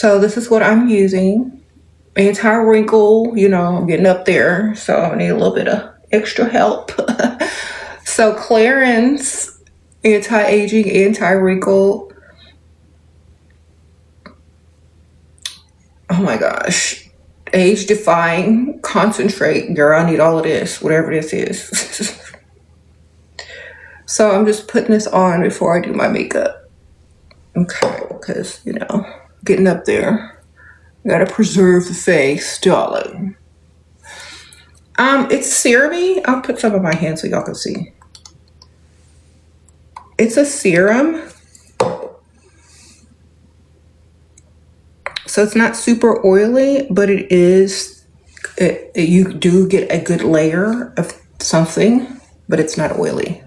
So this is what I'm using. Anti-wrinkle, you know, I'm getting up there, so I need a little bit of extra help. So Clarins anti-aging, anti-wrinkle. Oh my gosh. Age defying, concentrate. Girl, I need all of this, whatever this is. So I'm just putting this on before I do my makeup. Okay, because, you know, getting up there. Gotta preserve the face, darling. It's serum-y. I'll put some on my hand so y'all can see. It's a serum. So it's not super oily, but you do get a good layer of something, but it's not oily.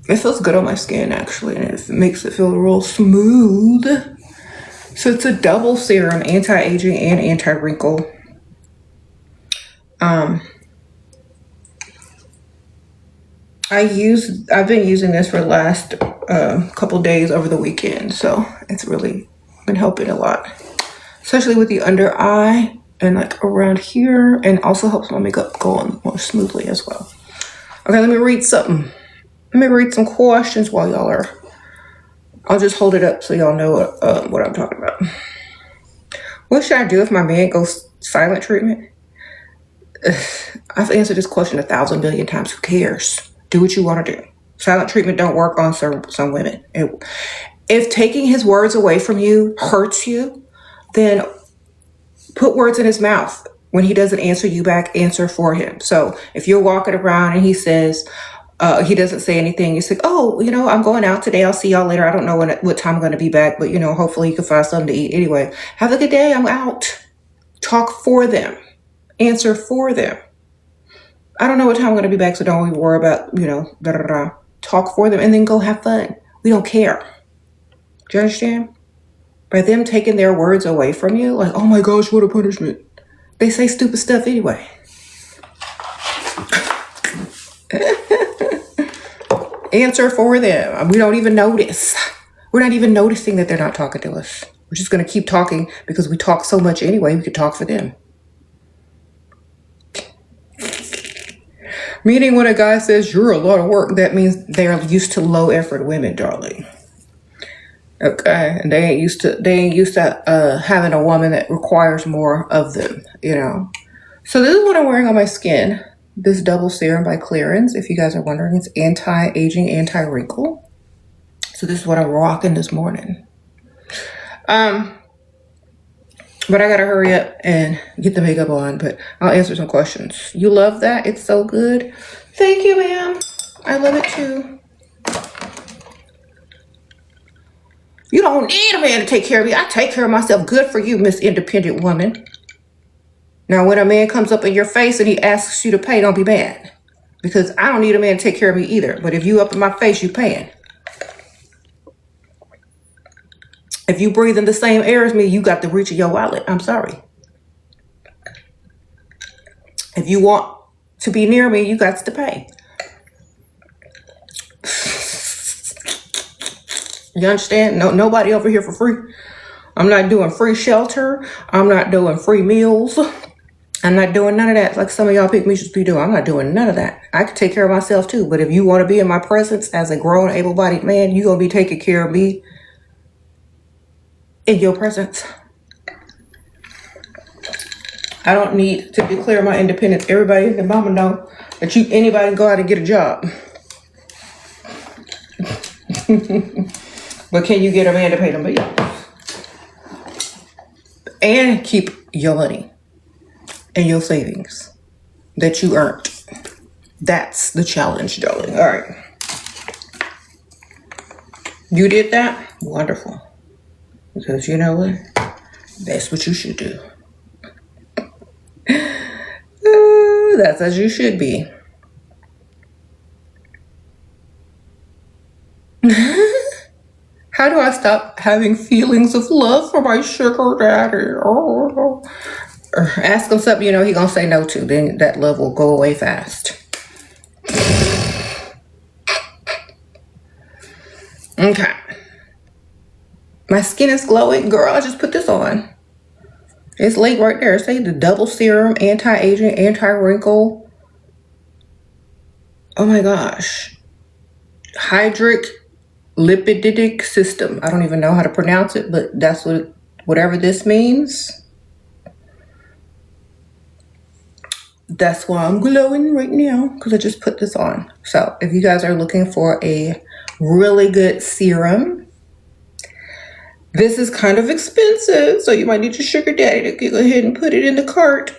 It feels good on my skin actually, and it makes it feel real smooth. So it's a double serum, anti-aging and anti-wrinkle. I've been using this for the last couple days over the weekend, so it's really been helping a lot, especially with the under eye and like around here, and also helps my makeup go on more smoothly as well. Okay, let me read something. Let me read some questions while y'all are. I'll just hold it up so y'all know what I'm talking about. What should I do if my man goes silent treatment? I've answered this question 1,000 billion times. Who cares? Do what you want to do. Silent treatment don't work on some women. If taking his words away from you hurts you, then put words in his mouth. When he doesn't answer you back, answer for him. So if you're walking around and he says, he doesn't say anything, you say, oh, you know, I'm going out today. I'll see y'all later. I don't know what time I'm going to be back, but, you know, hopefully you can find something to eat anyway. Have a good day. I'm out. Talk for them. Answer for them. I don't know what time I'm going to be back, so don't even worry about, you know, talk for them and then go have fun. We don't care. Do you understand? By them taking their words away from you, like, oh my gosh, what a punishment. They say stupid stuff anyway. Answer for them. We don't even notice. We're not even noticing that they're not talking to us. We're just going to keep talking because we talk so much anyway. We could talk for them. Meaning when a guy says you're a lot of work, that means they're used to low effort women, darling. Okay, and they ain't used to having a woman that requires more of them, you know. So this is what I'm wearing on my skin. This double serum by Clarins. If you guys are wondering, it's anti-aging, anti-wrinkle. So this is what I'm rocking this morning. But I gotta hurry up and get the makeup on, but I'll answer some questions. You love that? It's so good. Thank you, ma'am. I love it too. You don't need a man to take care of you. I take care of myself. Good for you, Miss Independent Woman. Now, when a man comes up in your face and he asks you to pay, don't be mad. Because I don't need a man to take care of me either. But if you up in my face, you paying. If you breathe in the same air as me, you got the reach of your wallet. I'm sorry. If you want to be near me, you got to pay. You understand? No, nobody over here for free. I'm not doing free shelter. I'm not doing free meals. I'm not doing none of that like some of y'all pick me should be doing. I'm not doing none of that. I can take care of myself too. But if you want to be in my presence as a grown, able-bodied man, you're going to be taking care of me in your presence. I don't need to declare my independence. Everybody and mama know that anybody can go out and get a job. But can you get a man to pay them bills? And keep your money and your savings that you earned. That's the challenge, darling. All right. You did that? Wonderful. Because you know what? That's what you should do. That's as you should be. How do I stop having feelings of love for my sugar daddy? Oh. Or ask him something, you know, he gonna say no to. Then that love will go away fast. Okay. My skin is glowing. Girl, I just put this on. It's linked right there. Say the double serum, anti-aging, anti-wrinkle. Oh my gosh. Hydric lipidic system. I don't even know how to pronounce it, but that's whatever this means. That's why I'm glowing right now, because I just put this on. So if you guys are looking for a really good serum, this is kind of expensive, so you might need your sugar daddy to go ahead and put it in the cart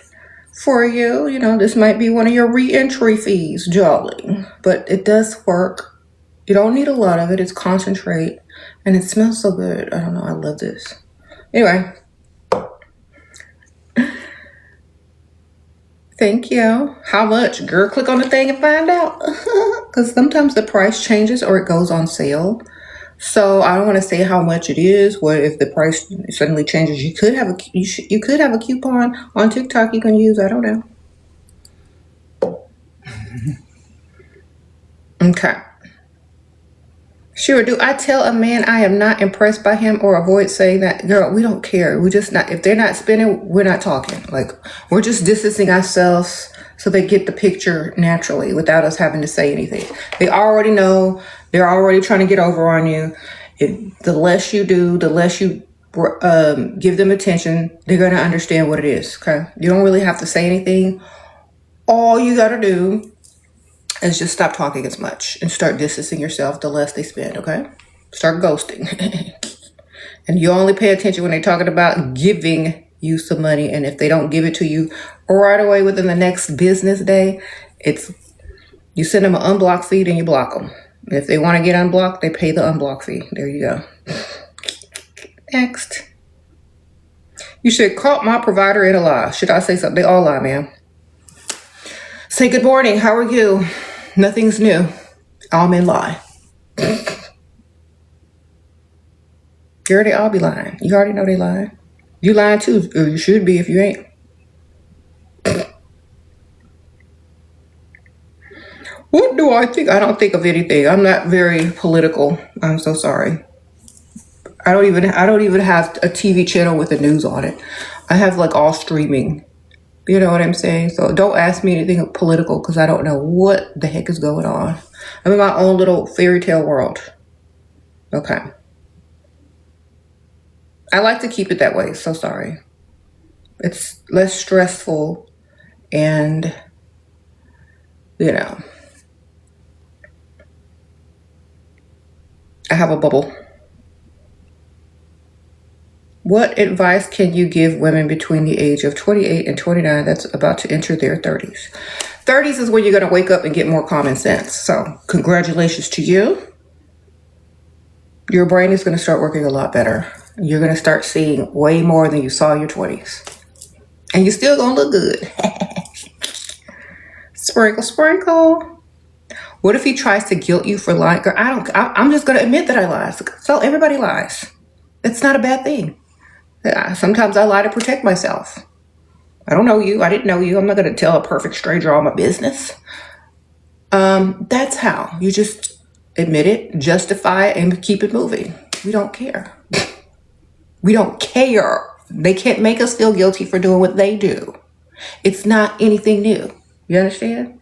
for you. You know, this might be one of your re-entry fees, jolly. But it does work. You don't need a lot of it. It's concentrate. And it smells so good. I don't know. I love this. Anyway. Thank you. How much? Girl, click on the thing and find out. Because sometimes the price changes or it goes on sale. So I don't want to say how much it is. What if the price suddenly changes? You could have a coupon on TikTok you can use. I don't know. Okay. Sure. Do I tell a man I am not impressed by him or avoid saying that? Girl, we don't care. We just not, if they're not spending, we're not talking. Like, we're just distancing ourselves so they get the picture naturally without us having to say anything. They already know. They're already trying to get over on you. The less you do, the less you give them attention, they're going to understand what it is. Okay. You don't really have to say anything. All you got to do is just stop talking as much and start distancing yourself the less they spend, okay? Start ghosting. And you only pay attention when they're talking about giving you some money. And if they don't give it to you right away within the next business day, you send them an unblock fee and you block them. If they want to get unblocked, they pay the unblock fee. There you go. Next. You should call my provider in a lie. Should I say something? They all lie, man. Say good morning. How are you? Nothing's new. All men lie. Girl, they all be lying. You already know they lying. You lying too, or you should be if you ain't. What do I think? I don't think of anything. I'm not very political. I'm so sorry. I don't even have a TV channel with the news on it. I have like all streaming. You know what I'm saying? So don't ask me anything political because I don't know what the heck is going on. I'm in my own little fairy tale world. Okay. I like to keep it that way. So sorry. It's less stressful and, you know, I have a bubble. What advice can you give women between the age of 28 and 29 that's about to enter their 30s? 30s is when you're going to wake up and get more common sense. So congratulations to you. Your brain is going to start working a lot better. You're going to start seeing way more than you saw in your 20s. And you're still going to look good. Sprinkle, sprinkle. What if he tries to guilt you for lying? Girl, I'm just going to admit that I lie. So everybody lies. It's not a bad thing. Sometimes I lie to protect myself. I don't know you. I didn't know you. I'm not going to tell a perfect stranger all my business. That's how. You just admit it, justify it, and keep it moving. We don't care. We don't care. They can't make us feel guilty for doing what they do. It's not anything new. You understand?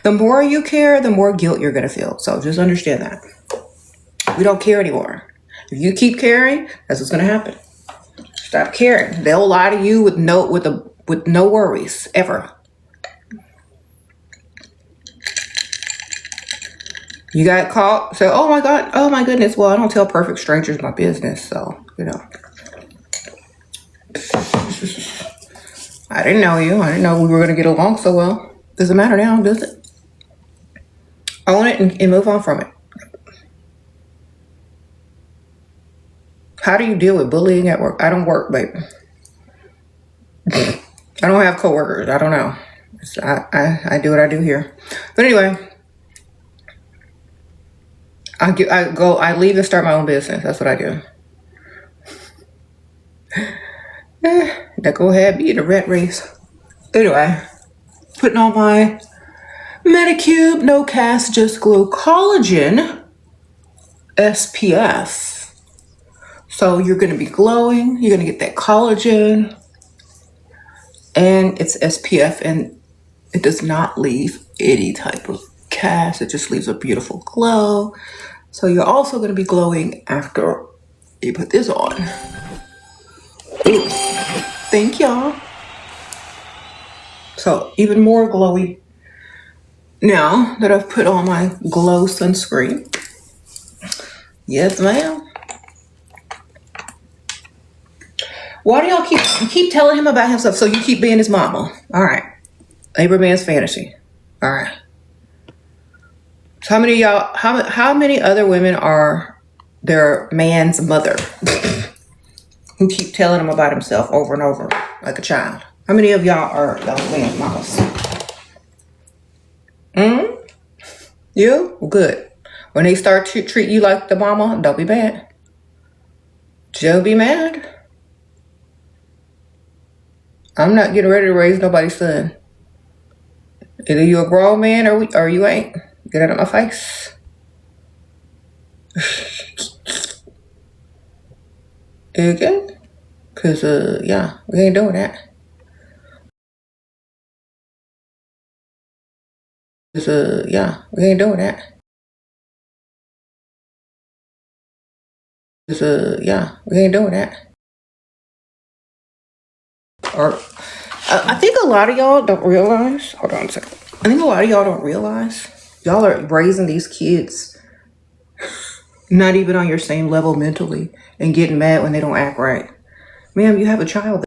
The more you care, the more guilt you're going to feel. So just understand that. We don't care anymore. If you keep caring, that's what's going to happen. Stop caring. They'll lie to you with no worries ever. You got caught. So, oh my God, oh my goodness. Well, I don't tell perfect strangers my business. So, you know. I didn't know you. I didn't know we were going to get along so well. Doesn't matter now, does it? Own it and move on from it. How do you deal with bullying at work? I don't work, baby. I don't have coworkers. I don't know. I do what I do here. But anyway, I leave and start my own business. That's what I do. Now go ahead, be in a rat race. Anyway, putting on my Medicube, no cast, just glow collagen SPF. So you're going to be glowing. You're going to get that collagen. And it's SPF, and it does not leave any type of cast. It just leaves a beautiful glow. So you're also going to be glowing after you put this on. Ooh. Thank y'all. So even more glowy now that I've put on my glow sunscreen. Yes, ma'am. Why do y'all keep telling him about himself? So you keep being his mama. All right. Abraham's fantasy. All right. So how many of y'all, how many other women are their man's mother who keep telling him about himself over and over like a child? How many of y'all are y'all man's mamas? You? Good. When they start to treat you like the mama, don't be mad. Don't be mad. I'm not getting ready to raise nobody's son. Either you a grown man or you ain't. Get out of my face. Okay? Cause yeah, we ain't doing that. Cause yeah, we ain't doing that. Cause yeah, we ain't doing that. Or I think a lot of y'all don't realize. Hold on a second. I think a lot of y'all don't realize y'all are raising these kids not even on your same level mentally and getting mad when they don't act right. Ma'am, you have a child.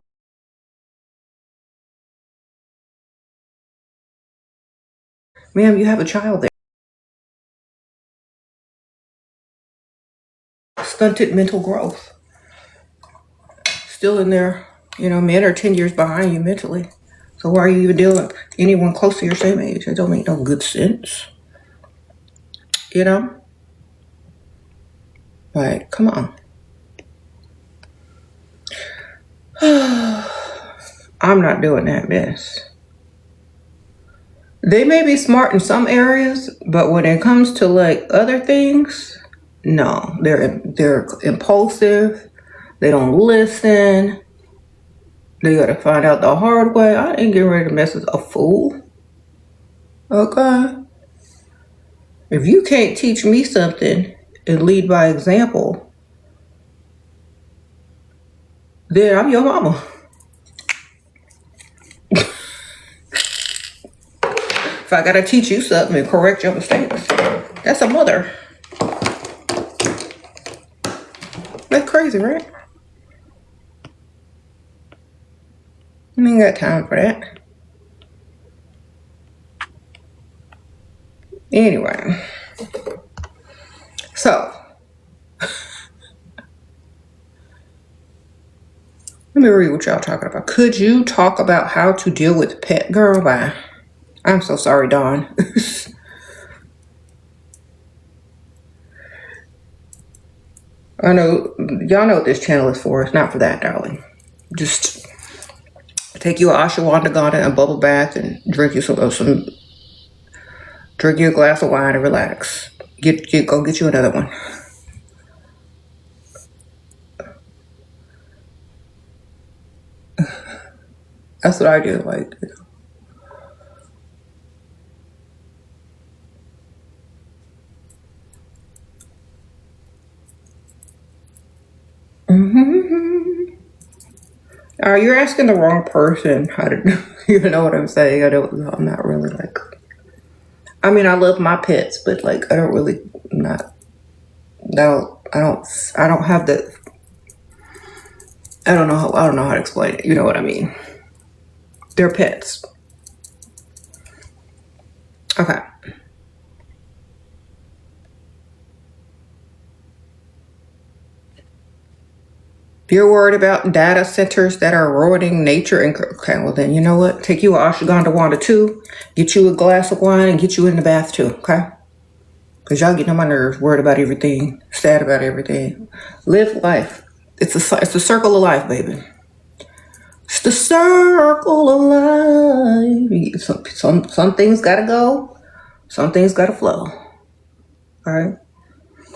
Ma'am, you have a child there. Stunted mental growth. Still in there. You know, men are 10 years behind you mentally. So why are you even dealing with anyone close to your same age? That don't make no good sense. You know? Like, come on. I'm not doing that mess. They may be smart in some areas, but when it comes to like other things, no. They're impulsive. They don't listen. They gotta find out the hard way. I ain't getting ready to mess with a fool. Okay? If you can't teach me something and lead by example, then I'm your mama. If I gotta teach you something and correct your mistakes, that's a mother. That's crazy, right? I ain't got time for that. Anyway, so let me read what y'all talking about. Could you talk about how to deal with pet girl? Bye. I'm so sorry, Dawn. I know y'all know what this channel is for. It's not for that, darling. Just take you a ashwagandha and a bubble bath and drink you drink you a glass of wine and relax. Go get you another one. That's what I do. Like, you know. You're asking the wrong person how to. You know what I'm saying? I'm not really like. I mean, I love my pets, but like, I don't really not. No, I don't have the. I don't know how to explain it. You know what I mean? They're pets. Okay. If you're worried about data centers that are ruining nature, and okay, well then you know what? Take you a ashwagandha wanda too, get you a glass of wine, and get you in the bath too. Okay? Cause y'all getting on my nerves, worried about everything, sad about everything. Live life. It's a circle of life, baby. It's the circle of life. Some things gotta go, some things gotta flow. All right.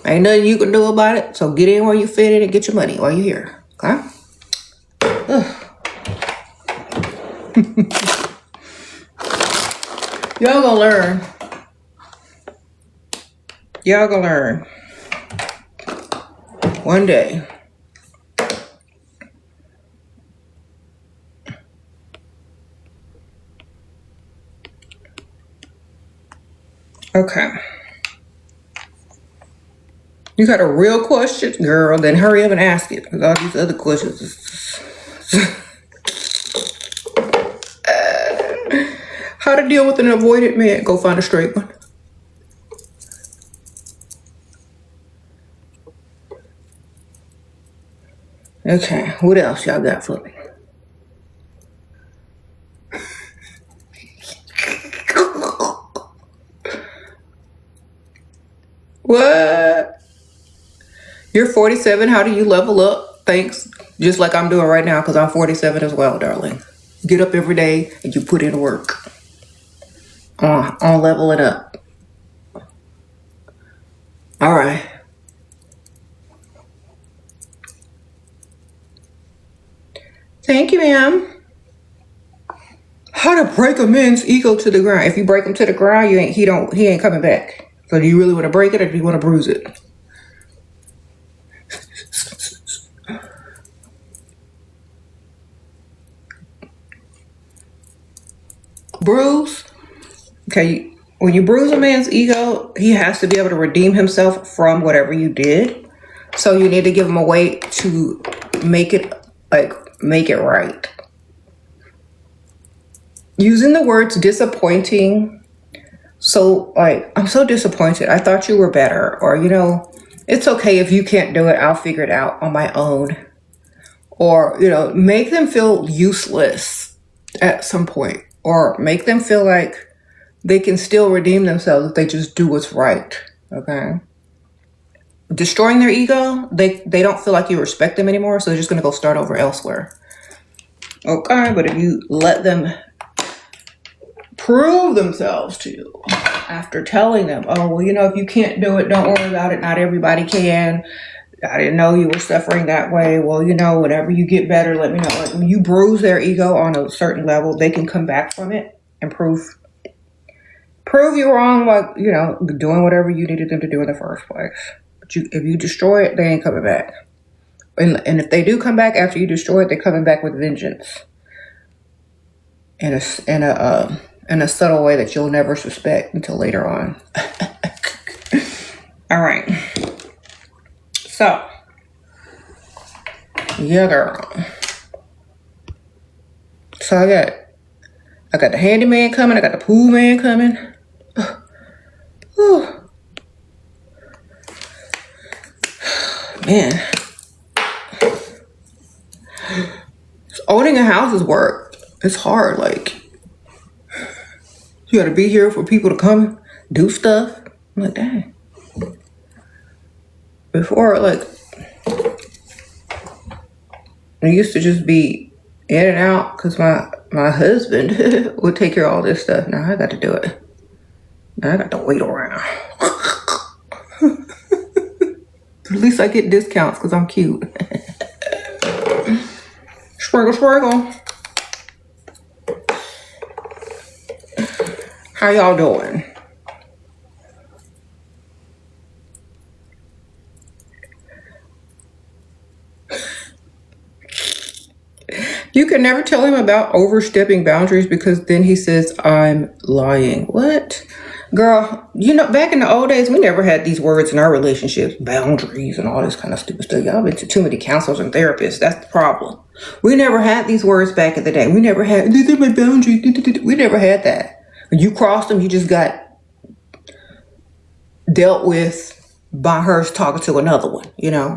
Ain't nothing you can do about it. So get in where you fit in and get your money while you're here. Okay? Y'all gonna learn. Y'all gonna learn. One day. Okay. You got a real question, girl, then hurry up and ask it. Because all these other questions how to deal with an avoided man. Go find a straight one. Okay, what else y'all got for me? What? You're 47. How do you level up? Thanks. Just like I'm doing right now because I'm 47 as well, darling. Get up every day and you put in work. On level it up. All right. Thank you, ma'am. How to break a man's ego to the ground. If you break him to the ground, he ain't coming back. So do you really want to break it or do you want to bruise it? Bruise. Okay, when you bruise a man's ego, he has to be able to redeem himself from whatever you did. So you need to give him a way to make it right. Using the words disappointing. So I'm so disappointed. I thought you were better. Or, it's okay if you can't do it. I'll figure it out on my own. Or, make them feel useless at some point. Or make them feel like they can still redeem themselves if they just do what's right. Okay? Destroying their ego, they don't feel like you respect them anymore, so they're just going to go start over elsewhere. Okay? But if you let them prove themselves to you after telling them, oh, well, if you can't do it, don't worry about it. Not everybody can. I didn't know you were suffering that way. Well, whenever you get better, let me know. Like, when you bruise their ego on a certain level, they can come back from it and prove you wrong by, doing whatever you needed them to do in the first place. But if you destroy it, they ain't coming back. And if they do come back after you destroy it, they're coming back with vengeance. In a subtle way that you'll never suspect until later on. All right. So, yeah, girl. So I got the handyman coming. I got the pool man coming. Whew. Man. Owning a house is work. It's hard. You got to be here for people to come do stuff. I'm like, dang. Before, I used to just be in and out because my husband would take care of all this stuff. Now I got to do it. Now I got to wait around. At least I get discounts because I'm cute. Sprinkle. How y'all doing? You can never tell him about overstepping boundaries because then he says, I'm lying. What? Girl, back in the old days, we never had these words in our relationships, boundaries and all this kind of stupid stuff. Y'all been to too many counselors and therapists. That's the problem. We never had these words back in the day. We never had, these are my boundaries. We never had that. When you crossed them, you just got dealt with by her talking to another one.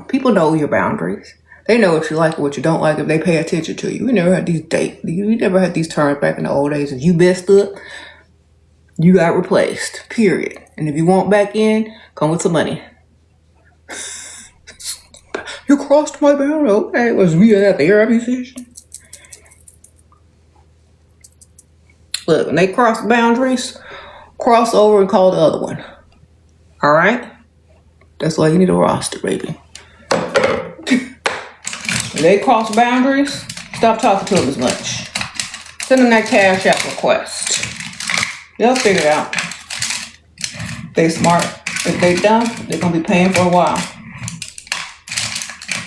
People know your boundaries. They know what you like and what you don't like if they pay attention to you. We never had we never had these terms back in the old days. If you messed up, you got replaced, period. And if you want back in, come with some money. You crossed my boundary. Okay, was we at the therapy session? Look, when they cross boundaries, cross over and call the other one. All right? That's why you need a roster, baby. When they cross boundaries, stop talking to them as much. Send them that Cash App request. They'll figure it out. They smart. If they dumb, they're gonna be paying for a while.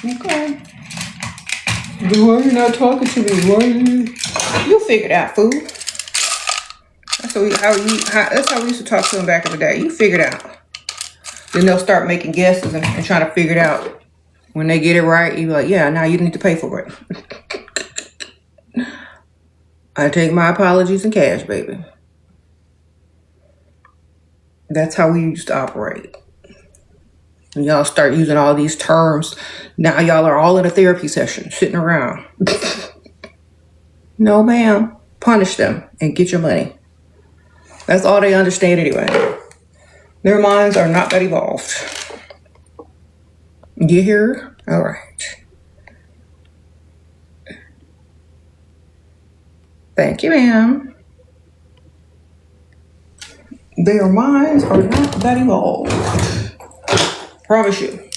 Okay. Why are you not talking to me? Why are you? You'll figure it out, fool. That's how we used to talk to them back in the day. You figure it out. Then they'll start making guesses and trying to figure it out. When they get it right, you be like, yeah, now you need to pay for it. I take my apologies in cash, baby. That's how we used to operate. And y'all start using all these terms. Now y'all are all in a therapy session, sitting around. No, ma'am. Punish them and get your money. That's all they understand anyway. Their minds are not that evolved. You hear? All right. Thank you, ma'am. Their minds are not that evolved. Promise you.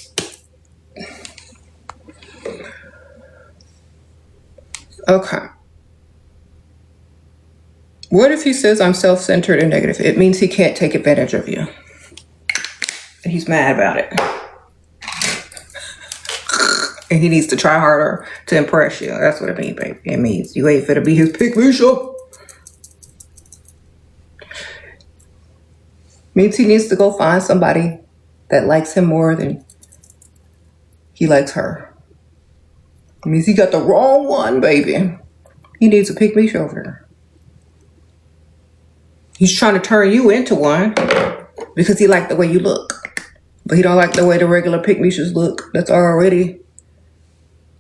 Okay. What if he says I'm self-centered and negative? It means he can't take advantage of you. And he's mad about it. And he needs to try harder to impress you. That's what it means, baby. It means you ain't finna be his pick-me show. Means he needs to go find somebody that likes him more than he likes her. It means he got the wrong one, baby. He needs a pick-me shoulder. He's trying to turn you into one because he liked the way you look. But he don't like the way the regular pick-me-shoes look. That's already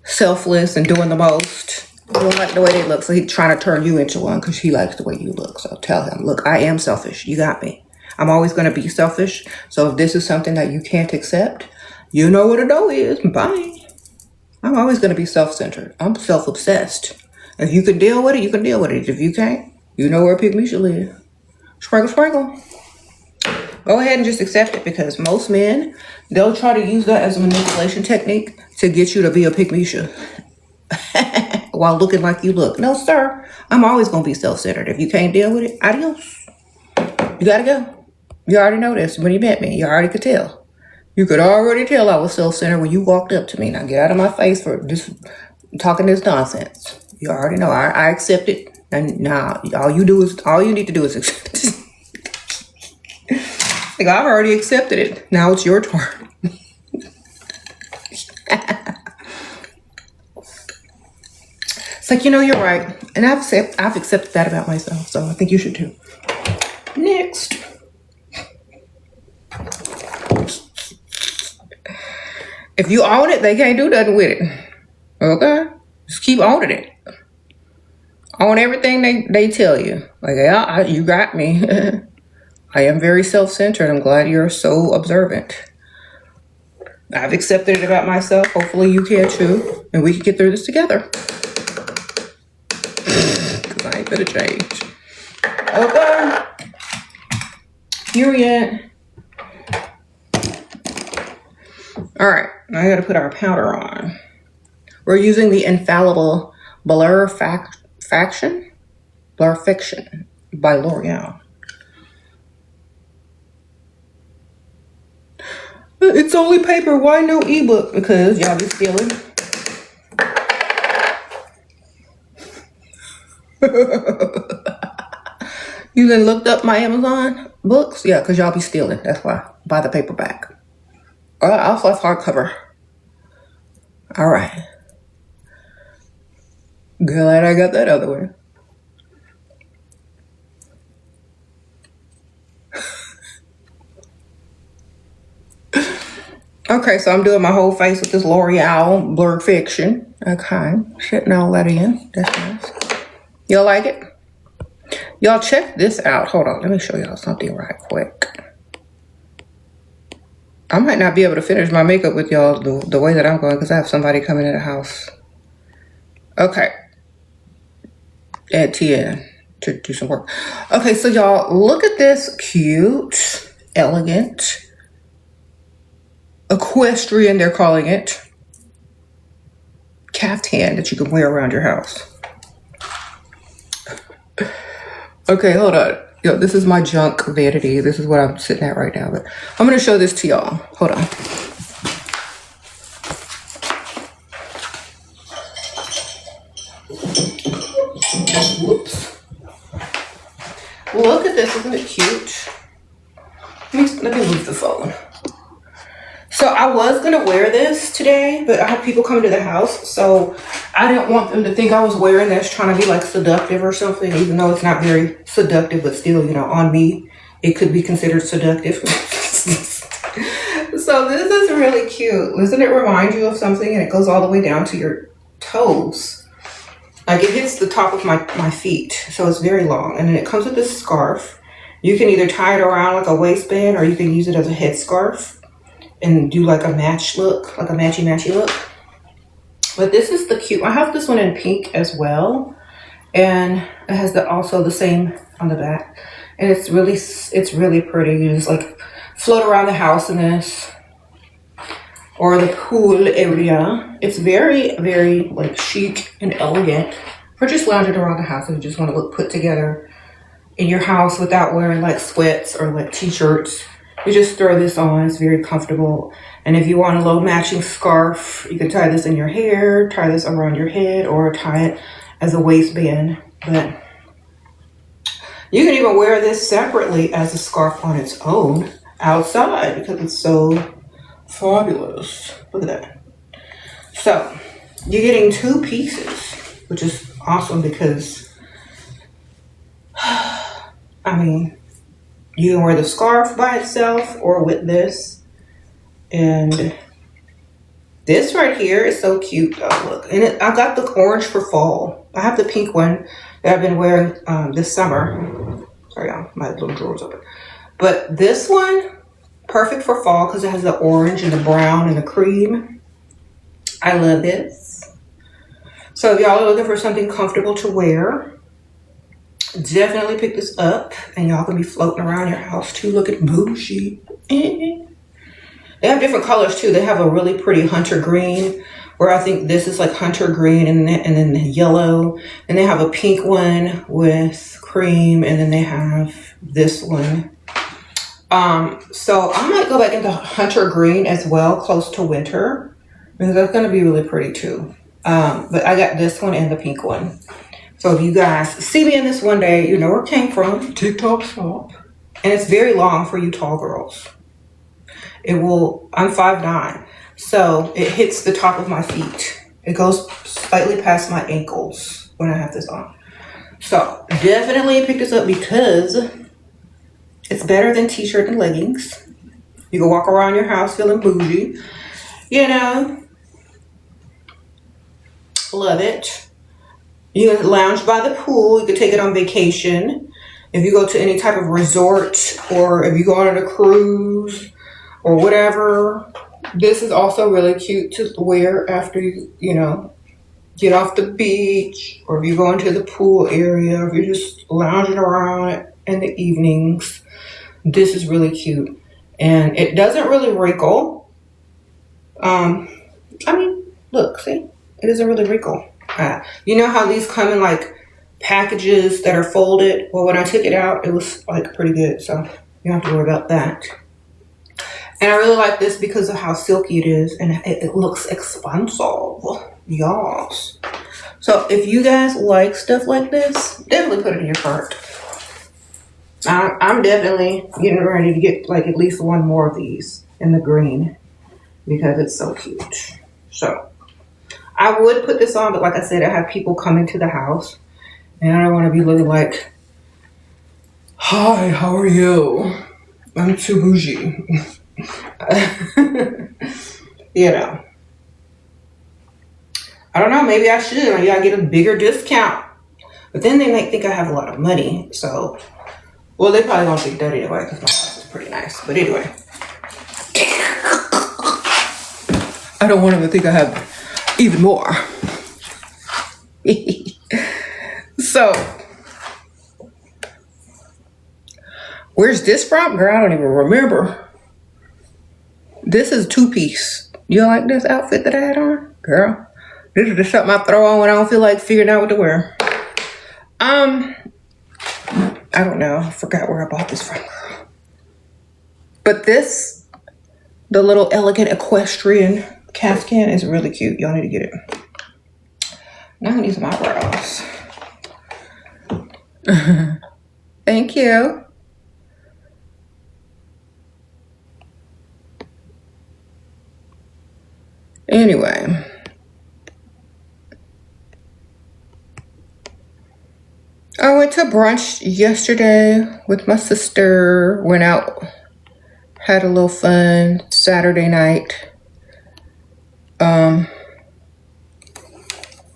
selfless and doing the most. He don't like the way they look, so he's trying to turn you into one because he likes the way you look. So tell him, look, I am selfish. You got me. I'm always going to be selfish. So if this is something that you can't accept, you know what a no is. Bye. I'm always going to be self-centered. I'm self-obsessed. If you can deal with it, you can deal with it. If you can't, you know where pick-me-shoe live. Sprinkle, sprinkle. Go ahead and just accept it because most men, they'll try to use that as a manipulation technique to get you to be a pick-me-shoe while looking like you look. No, sir. I'm always going to be self-centered. If you can't deal with it, adios. You got to go. You already know this. When you met me, you already could tell. You could already tell I was self-centered when you walked up to me. Now get out of my face for just talking this nonsense. You already know. I accept it. And now all you need to do is accept it. Like, I've already accepted it. Now it's your turn. It's like, you're right. And I've accepted that about myself. So I think you should too. Next. If you own it, they can't do nothing with it. Okay? Just keep owning it. Own everything they tell you. Like, yeah, you got me. I am very self-centered. I'm glad you're so observant. I've accepted it about myself. Hopefully you can too. And we can get through this together. Because I ain't gonna change. Okay. Period. All right. Now I gotta put our powder on. We're using the infallible Blur Fiction by L'Oreal. It's only paper. Why no ebook? Because y'all be stealing. You then looked up my Amazon books? Yeah, because y'all be stealing. That's why. Buy the paperback. Also have hardcover. All right. Glad I got that other way. Okay, so I'm doing my whole face with this L'Oreal Blur Fiction. Okay, shitting all that in. That's nice. Y'all like it? Y'all check this out. Hold on, let me show y'all something right quick. I might not be able to finish my makeup with y'all the way that I'm going because I have somebody coming in the house. Okay. At 10 to do some work. Okay, so y'all look at this cute, elegant equestrian, they're calling it, caftan that you can wear around your house. Okay, hold on. Yo, this is my junk vanity. This is what I'm sitting at right now. But I'm going to show this to y'all. Hold on. Whoops. Look at this. Isn't it cute? Let me move the phone. So I was going to wear this today, but I have people coming to the house. So I didn't want them to think I was wearing this trying to be like seductive or something, even though it's not very seductive, but still, you know, on me, it could be considered seductive. So this is really cute. Doesn't it remind you of something? And it goes all the way down to your toes. Like it hits the top of my feet. So it's very long. And then it comes with this scarf. You can either tie it around like a waistband or you can use it as a headscarf and do like a match look, like a matchy look. But this is the cute. I have this one in pink as well. And it has also the same on the back. And it's really pretty. You just like float around the house in this or the pool area. It's very, very like chic and elegant for just lounging around the house if you just want to look put together in your house without wearing like sweats or like t-shirts. You just throw this on. It's very comfortable. And if you want a little matching scarf, you can tie this in your hair, tie this around your head, or tie it as a waistband. But you can even wear this separately as a scarf on its own outside because it's so fabulous. Look at that. So you're getting 2 pieces, which is awesome because, I mean, you can wear the scarf by itself or with this. And this right here is so cute though, look. And I got the orange for fall. I have the pink one that I've been wearing this summer. Sorry, y'all, my little drawer's open. But this one, perfect for fall because it has the orange and the brown and the cream. I love this. So if y'all are looking for something comfortable to wear, definitely pick this up and y'all can be floating around your house too, looking bougie. They have different colors too. They have a really pretty hunter green, where I think this is like hunter green, and then the yellow. And they have a pink one with cream, and then they have this one. So I might go back into hunter green as well, close to winter, because that's going to be really pretty too. But I got this one and the pink one. So if you guys see me in this one day, you know where it came from. TikTok shop. And it's very long for you tall girls. I'm 5'9", so it hits the top of my feet. It goes slightly past my ankles when I have this on. So definitely pick this up because it's better than t-shirt and leggings. You can walk around your house feeling bougie. You know, love it. You can lounge by the pool. You can take it on vacation. If you go to any type of resort or if you go on a cruise or whatever, this is also really cute to wear after you know, get off the beach, or if you go into the pool area, or if you're just lounging around in the evenings. This is really cute. And it doesn't really wrinkle. I mean, look, see? It doesn't really wrinkle. You know how these come in like packages that are folded? Well, when I took it out, it was like pretty good. So you don't have to worry about that. And I really like this because of how silky it is. And it looks expensive. Yes. So if you guys like stuff like this, definitely put it in your cart. I'm definitely getting ready to get like at least one more of these in the green because it's so cute. So I would put this on, but like I said, I have people coming to the house and I don't want to be looking like, hi, how are you? I'm too bougie. You know. I don't know, maybe I should. Maybe I get a bigger discount. But then they might think I have a lot of money. So, well, they probably won't think that anyway because my house is pretty nice. But anyway. I don't want them to think I have even more. So, where's this from? Girl, I don't even remember. This is two-piece. You like this outfit that I had on? Girl, this is just something I throw on when I don't feel like figuring out what to wear. I don't know. I forgot where I bought this from, girl. But this, the little elegant equestrian caftan is really cute. Y'all need to get it. Now I need some eyebrows. Thank you. Anyway. I went to brunch yesterday with my sister. Went out, had a little fun Saturday night. A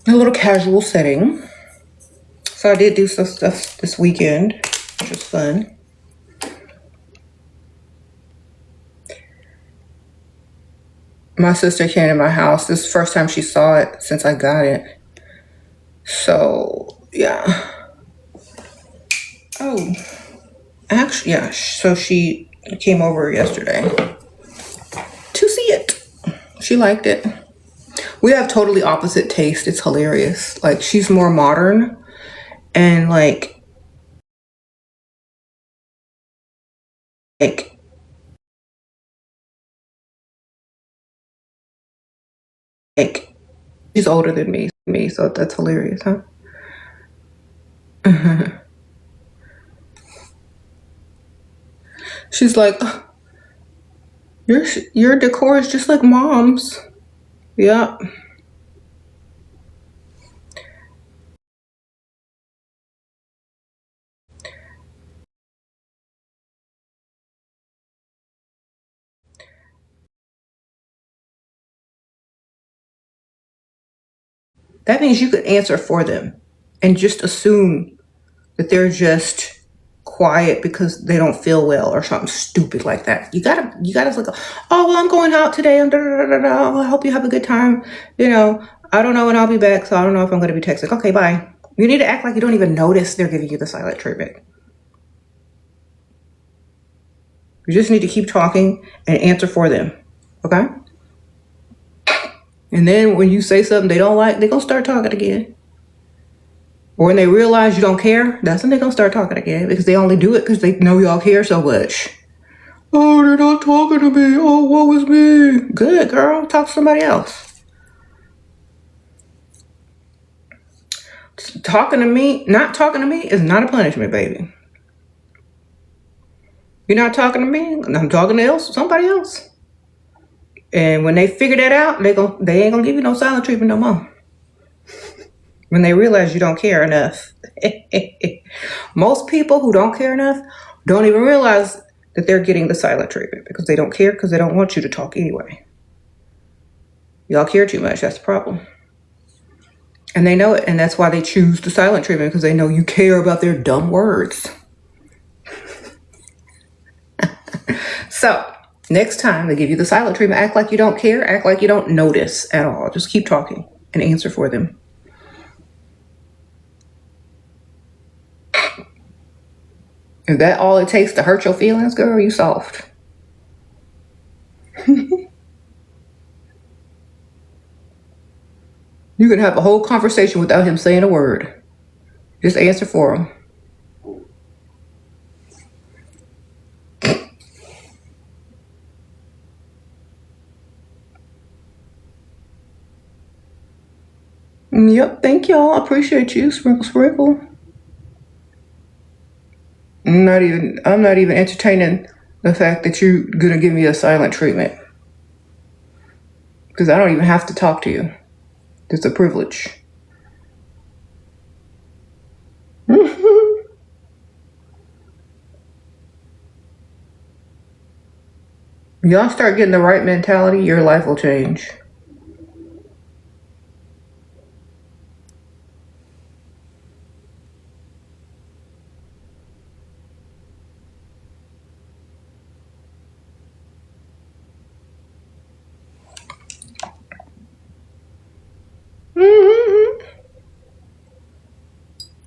little casual setting. So I did do some stuff this weekend, which was fun. My sister came to my house. This is the first time she saw it since I got it. So, yeah. Oh, actually, yeah. So she came over yesterday to see it. She liked it. We have totally opposite taste. It's hilarious. Like, she's more modern and like she's older than me, so that's hilarious, huh? She's like, your decor is just like mom's. Yeah. That means you could answer for them and just assume that they're just quiet because they don't feel well or something stupid like that. You gotta like, oh well, I'm going out today. I'm I hope you have a good time. You know, I don't know when I'll be back, so I don't know if I'm gonna be texting. Okay, bye. You need to act like you don't even notice they're giving you the silent treatment. You just need to keep talking and answer for them. Okay? And then when you say something they don't like, they're gonna start talking again. Or when they realize you don't care, that's when they're gonna start talking again, because they only do it because they know y'all care so much. Oh, they're not talking to me. Oh, what was me? Good, girl. Talk to somebody else. Talking to me, not talking to me is not a punishment, baby. You're not talking to me, I'm talking to somebody else. And when they figure that out, they ain't gonna give you no silent treatment no more. When they realize you don't care enough. Most people who don't care enough don't even realize that they're getting the silent treatment because they don't care, because they don't want you to talk anyway. Y'all care too much, that's the problem. And they know it, and that's why they choose the silent treatment, because they know you care about their dumb words. So, next time they give you the silent treatment, act like you don't care, act like you don't notice at all. Just keep talking and answer for them. Is that all it takes to hurt your feelings, girl? You soft. You can have a whole conversation without him saying a word. Just answer for him. Yep, thank y'all. I appreciate you. Sprinkle, sprinkle. I'm not even entertaining the fact that you're gonna give me a silent treatment, because I don't even have to talk to you. It's a privilege. Y'all start getting the right mentality, your life will change.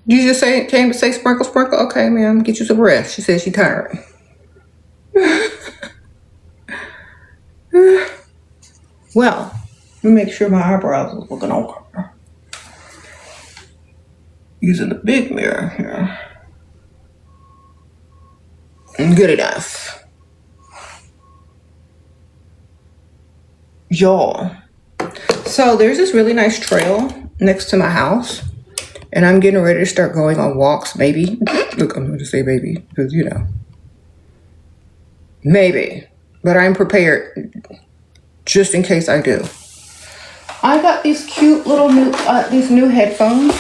You just came to say sprinkle, sprinkle. Okay, ma'am, get you some rest. She said she's tired. Well, let me make sure my eyebrows are looking okay. Using the big mirror here. Good enough. Y'all. So there's this really nice trail next to my house. And I'm getting ready to start going on walks, maybe. Look, I'm going to say maybe, because, you know. Maybe. But I'm prepared just in case I do. I got these cute little these new headphones.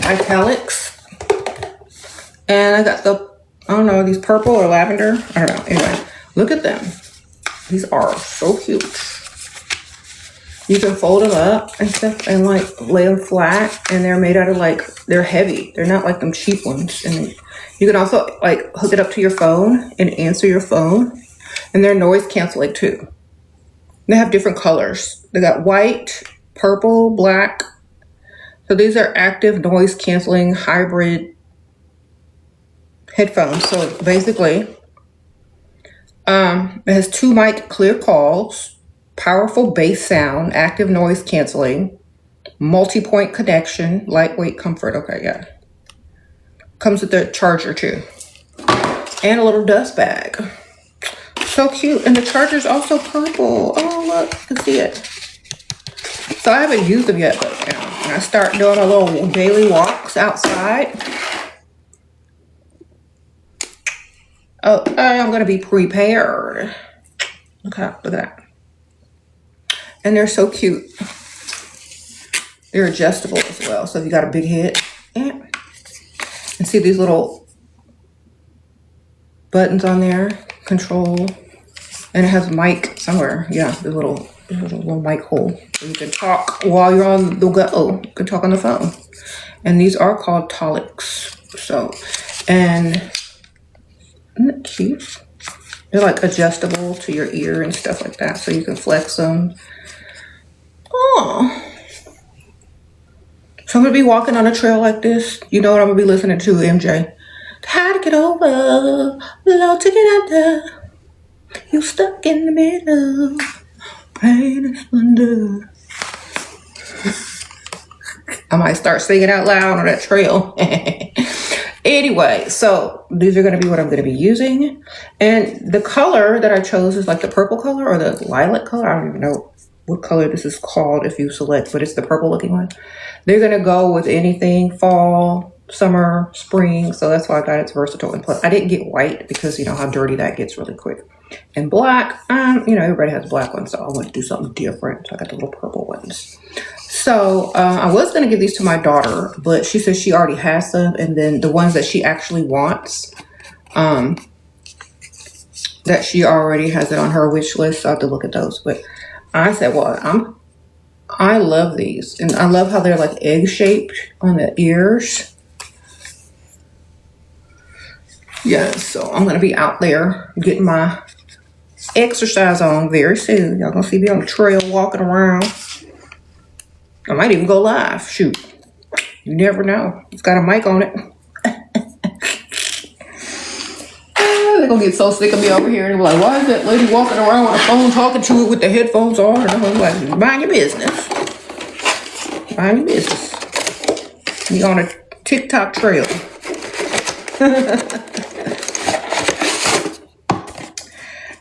Italics. And I got I don't know, these purple or lavender. I don't know. Anyway, look at them. These are so cute. You can fold them up and stuff and like lay them flat, and they're made out of they're heavy. They're not like them cheap ones. And you can also like hook it up to your phone and answer your phone, and they're noise canceling too. They have different colors. They got white, purple, black. So these are active noise canceling hybrid headphones. So basically, it has 2 mic clear calls, powerful bass sound, active noise canceling, multi-point connection, lightweight comfort. Okay, yeah. Comes with the charger too. And a little dust bag. So cute. And the charger's also purple. Oh, look, you can see it. So I haven't used them yet, but you know, when I start doing my little daily walks outside, I'm going to be prepared. Look at that. And they're so cute. They're adjustable as well. So if you got a big head, yeah. And see these little buttons on there, control, and it has a mic somewhere. Yeah, the little mic hole. So you can talk while you're on the go. You can talk on the phone. And these are called Tolics. So, and isn't it cute? They're like adjustable to your ear and stuff like that. So you can flex them. Oh. So I'm going to be walking on a trail like this. You know what I'm going to be listening to, MJ. How to get over, low to get under. You stuck in the middle, pain and wonder. I might start singing out loud on that trail. Anyway, so these are going to be what I'm going to be using. And the color that I chose is like the purple color or the lilac color. I don't even know what color this is called if you select, but it's the purple looking one. They're going to go with anything, fall, summer, spring. So that's why I got it's versatile. And plus I didn't get white because you know how dirty that gets really quick. And black, you know, everybody has black ones. So I want to do something different. So I got the little purple ones. So I was going to give these to my daughter, but she says she already has them. And then the ones that she actually wants, that she already has it on her wish list. So I have to look at those. But I said, well, I love these. And I love how they're like egg shaped on the ears. Yeah, so I'm going to be out there getting my exercise on very soon. Y'all going to see me on the trail walking around. I might even go live. Shoot. You never know. It's got a mic on it. They're going to get so sick of me over here. And they're like, why is that lady walking around with a phone talking to it with the headphones on? And I'm like, mind your business. Mind your business. You on a TikTok trail.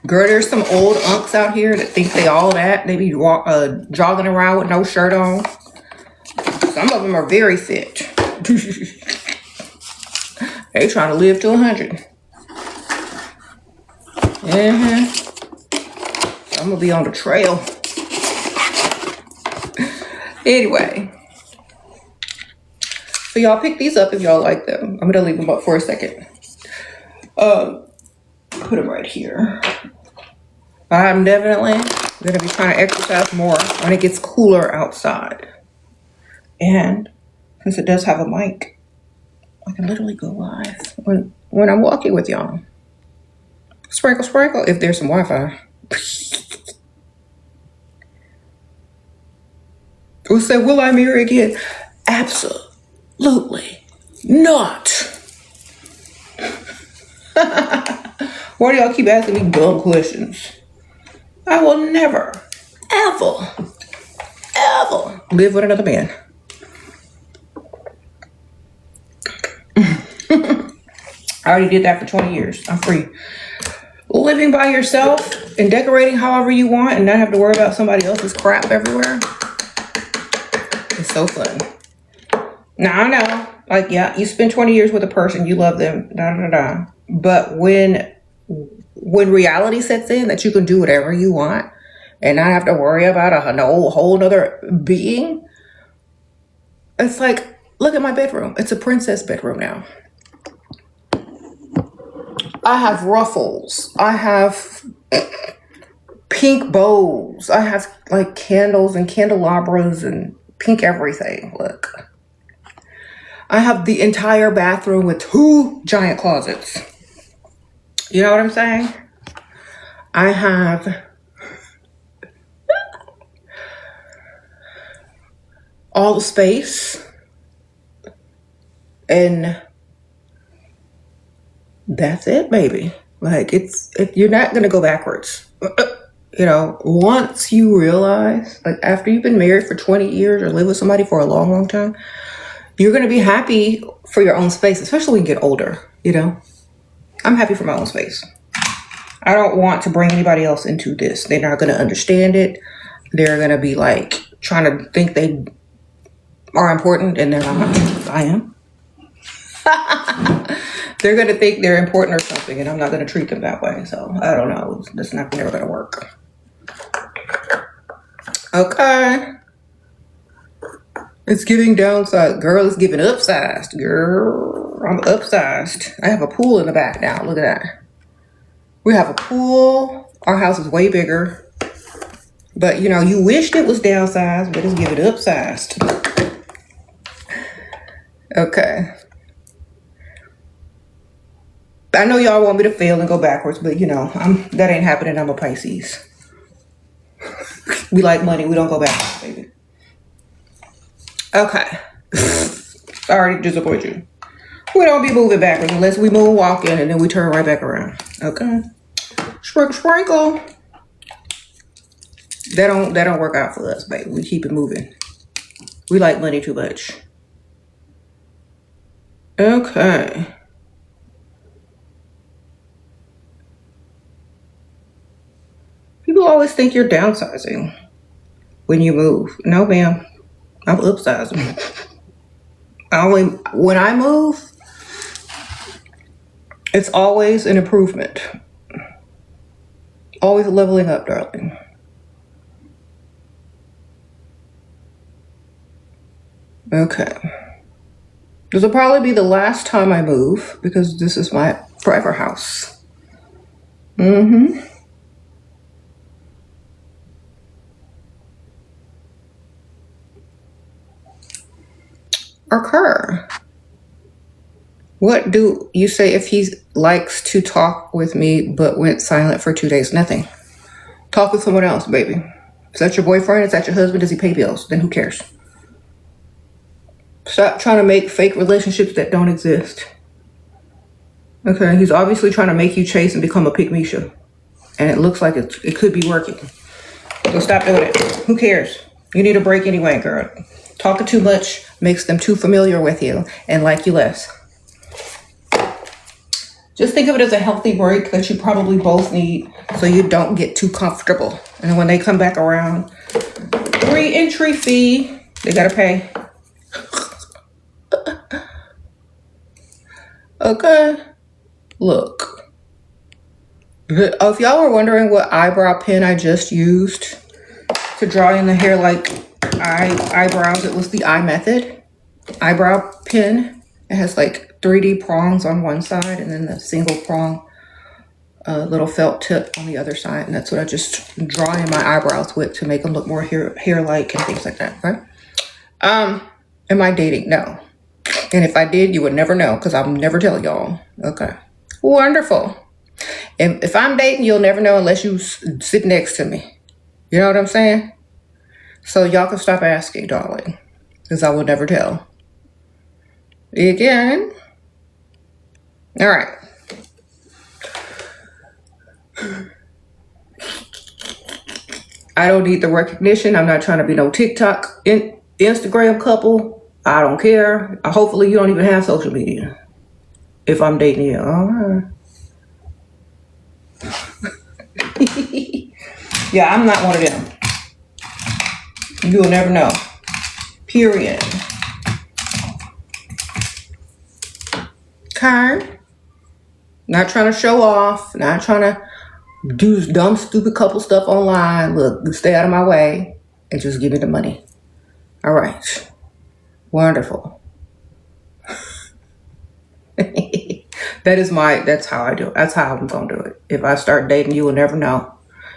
Girl, there's some old unks out here that think they all that. They be jogging around with no shirt on. Some of them are very fit. They trying to live to 100. I'm gonna be on the trail. Anyway. So y'all pick these up if y'all like them. I'm gonna leave them up for a second. Put them right here. I'm definitely gonna be trying to exercise more when it gets cooler outside. And since it does have a mic, I can literally go live when I'm walking with y'all. Sprinkle, sprinkle, if there's some Wi-Fi. Who said, will I marry again? Absolutely not. Why do y'all keep asking me dumb questions? I will never, ever, ever live with another man. I already did that for 20 years. I'm free. Living by yourself and decorating however you want and not have to worry about somebody else's crap everywhere. It's so fun. Now I know, like, yeah, you spend 20 years with a person, you love them, da da da. But when reality sets in that you can do whatever you want and not have to worry about a whole other being, it's like, look at my bedroom. It's a princess bedroom now. I have ruffles. I have pink bows. I have like candles and candelabras and pink everything. Look. I have the entire bathroom with 2 giant closets. You know what I'm saying? I have all the space. And that's it, baby. Like, you're not going to go backwards. You know, once you realize, like, after you've been married for 20 years or live with somebody for a long, long time, you're going to be happy for your own space, especially when you get older, you know? I'm happy for my own space. I don't want to bring anybody else into this. They're not going to understand it. They're going to be, like, trying to think they are important, and they're not. I am. They're going to think they're important or something, and I'm not going to treat them that way. So, I don't know. That's never going to work. Okay. It's giving downsized. Girl, it's giving upsized. Girl, I'm upsized. I have a pool in the back now. Look at that. We have a pool. Our house is way bigger. But, you know, you wished it was downsized, but it's giving upsized. Okay. I know y'all want me to fail and go backwards, but, you know, that ain't happening. I'm a Pisces. We like money. We don't go backwards, baby. Okay. Sorry to disappoint you. We don't be moving backwards unless we moonwalk in and then we turn right back around. Okay. Sprinkle. That don't work out for us, baby. We keep it moving. We like money too much. Okay. People always think you're downsizing when you move. No, ma'am. I'm upsizing. When I move, it's always an improvement. Always leveling up, darling. Okay. This will probably be the last time I move because this is my forever house. Mm-hmm. Occur. What do you say if he likes to talk with me but went silent for 2 days? Nothing. Talk with someone else, baby. Is that your boyfriend? Is that your husband? Does he pay bills? Then who cares? Stop trying to make fake relationships that don't exist. Okay, he's obviously trying to make you chase and become a pygmisha. And it looks like it could be working. So stop doing it. Who cares? You need a break anyway, girl. Talking too much makes them too familiar with you and like you less. Just think of it as a healthy break that you probably both need so you don't get too comfortable. And then when they come back around, re-entry fee, they gotta pay. Okay. Look. If y'all were wondering what eyebrow pen I just used to draw in the hair like eyebrows, it was the Eye Method eyebrow pen. It has like 3D prongs on one side and then the single prong little felt tip on the other side. And that's what I just draw in my eyebrows with to make them look more hair-like and things like that, right? Am I dating? No. And if I did, you would never know because I'll never tell y'all. Okay. Wonderful. If I'm dating, you'll never know unless you sit next to me. You know what I'm saying? So y'all can stop asking, darling, because I will never tell. Again. All right. I don't need the recognition. I'm not trying to be no TikTok, Instagram couple. I don't care. Hopefully you don't even have social media if I'm dating you. All right. Yeah, I'm not one of them. You will never know. Period. Okay. Not trying to show off. Not trying to do dumb, stupid couple stuff online. Look, stay out of my way and just give me the money. All right. Wonderful. That's how I do it. That's how I'm going to do it. If I start dating, you will never know.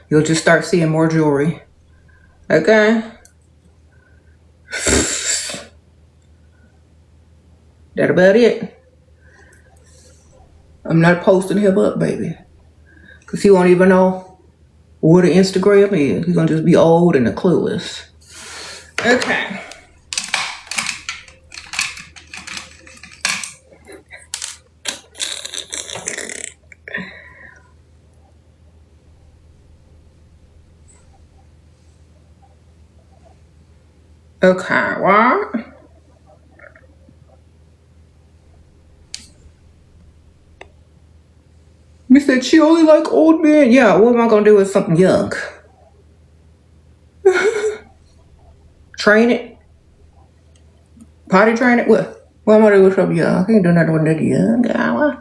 You'll just start seeing more jewelry. Okay? That about it. I'm not posting him up, baby. Because he won't even know what an Instagram is. He's going to just be old and clueless. Okay. Okay, what? You said she only like old men. Yeah, what am I going to do with something young? Train it? Potty train it? What am I going to do with something young? I can't do nothing with that young guy.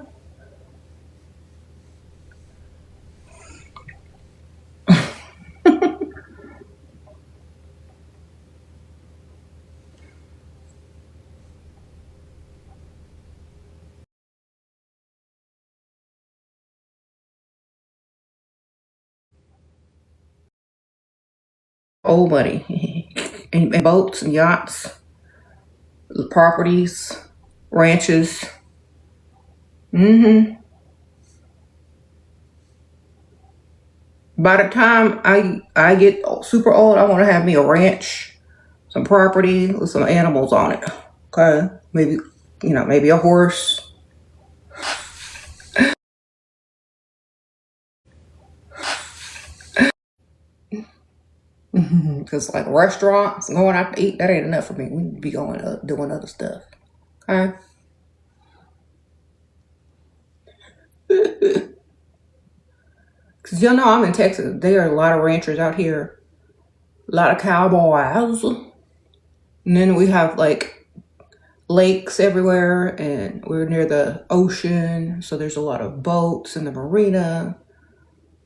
Old money. and boats and yachts, properties, ranches. Mm-hmm. By the time I get super old, I want to have me a ranch, some property with some animals on it. Okay, maybe a horse. Because like restaurants, going out to eat, that ain't enough for me. We need to be going doing other stuff. Okay. Because I'm in Texas. There are a lot of ranchers out here, a lot of cowboys, and then we have like lakes everywhere, and we're near the ocean, so there's a lot of boats in the marina.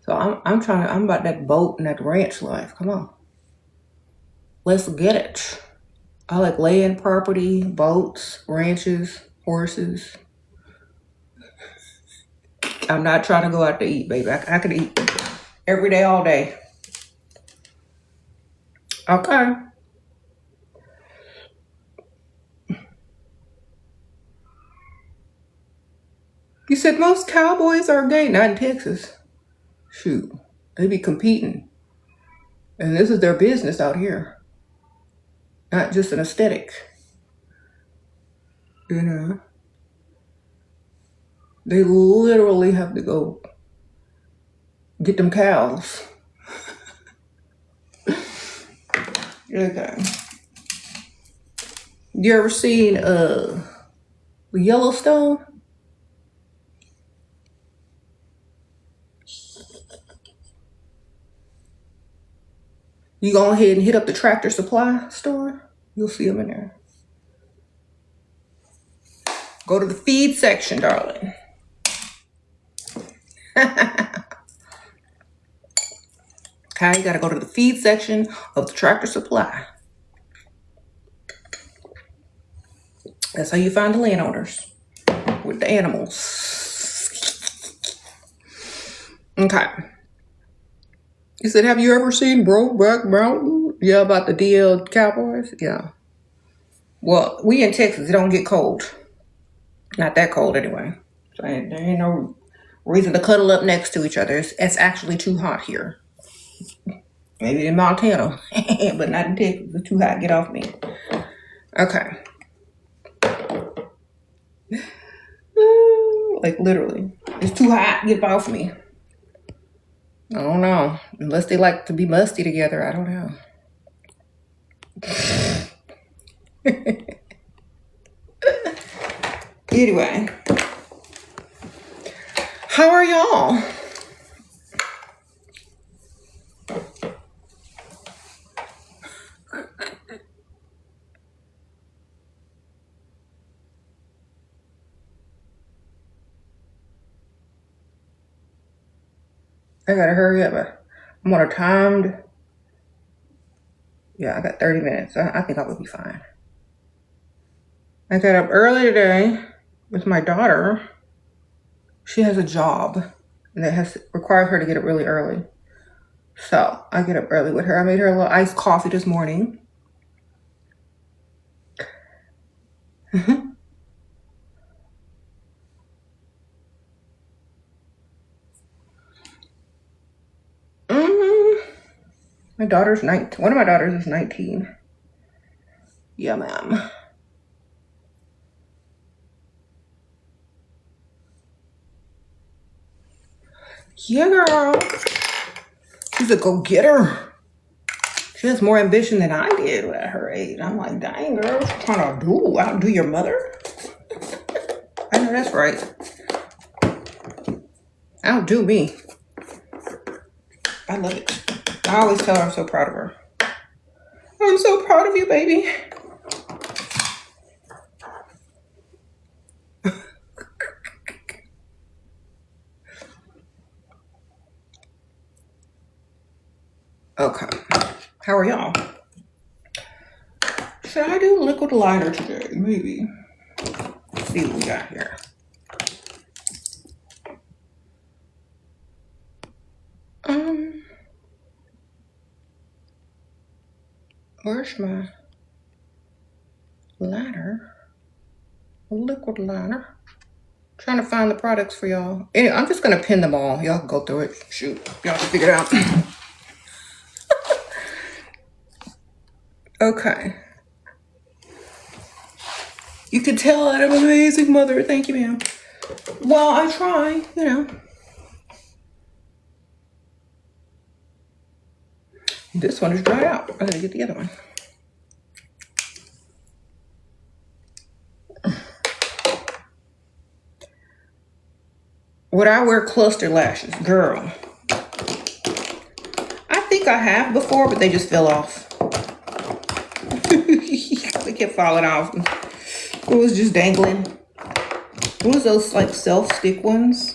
So I'm about that boat and that ranch life. Come on, let's get it. I like land property, boats, ranches, horses. I'm not trying to go out to eat, baby. I could eat every day, all day. Okay. You said most cowboys are gay, not in Texas. Shoot, they be competing. And this is their business out here, not just an aesthetic. You know, they literally have to go get them cows. Okay. You ever seen Yellowstone? You go ahead and hit up the Tractor Supply store. You'll see them in there. Go to the feed section, darling. Okay, you gotta go to the feed section of the Tractor Supply. That's how you find the landowners with the animals. Okay. You said, have you ever seen Brokeback Mountain? Yeah, about the DL Cowboys? Yeah. Well, we in Texas, it don't get cold. Not that cold anyway. So there ain't no reason to cuddle up next to each other. It's actually too hot here. Maybe in Montana, but not in Texas. It's too hot. Get off me. Okay. Like literally. It's too hot. Get off me. I don't know. Unless they like to be musty together, I don't know. Anyway, how are y'all? I gotta hurry up. I'm on a timed. Yeah, I got 30 minutes. I think I would be fine. I got up early today with my daughter. She has a job that requires her to get up really early. So I get up early with her. I made her a little iced coffee this morning. My daughter's 19. One of my daughters is 19. Yeah, ma'am. Yeah, girl. She's a go-getter. She has more ambition than I did at her age. I'm like, dang, girl, what you trying to do? Outdo your mother? I know that's right. Outdo me. I love it. I always tell her I'm so proud of her. I'm so proud of you, baby. Okay. How are y'all? Should I do liquid liner today? Maybe. Let's see what we got here. Where's my liner? Liquid liner. Trying to find the products for y'all. Anyway, I'm just gonna pin them all. Y'all can go through it. Shoot, y'all can figure it out. Okay. You can tell that I'm an amazing mother. Thank you, ma'am. Well, I try, you know. This one is dried out. I gotta get the other one. Would I wear cluster lashes? Girl. I think I have before, but they just fell off. They kept falling off. It was just dangling. It was those like self-stick ones.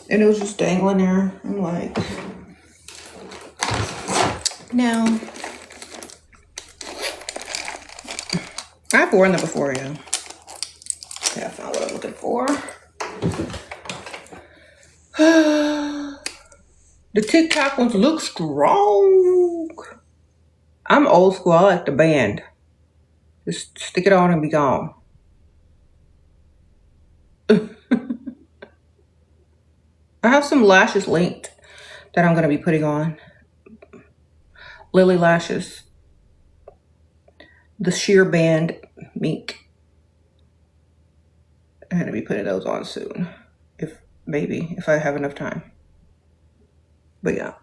And it was just dangling there. I'm like, no. I've worn them before, yeah. Okay, I found what I'm looking for. The TikTok ones look strong. I'm old school. I like the band. Just stick it on and be gone. I have some lashes linked that I'm going to be putting on. Lily lashes. The sheer band mink. I'm going to be putting those on soon. If I have enough time. But yeah.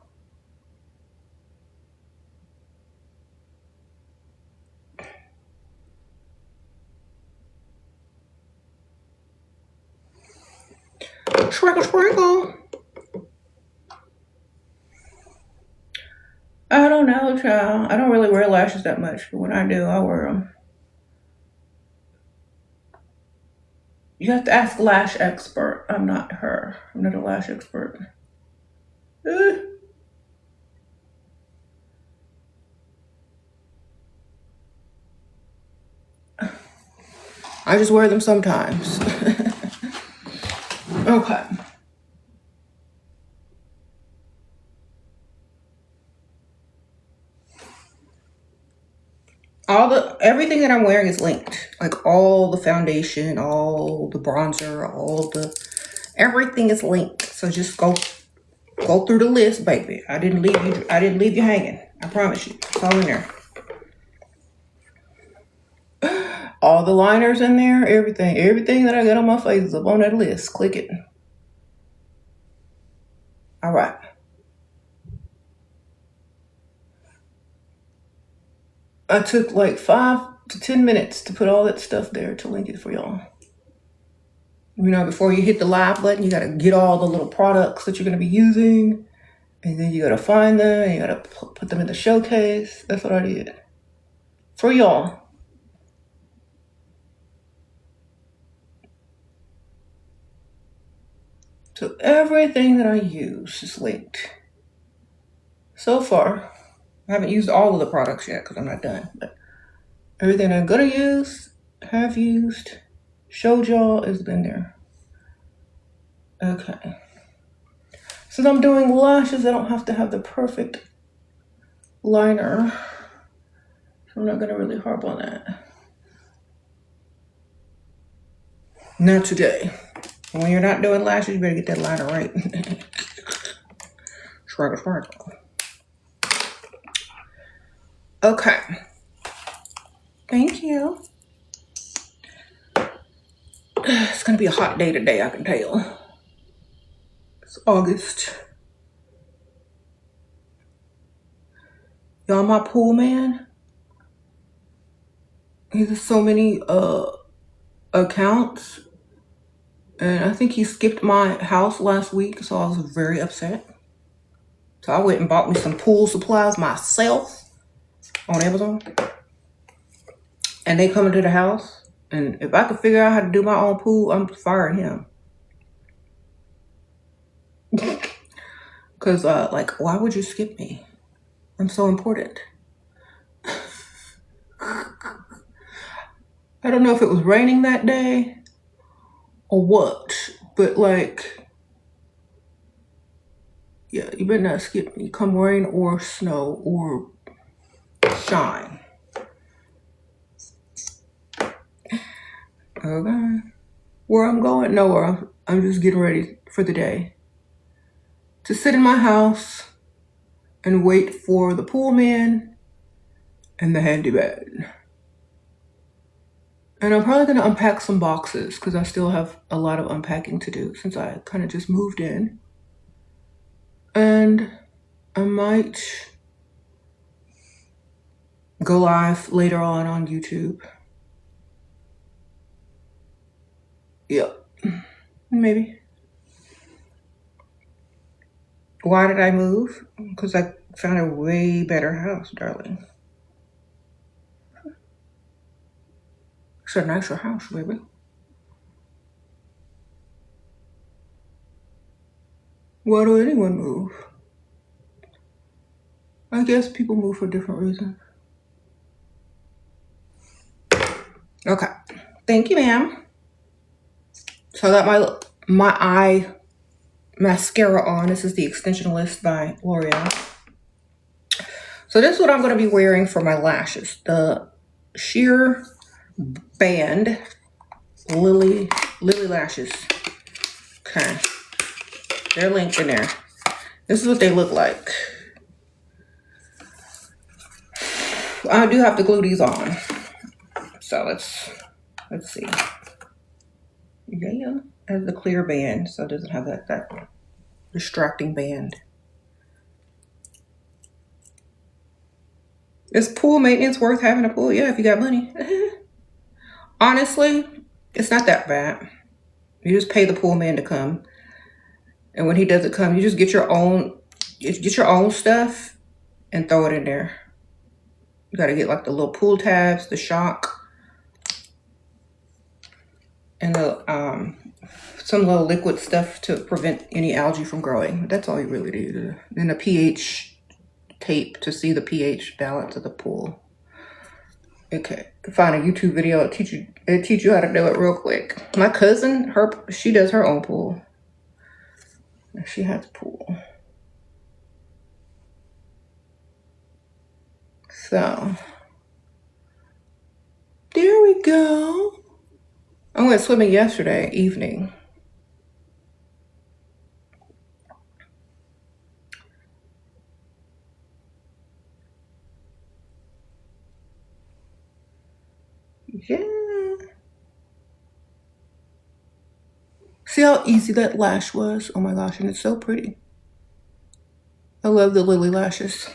Sprinkle. I don't know, child. I don't really wear lashes that much, but when I do, I wear them. You have to ask a lash expert. I'm not her. I'm not a lash expert. I just wear them sometimes. Okay. Everything that I'm wearing is linked. Like all the foundation, all the bronzer, everything is linked. So just go through the list, baby. I didn't leave you hanging. I promise you. It's all in there. All the liners in there, everything that I got on my face is up on that list. Click it. All right. I took like 5 to 10 minutes to put all that stuff there to link it for y'all. You know, before you hit the live button, you gotta get all the little products that you're gonna be using, and then you gotta find them, and you gotta put them in the showcase. That's what I did for y'all. So everything that I use is linked. So far, I haven't used all of the products yet because I'm not done, but everything I'm gonna use, have used, showed y'all has been there. Okay. Since I'm doing lashes, I don't have to have the perfect liner. So I'm not gonna really harp on that. Not today. When you're not doing lashes, you better get that liner right. Sparkle. Okay. Thank you. It's gonna be a hot day today, I can tell. It's August. Y'all, my pool man, he has so many accounts, and I think he skipped my house last week, so I was very upset. So I went and bought me some pool supplies myself on Amazon, and they come into the house, and if I could figure out how to do my own pool, I'm firing him. Because like, why would you skip me? I'm so important. I don't know if it was raining that day or what, but like, yeah, you better not skip me, come rain or snow or shine. Okay. Where I'm going? Nowhere. I'm just getting ready for the day to sit in my house and wait for the pool man and the handyman. And I'm probably going to unpack some boxes because I still have a lot of unpacking to do since I kind of just moved in. And I might go live later on YouTube. Yep. Maybe. Why did I move? Because I found a way better house, darling. It's a nicer house, baby. Why do anyone move? I guess people move for different reasons. Okay. Thank you, ma'am. So I got my eye mascara on. This is the Extensionalist by L'Oreal. So this is what I'm going to be wearing for my lashes. The sheer band Lily lashes. Okay. They're linked in there. This is what they look like. I do have to glue these on. So let's see. Yeah. It has the clear band, so it doesn't have that distracting band. Is pool maintenance worth having a pool? Yeah, if you got money. Honestly, it's not that bad. You just pay the pool man to come. And when he doesn't come, you just get your own stuff and throw it in there. You gotta get like the little pool tabs, the shock, and the some little liquid stuff to prevent any algae from growing. That's all you really do. And a pH tape to see the pH balance of the pool. Okay, you can find a YouTube video. It'll teach you how to do it real quick. My cousin, she does her own pool. She has a pool. So there we go. I went swimming yesterday evening. Yeah. See how easy that lash was? Oh my gosh, and it's so pretty. I love the Lily lashes.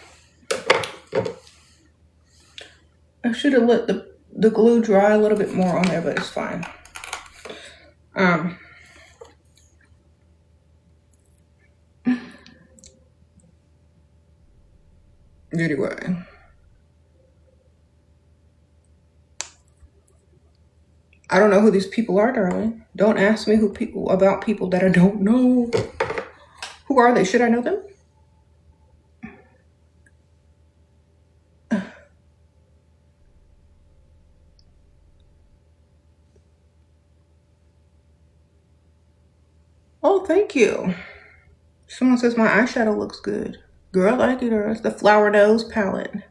I should have let the glue dry a little bit more on there, but it's fine. Anyway. I don't know who these people are, darling. Don't ask me about people that I don't know. Who are they? Should I know them? Oh, thank you. Someone says my eyeshadow looks good. Girl, I like it. It's the Flower Nose palette.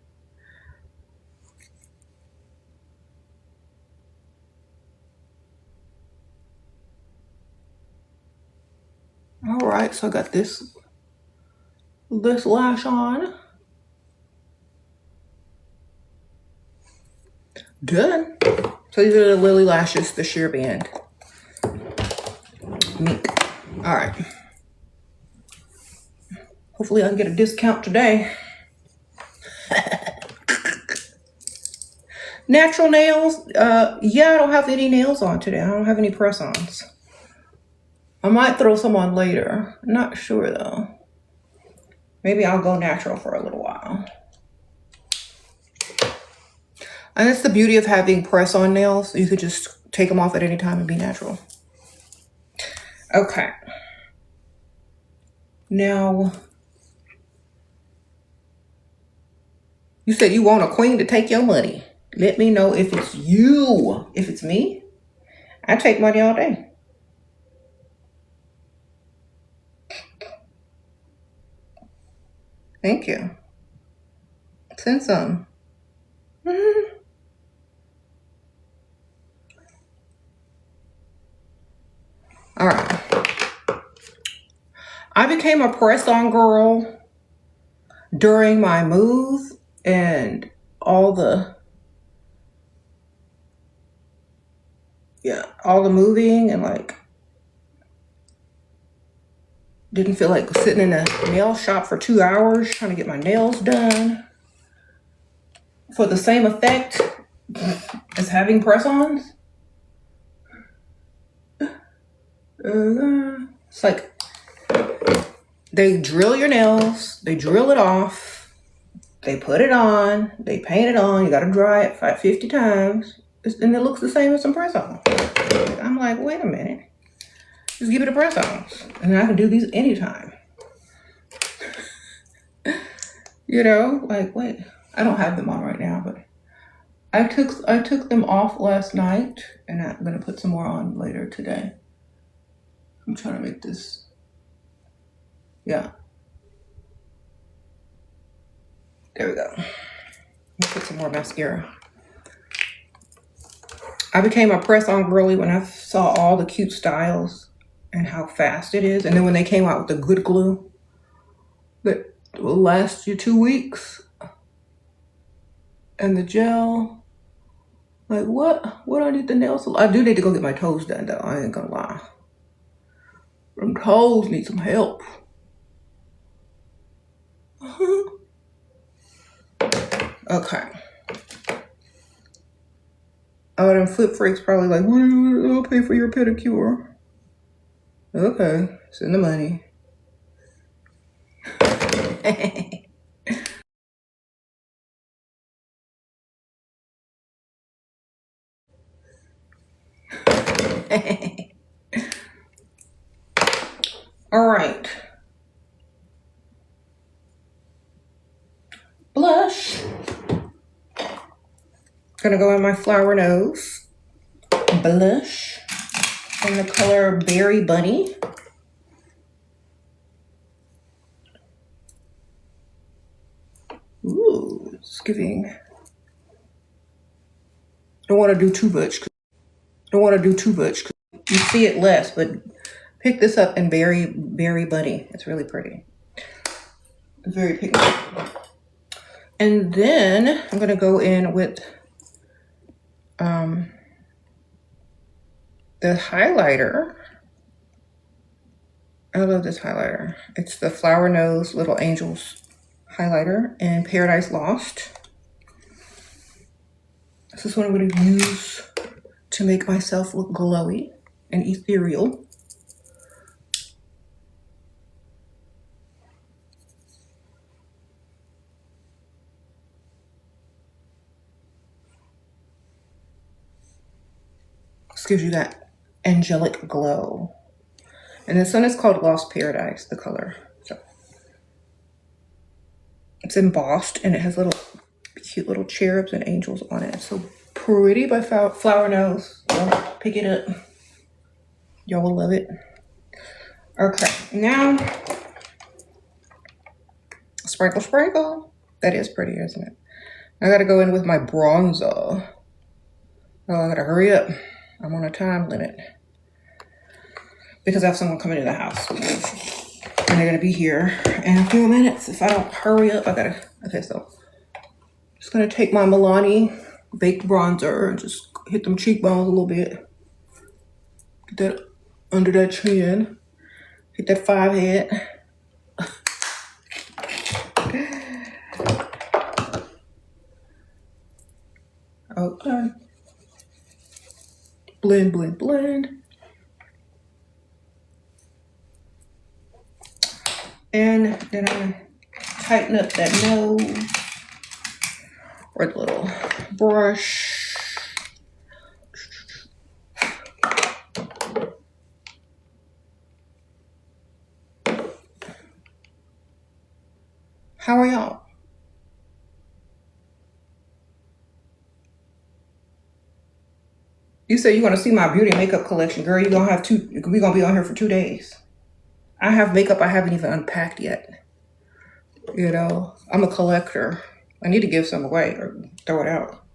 All right, so I got this lash on. Done. So these are the Lily lashes, the sheer band. Mink. All right. Hopefully I can get a discount today. Natural nails. Yeah, I don't have any nails on today. I don't have any press-ons. I might throw some on later. Not sure though. Maybe I'll go natural for a little while. And that's the beauty of having press-on nails. You could just take them off at any time and be natural. Okay. Now, you said you want a queen to take your money. Let me know if it's you. If it's me, I take money all day. Thank you. Send some. All right. I became a press-on girl during my move and all the moving, and like didn't feel like sitting in a nail shop for 2 hours trying to get my nails done for the same effect as having press-ons. It's like they drill your nails, they drill it off, they put it on, they paint it on, you gotta dry it 50 times, and it looks the same as some press-ons. I'm like, wait a minute. Just give it a press-on, and I can do these anytime. You know, like, wait, I don't have them on right now, but I took them off last night, and I'm gonna put some more on later today. I'm trying to make this, yeah. There we go. Let me put some more mascara. I became a press-on girly when I saw all the cute styles and how fast it is. And then when they came out with the good glue that will last you 2 weeks, and the gel, like what do I need the nails? I do need to go get my toes done though. I ain't gonna lie. Them toes need some help. Okay. Oh, them flip freaks probably like, I'll pay for your pedicure. Okay, send the money. All right. Blush. Gonna go in my Flower Nose blush in the color Berry Bunny. Ooh, it's giving. Don't want to do too much. You see it less, but pick this up in Berry Bunny. It's really pretty. It's very pigmented. And then I'm gonna go in with the highlighter. I love this highlighter. It's the Flower Nose Little Angels highlighter in Paradise Lost. This is what I'm going to use to make myself look glowy and ethereal. This gives you that angelic glow. And this one is called Lost Paradise, the color. So it's embossed and it has little cute little cherubs and angels on it. It's so pretty by Flower Nose. So pick it up. Y'all will love it. Okay, now sprinkle, sprinkle. That is pretty, isn't it? I gotta go in with my bronzer. Oh, I gotta hurry up. I'm on a time limit because I have someone coming to the house and they're gonna be here in a few minutes. If I don't hurry up, okay, so just gonna take my Milani baked bronzer and just hit them cheekbones a little bit. Get that under that chin. Hit that 5 head. Okay. Blend, blend, blend. And then I tighten up that nose with a little brush. How are y'all? You say you're gonna see my beauty and makeup collection, girl. We're gonna be on here for 2 days. I have makeup I haven't even unpacked yet. You know, I'm a collector. I need to give some away or throw it out.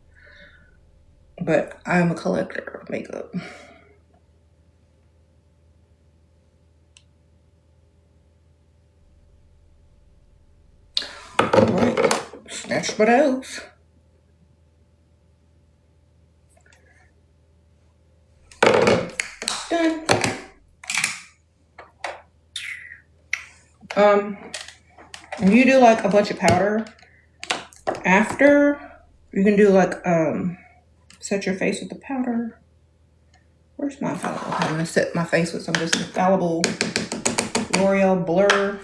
But I'm a collector of makeup. All right, snatch my nose. Done. If you do like a bunch of powder after, you can do like set your face with the powder. Where's my powder? I'm gonna set my face with some of this infallible L'Oreal Blur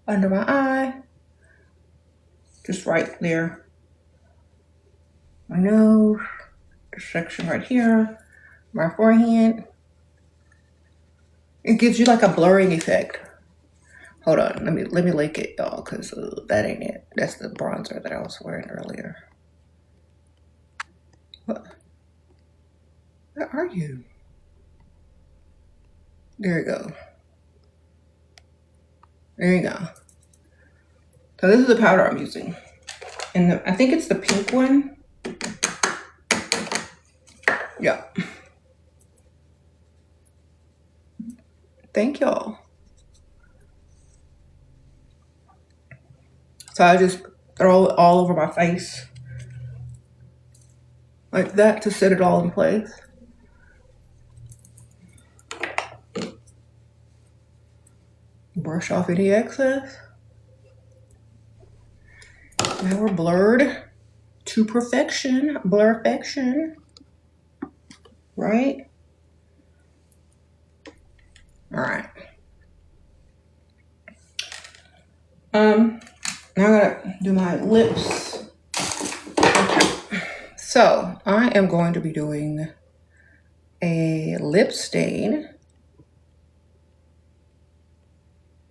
under my eye, just right there. My nose, this section right here, my forehead. It gives you like a blurring effect. Hold on, let me link it, y'all, because that ain't it. That's the bronzer that I was wearing earlier. What? Where are you? There you go. There you go. So this is the powder I'm using. And I think it's the pink one. Yeah. Thank y'all. So I just throw it all over my face. Like that to set it all in place. Brush off any excess. Now we're blurred to perfection. Blurfection. Right? Alright. Now I gotta do my lips. Okay. So I am going to be doing a lip stain.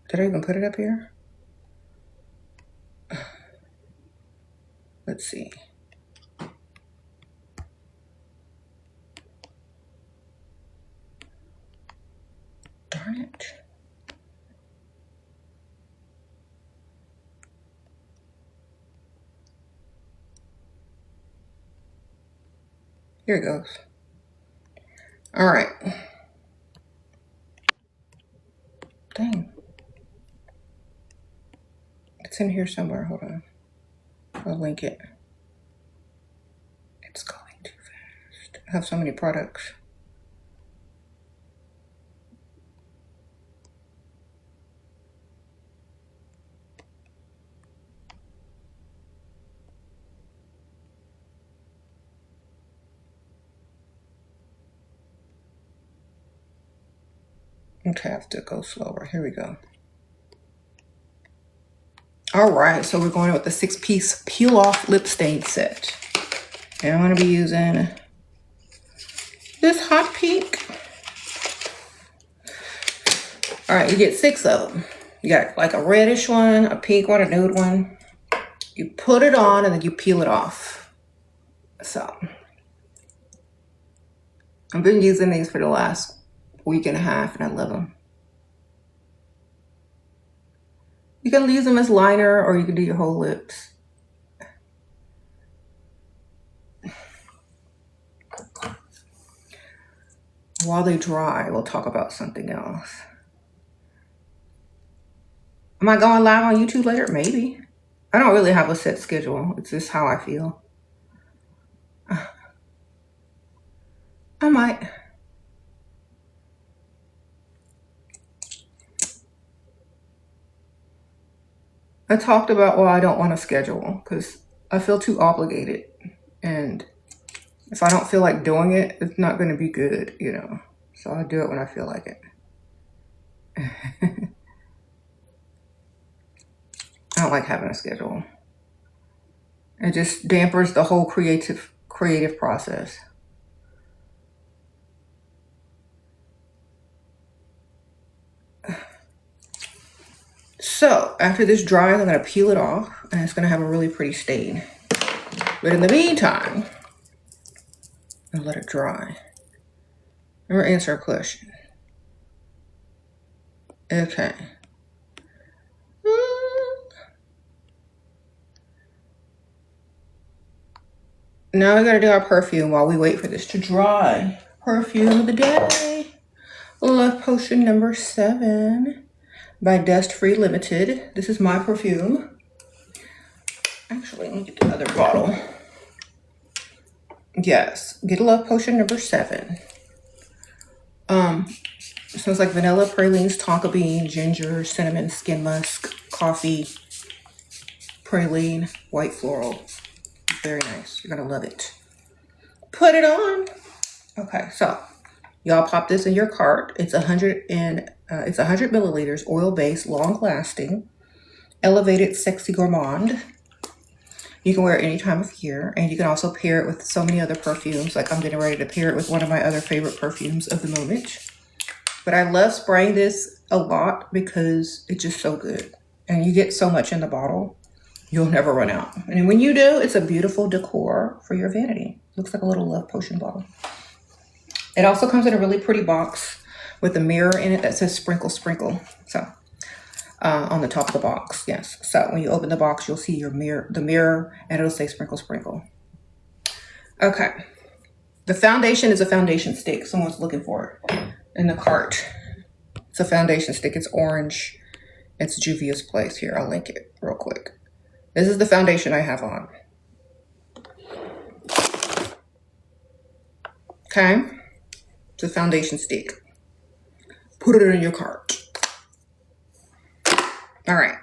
Did I even put it up here? Let's see. Darn it. Here it goes. All right. Dang. It's in here somewhere. Hold on. I'll link it. It's going too fast. I have so many products. Okay, I have to go slower. Here we go. All right, so we're going with the 6-piece peel off lip stain set. And I'm going to be using this hot pink. All right, you get 6 of them. You got like a reddish one, a pink one, a nude one. You put it on and then you peel it off. So I've been using these for the last week and a half and I love them. You can use them as liner or you can do your whole lips. While they dry, we'll talk about something else. Am I going live on YouTube later? Maybe. I don't really have a set schedule. It's just how I feel. I might. I talked about why I don't want to schedule because I feel too obligated. And if I don't feel like doing it, it's not going to be good, you know. So I do it when I feel like it. I don't like having a schedule. It just dampers the whole creative process. So after this dries, I'm going to peel it off and it's going to have a really pretty stain. But in the meantime, I'll let it dry. I'm going to answer a question. Okay. Now we got to do our perfume while we wait for this to dry. Perfume of the day. Love Potion number 7 by Dust Free Limited. This is my perfume. Actually, let me get the other bottle. Yes, get Love Potion number 7. Smells like vanilla, pralines, tonka bean, ginger, cinnamon, skin musk, coffee, praline, white floral. Very nice. You're gonna love it. Put it on. Okay, so y'all pop this in your cart. It's 100 milliliters, oil-based, long-lasting, elevated, sexy gourmand. You can wear it any time of year, and you can also pair it with so many other perfumes. Like I'm getting ready to pair it with one of my other favorite perfumes of the moment. But I love spraying this a lot because it's just so good. And you get so much in the bottle, you'll never run out. And when you do, it's a beautiful decor for your vanity. Looks like a little Love Potion bottle. It also comes in a really pretty box with a mirror in it that says sprinkle, sprinkle. So on the top of the box, yes. So when you open the box, you'll see the mirror, and it'll say sprinkle, sprinkle. Okay. The foundation is a foundation stick. Someone's looking for it in the cart. It's a foundation stick. It's orange. It's Juvia's Place. Here, I'll link it real quick. This is the foundation I have on. Okay. It's a foundation stick. Put it in your cart. All right.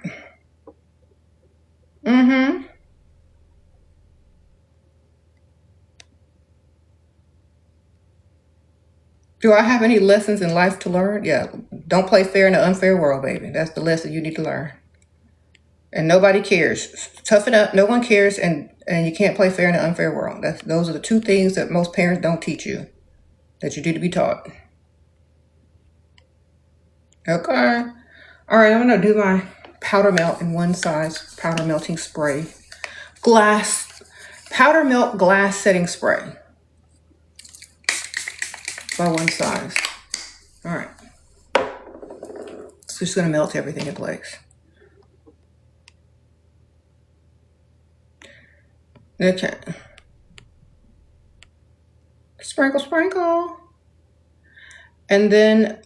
Do I have any lessons in life to learn? Yeah. Don't play fair in an unfair world, baby. That's the lesson you need to learn. And nobody cares. Toughen up. No one cares, and you can't play fair in an unfair world. Those are the 2 things that most parents don't teach you, that you need to be taught. Okay. All right, I'm going to do my powder melt in one size powder melting spray. Powder melt glass setting spray. By one size. All right. It's just going to melt everything in place. Okay. Sprinkle, sprinkle. And then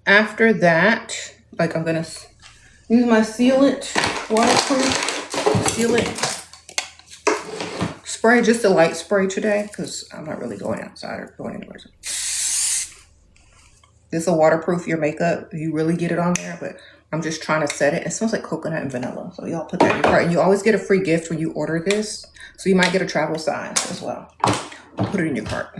after that, like I'm going to use my sealant, waterproof sealant spray, just a light spray today because I'm not really going outside or going anywhere. This will waterproof your makeup. You really get it on there, but I'm just trying to set it. It smells like coconut and vanilla. So y'all put that in your cart. And you always get a free gift when you order this. So you might get a travel size as well. Put it in your cart.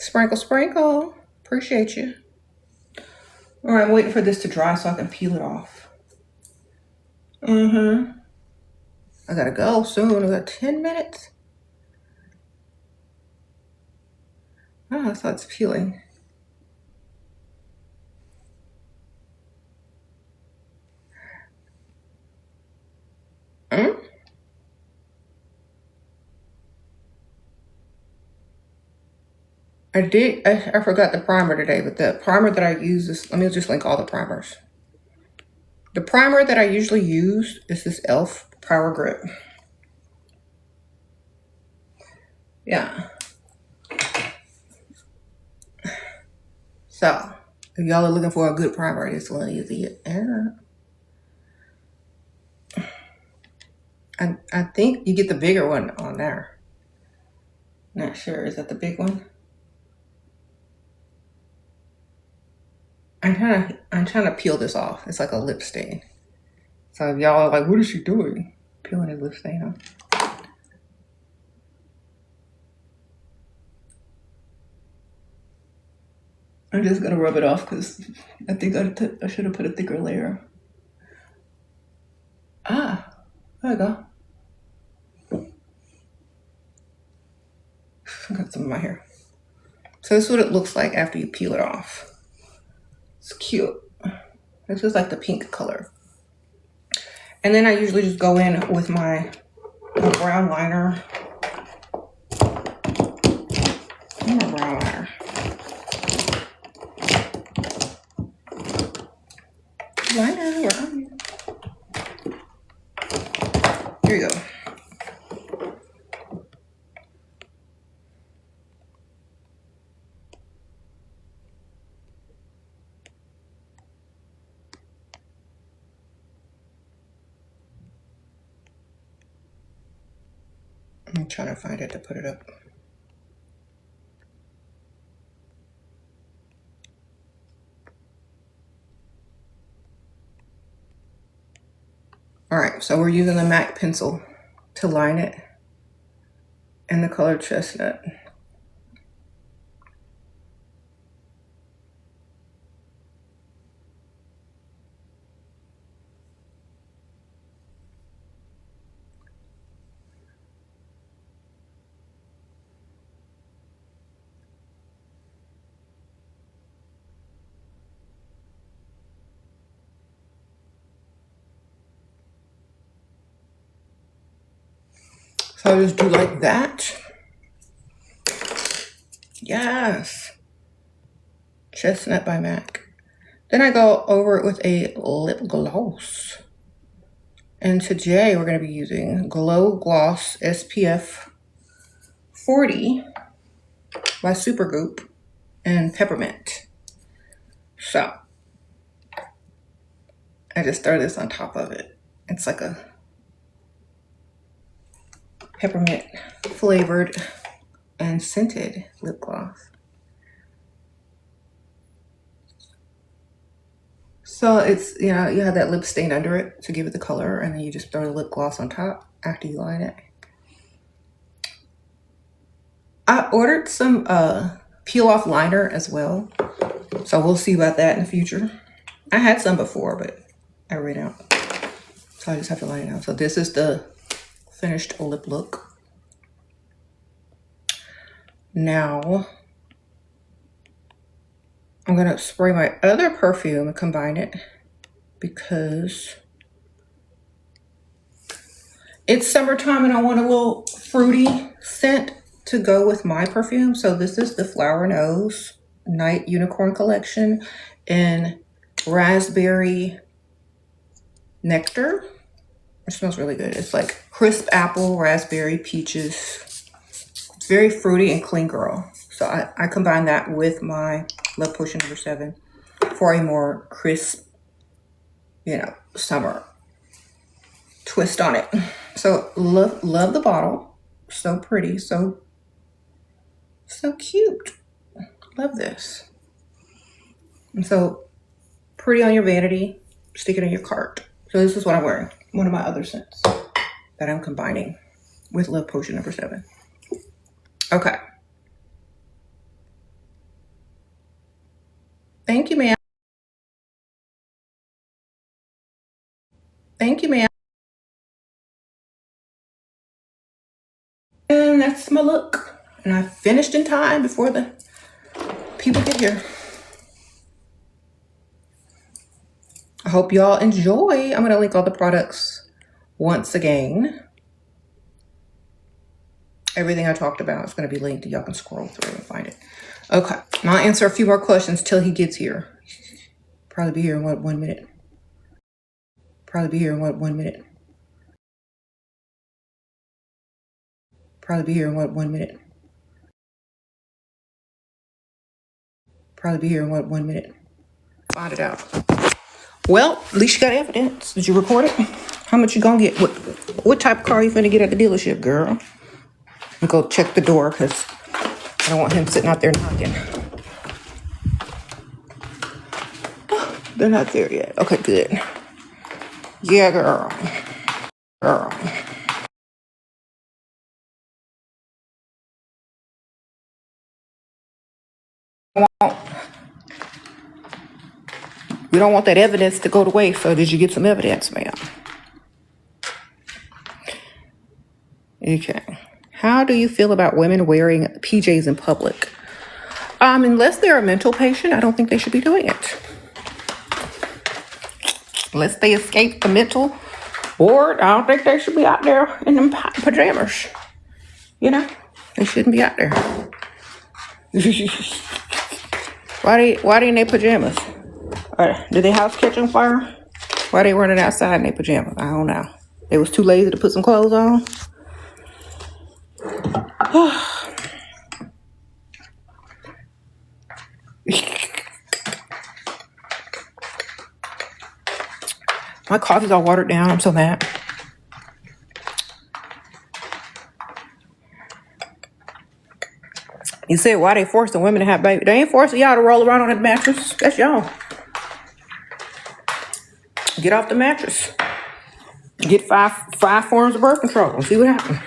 Sprinkle, sprinkle. Appreciate you. All right, I'm waiting for this to dry so I can peel it off. I gotta go soon. I got 10 minutes. Oh, I thought it's peeling. I forgot the primer today, but the primer that I use is, let me just link all the primers. The primer that I usually use is this e.l.f. Power Grip. Yeah. So, if y'all are looking for a good primer, this one is it. I think you get the bigger one on there. Not sure. Is that the big one? I'm trying to peel this off. It's like a lip stain. So if y'all are like, what is she doing? Peeling a lip stain off. I'm just gonna rub it off because I think I should have put a thicker layer. Ah, there we go. I got some in my hair. So this is what it looks like after you peel it off. It's cute. This is like the pink color. And then I usually just go in with my brown liner. My brown liner. Liner, where are you? Here you go. I'm trying to find it to put it up. All right, so we're using the MAC pencil to line it in the color chestnut. So I just do like that. Yes. Chestnut by MAC. Then I go over it with a lip gloss. And today we're going to be using Glow Gloss SPF 40 by Supergoop and Peppermint. So I just throw this on top of it. It's like a peppermint flavored and scented lip gloss. So it's, you know, you have that lip stain under it to give it the color, and then you just throw the lip gloss on top after you line it. I ordered some peel off liner as well, so we'll see about that in the future. I had some before, but I ran out, so I just have to line it out. So this is the finished lip look. Now I'm gonna spray my other perfume and combine it because it's summertime and I want a little fruity scent to go with my perfume. So this is the Flower Nose Night Unicorn Collection in Raspberry Nectar. It smells really good. It's like crisp apple, raspberry, peaches. It's very fruity and clean girl. So I combine that with my Love Potion number 7 for a more crisp, you know, summer twist on it. So love the bottle. So pretty, so cute. Love this. And so pretty on your vanity, stick it in your cart. So this is what I'm wearing. One of my other scents that I'm combining with Love Potion number 7. Okay. Thank you, ma'am. Thank you, ma'am. And that's my look. And I finished in time before the people get here. I hope y'all enjoy. I'm going to link all the products once again. Everything I talked about is going to be linked. Y'all can scroll through and find it. Okay. I'll answer a few more questions till he gets here. Probably be here in 1 minute. Probably be here in 1 minute. Probably be here in 1 minute. Probably be here in 1 minute. Find it out. Well, at least you got evidence. Did you record it? How much you gonna get? What type of car you finna get at the dealership, girl? And go check the door because I don't want him sitting out there knocking. They're not there yet. Okay, good. Yeah, girl. Girl. We don't want that evidence to go to waste. So did you get some evidence, ma'am? Okay. How do you feel about women wearing PJs in public? Unless they're a mental patient, I don't think they should be doing it. Unless they escape the mental ward, I don't think they should be out there in them pajamas. You know, they shouldn't be out there. Why they in their pajamas? Did their house catch on fire? Why they running outside in their pajamas? I don't know. They was too lazy to put some clothes on. My coffee's all watered down. I'm so mad. You said why they forcing women to have babies? They ain't forcing y'all to roll around on that mattress. That's y'all. Get off the mattress. Get five forms of birth control and see what happens.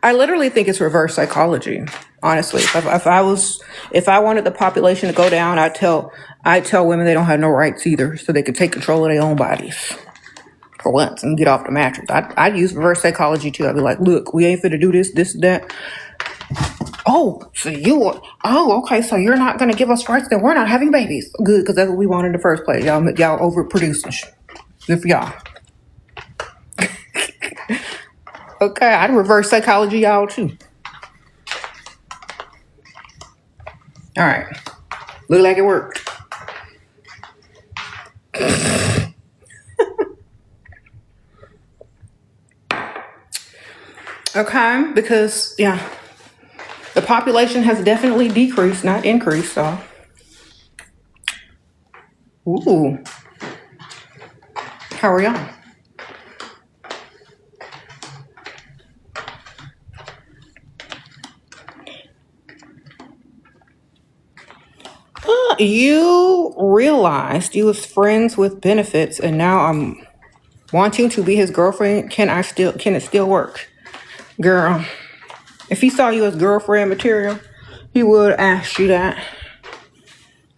I literally think it's reverse psychology. Honestly, if I wanted the population to go down, I'd tell women they don't have no rights either, so they could take control of their own bodies for once and get off the mattress. I'd use reverse psychology too. I'd be like, look, we ain't finna do this, that. Oh, so okay, so you're not gonna give us rights, then we're not having babies. Good, because that's what we want in the first place. Y'all overproducing. Good for y'all. Okay, I'd reverse psychology y'all too. All right. Look like it worked. Okay, because the population has definitely decreased, not increased, so. Ooh. How are y'all? You realized you was friends with benefits and now I'm wanting to be his girlfriend. Can it still work? Girl, if he saw you as girlfriend material, he would ask you that.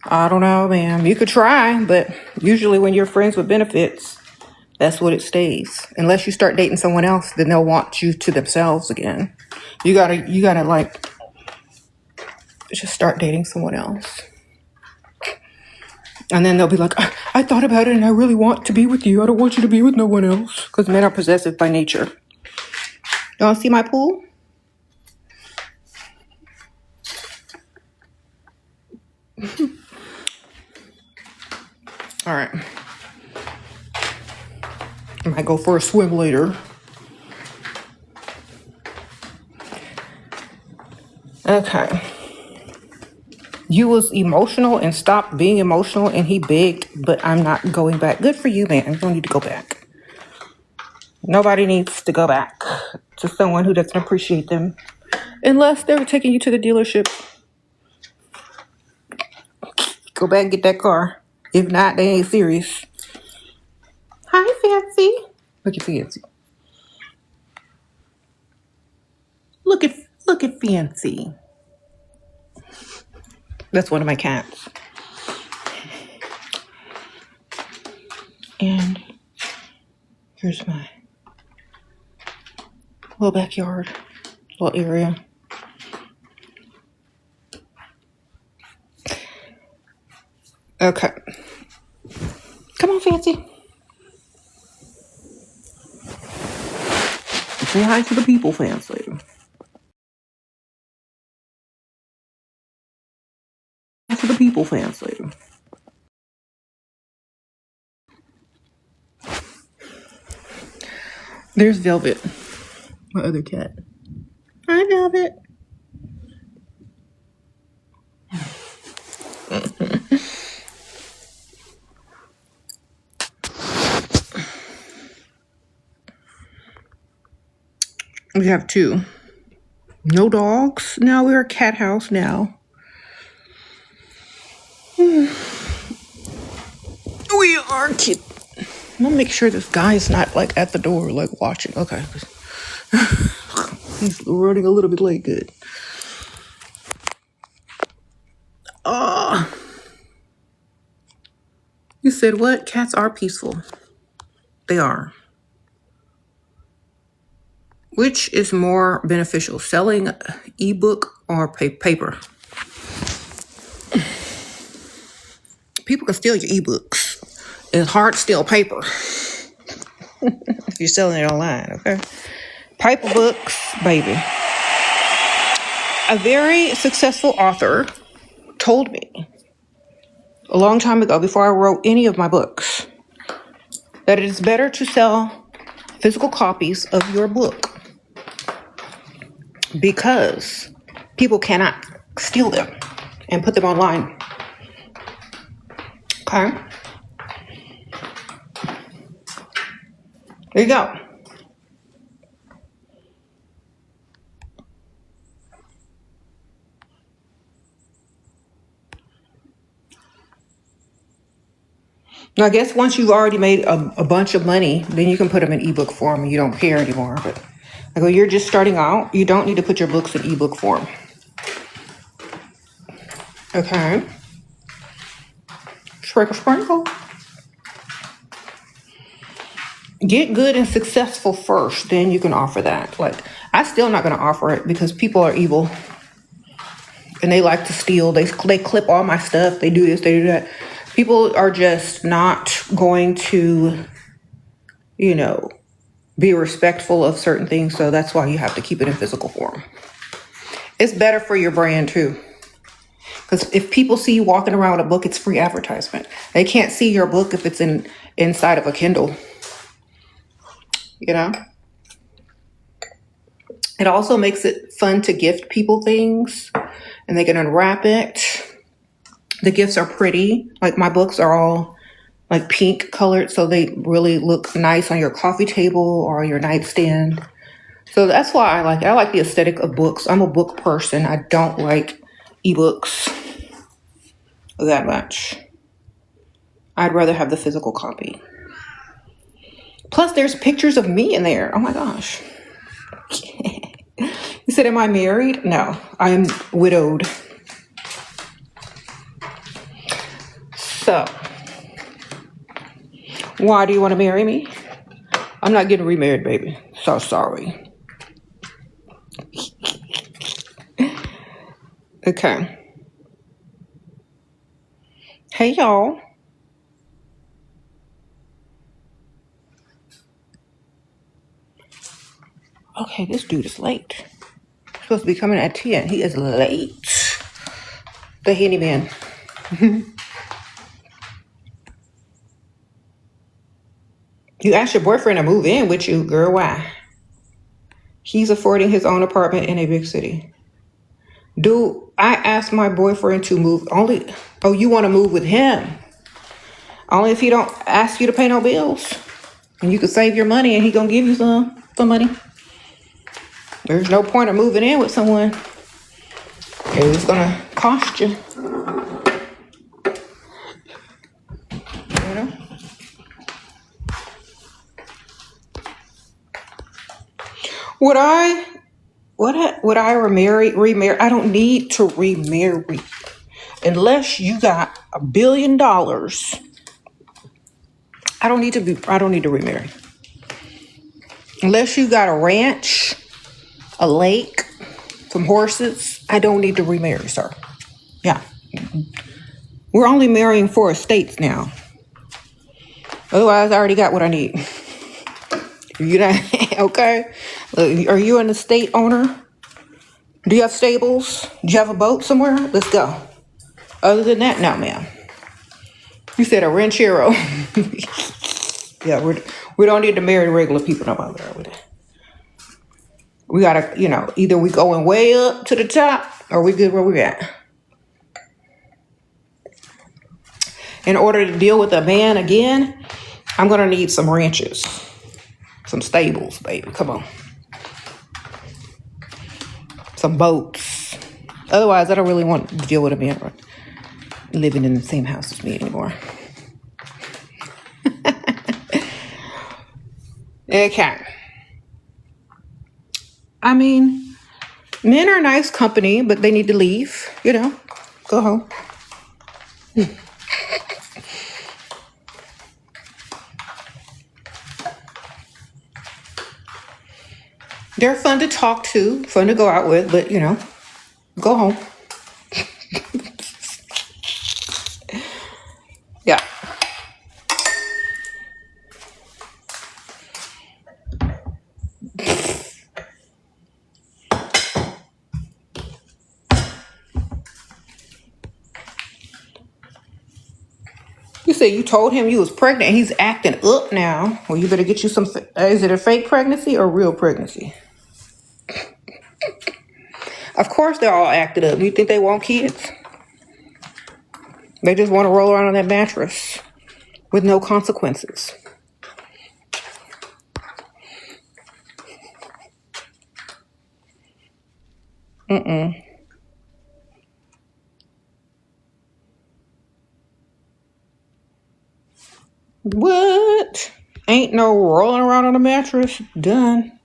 I don't know, ma'am. You could try, but usually when you're friends with benefits, that's what it stays. Unless you start dating someone else, then they'll want you to themselves again. You gotta like just start dating someone else. And then they'll be like, I thought about it and I really want to be with you. I don't want you to be with no one else. Because men are possessive by nature. You want to see my pool? All right. I might go for a swim later. Okay. You was emotional and stopped being emotional and he begged, but I'm not going back. Good for you, man. You don't need to go back. Nobody needs to go back to someone who doesn't appreciate them. Unless they're taking you to the dealership. Go back and get that car. If not, they ain't serious. Hi, Fancy. Look at Fancy. Look at Fancy. That's one of my cats. And here's my little backyard, little area. Okay. Come on, Fancy. Say hi to the people, Fancy. To the people, Fancy. There's Velvet, my other cat. Hi, Velvet. We have two. No dogs. Now we're a cat house now. We are cute. I'm gonna make sure this guy's not like at the door, like watching. Okay. He's running a little bit late. Good. You said what? Cats are peaceful. They are. Which is more beneficial, selling ebook or paper? People can steal your ebooks. It's hard to steal paper if you're selling it online, okay? Paper books, baby. A very successful author told me a long time ago, before I wrote any of my books, that it is better to sell physical copies of your book because people cannot steal them and put them online. Okay? There you go. Now, I guess once you've already made a bunch of money, then you can put them in ebook form and you don't care anymore. But like when you're just starting out, you don't need to put your books in ebook form. Okay. Sprinkle, sprinkle. Get good and successful first, then you can offer that. Like, I'm still not going to offer it because people are evil and they like to steal. They clip all my stuff. They do this, they do that. People are just not going to, be respectful of certain things. So that's why you have to keep it in physical form. It's better for your brand too. Because if people see you walking around with a book, it's free advertisement. They can't see your book if it's inside of a Kindle. It also makes it fun to gift people things and they can unwrap it. The gifts are pretty. Like my books are all like pink colored, so they really look nice on your coffee table or your nightstand. So that's why I like it. I like the aesthetic of books. I'm a book person. I don't like ebooks that much. I'd rather have the physical copy. Plus, there's pictures of me in there. Oh my gosh. You said, am I married? No, I am widowed. So, why do you want to marry me? I'm not getting remarried, baby. So sorry. Okay. Hey, y'all. Okay, this dude is late. He's supposed to be coming at 10. He is late. The handyman. You asked your boyfriend to move in with you, girl. Why? He's affording his own apartment in a big city. Dude, I asked my boyfriend to move only. Oh, you want to move with him? Only if he don't ask you to pay no bills. And you can save your money and he gonna give you some money. There's no point of moving in with someone. It's gonna cost you. Would I Would I remarry? I don't need to remarry unless you got $1 billion. I don't need to remarry unless you got a ranch, a lake, some horses. I don't need to remarry, sir. Yeah, we're only marrying for estates now. Otherwise, I already got what I need. You know, okay? Are you an estate owner? Do you have stables? Do you have a boat somewhere? Let's go. Other than that, no, ma'am. You said a ranchero. Yeah, we don't need to marry regular people no more. We gotta, either we going way up to the top or we good where we at. In order to deal with a man again, I'm gonna need some ranches, some stables, baby. Come on. Some boats. Otherwise, I don't really want to deal with a man living in the same house as me anymore. Okay. I mean, men are nice company, but they need to leave, go home. They're fun to talk to, fun to go out with, but, go home. Yeah. You said you told him you was pregnant and he's acting up now. Well, you better get you some, is it a fake pregnancy or real pregnancy? Of course they're all acted up. You think they want kids? They just want to roll around on that mattress with no consequences. What? Ain't no rolling around on a mattress. Done.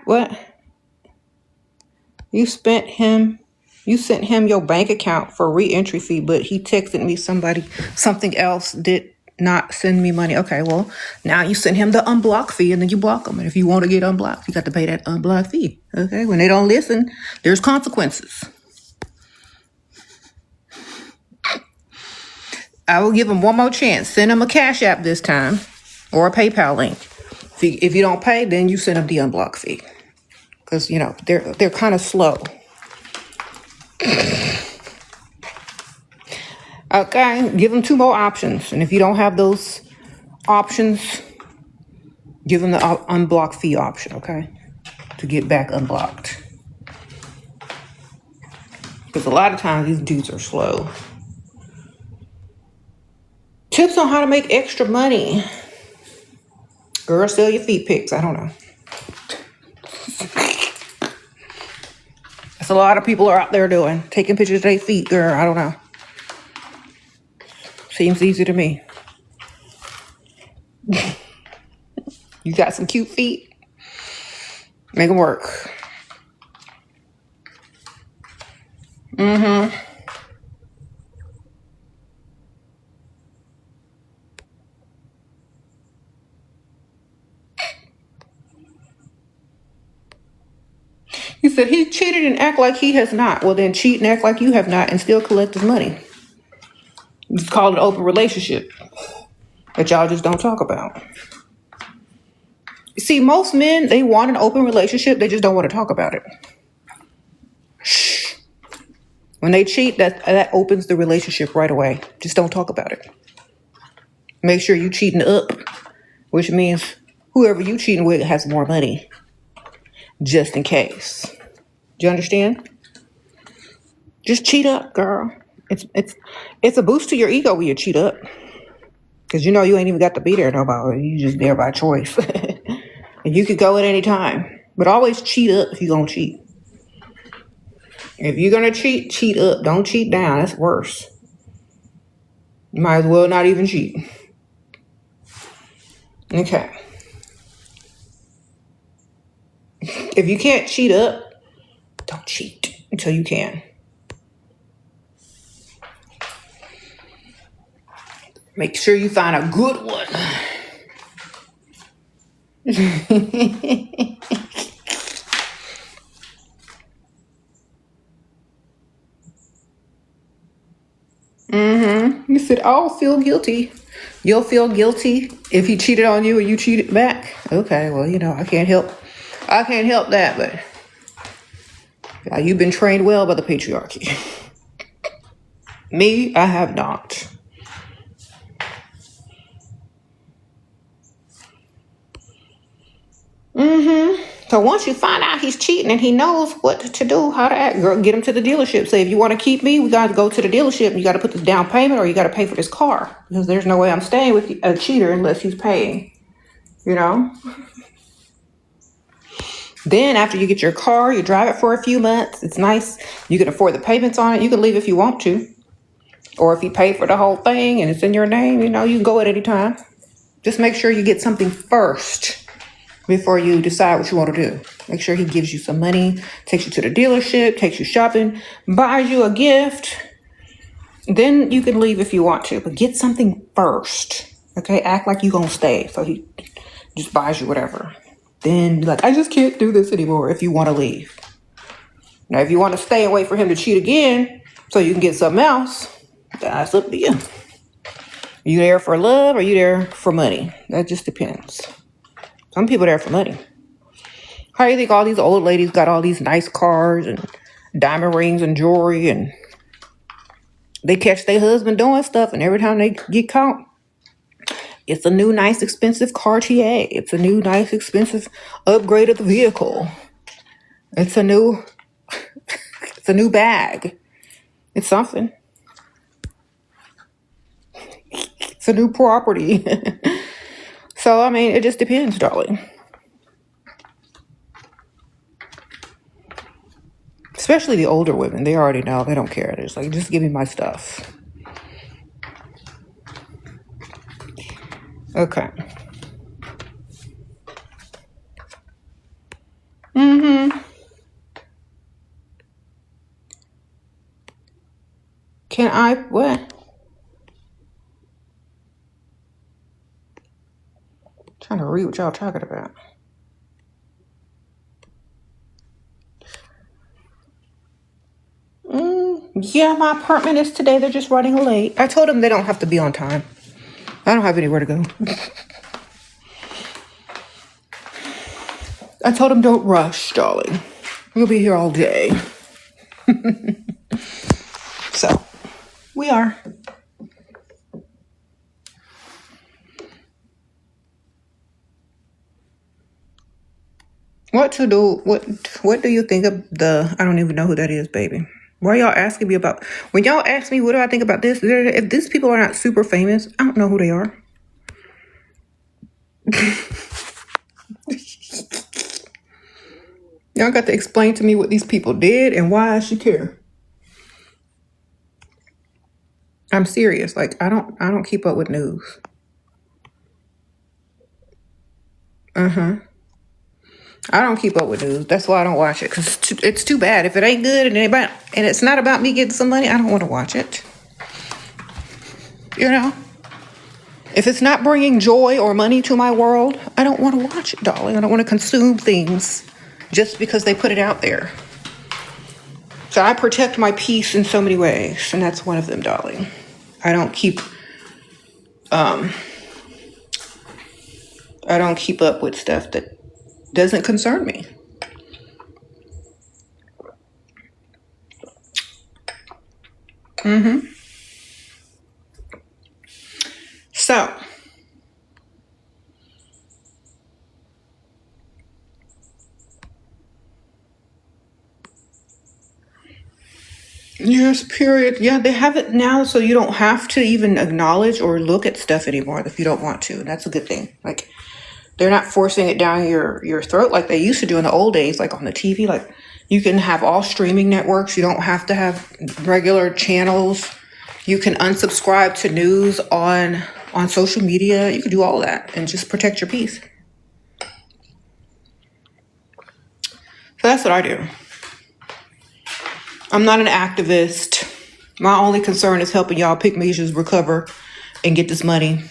What? You sent him your bank account for re-entry fee, but he texted me something else did not send me money. Okay, well, now you send him the unblock fee and then you block them. And if you want to get unblocked, you got to pay that unblock fee. Okay, when they don't listen, there's consequences. I will give them one more chance. Send them a Cash App this time or a PayPal link. If you don't pay, then you send them the unblock fee. Because, they're kind of slow. Okay, give them 2 more options. And if you don't have those options, give them the unblock fee option, okay? To get back unblocked. Because a lot of times these dudes are slow. Tips on how to make extra money. Girl, sell your feet pics. I don't know. That's a lot of people are out there doing. Taking pictures of their feet, girl. I don't know. Seems easy to me. You got some cute feet? Make them work. He said he cheated and act like he has not. Well, then cheat and act like you have not and still collect his money. It's called an open relationship that y'all just don't talk about. See, most men, they want an open relationship. They just don't want to talk about it. Shh. When they cheat, that opens the relationship right away. Just don't talk about it. Make sure you cheating up, which means whoever you cheating with has more money. Just in case. Do you understand? Just cheat up, girl. It's a boost to your ego when you cheat up. Because you ain't even got to be there no more. You just there by choice. And you could go at any time. But always cheat up if you're going to cheat. If you're going to cheat, cheat up. Don't cheat down. That's worse. You might as well not even cheat. Okay. If you can't cheat up, don't cheat until you can. Make sure you find a good one. You said, I'll feel guilty. You'll feel guilty if he cheated on you and you cheated back. Okay, well, I can't help that, but you've been trained well by the patriarchy. Me, I have not. So once you find out he's cheating and he knows what to do, how to act, girl, get him to the dealership. Say, if you want to keep me, we got to go to the dealership and you got to put the down payment or you got to pay for this car. Because there's no way I'm staying with a cheater unless he's paying, Then after you get your car, you drive it for a few months. It's nice. You can afford the payments on it. You can leave if you want to. Or if you pay for the whole thing and it's in your name, you can go at any time. Just make sure you get something first before you decide what you want to do. Make sure he gives you some money, takes you to the dealership, takes you shopping, buys you a gift. Then you can leave if you want to, but get something first. Okay, act like you're going to stay. So he just buys you whatever. Then like, I just can't do this anymore if you want to leave. Now, if you want to stay and wait for him to cheat again so you can get something else, that's up to you. Are you there for love or are you there for money? That just depends. Some people are there for money. How do you think all these old ladies got all these nice cars and diamond rings and jewelry and they catch their husband doing stuff and every time they get caught, it's a new nice expensive Cartier. It's a new nice expensive upgrade of the vehicle. It's a new bag. It's something. It's a new property. So, it just depends, darling. Especially the older women. They already know. They don't care. They're just like, just give me my stuff. Okay. Can I, what? Trying to read what y'all talking about. Yeah, my apartment is today. They're just running late. I told them they don't have to be on time. I don't have anywhere to go. I told them don't rush, darling. We'll be here all day. So, we are. What to do? What do you think of I don't even know who that is, baby. Why y'all asking me about, when y'all ask me what do I think about this, if these people are not super famous, I don't know who they are. Y'all got to explain to me what these people did and why I should care. I'm serious. Like, I don't keep up with news. I don't keep up with news. That's why I don't watch it, because it's too bad. If it ain't good and it's not about me getting some money, I don't want to watch it. If it's not bringing joy or money to my world, I don't want to watch it, darling. I don't want to consume things just because they put it out there. So I protect my peace in so many ways, and that's one of them, darling. I don't keep up with stuff that doesn't concern me. So, yes, period. Yeah, they have it now, so you don't have to even acknowledge or look at stuff anymore if you don't want to. That's a good thing. Like, they're not forcing it down your throat like they used to do in the old days, like on the TV. Like, you can have all streaming networks. You don't have to have regular channels. You can unsubscribe to news on social media. You can do all that and just protect your peace. So that's what I do. I'm not an activist. My only concern is helping y'all pick measures recover and get this money.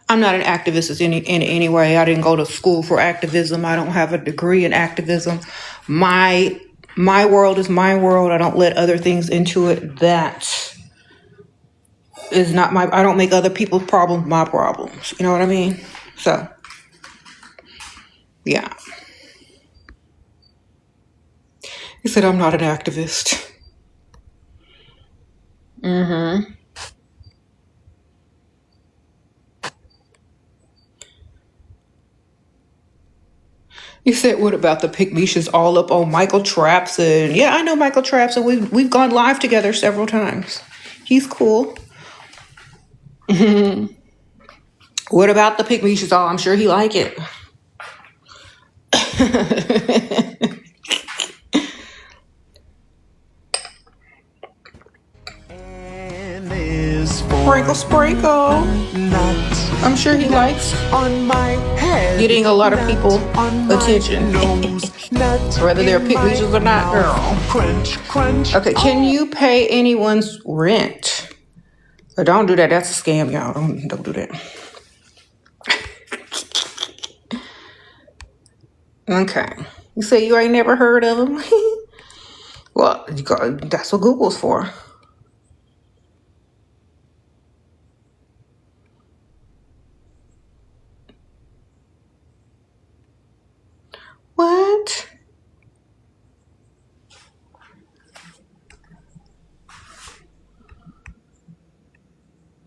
I'm not an activist in any way. I didn't go to school for activism. I don't have a degree in activism. My world is my world. I don't let other things into it. That is not my, I don't make other people's problems my problems. You know what I mean? So, yeah. He said I'm not an activist. He said, what about the Pygmishas all up on Michael Traps? And yeah, I know Michael Traps, and we've gone live together several times. He's cool. What about the Pygmishas all? I'm sure he like it. Sprinkle, sprinkle. I'm sure he likes on my head, getting a lot of people attention. Whether they're Pygmishas or not, girl. Crunch, crunch. Okay, can you pay anyone's rent? But don't do that. That's a scam, y'all. Don't do that. Okay. You say you ain't never heard of them? Well, that's what Google's for. What?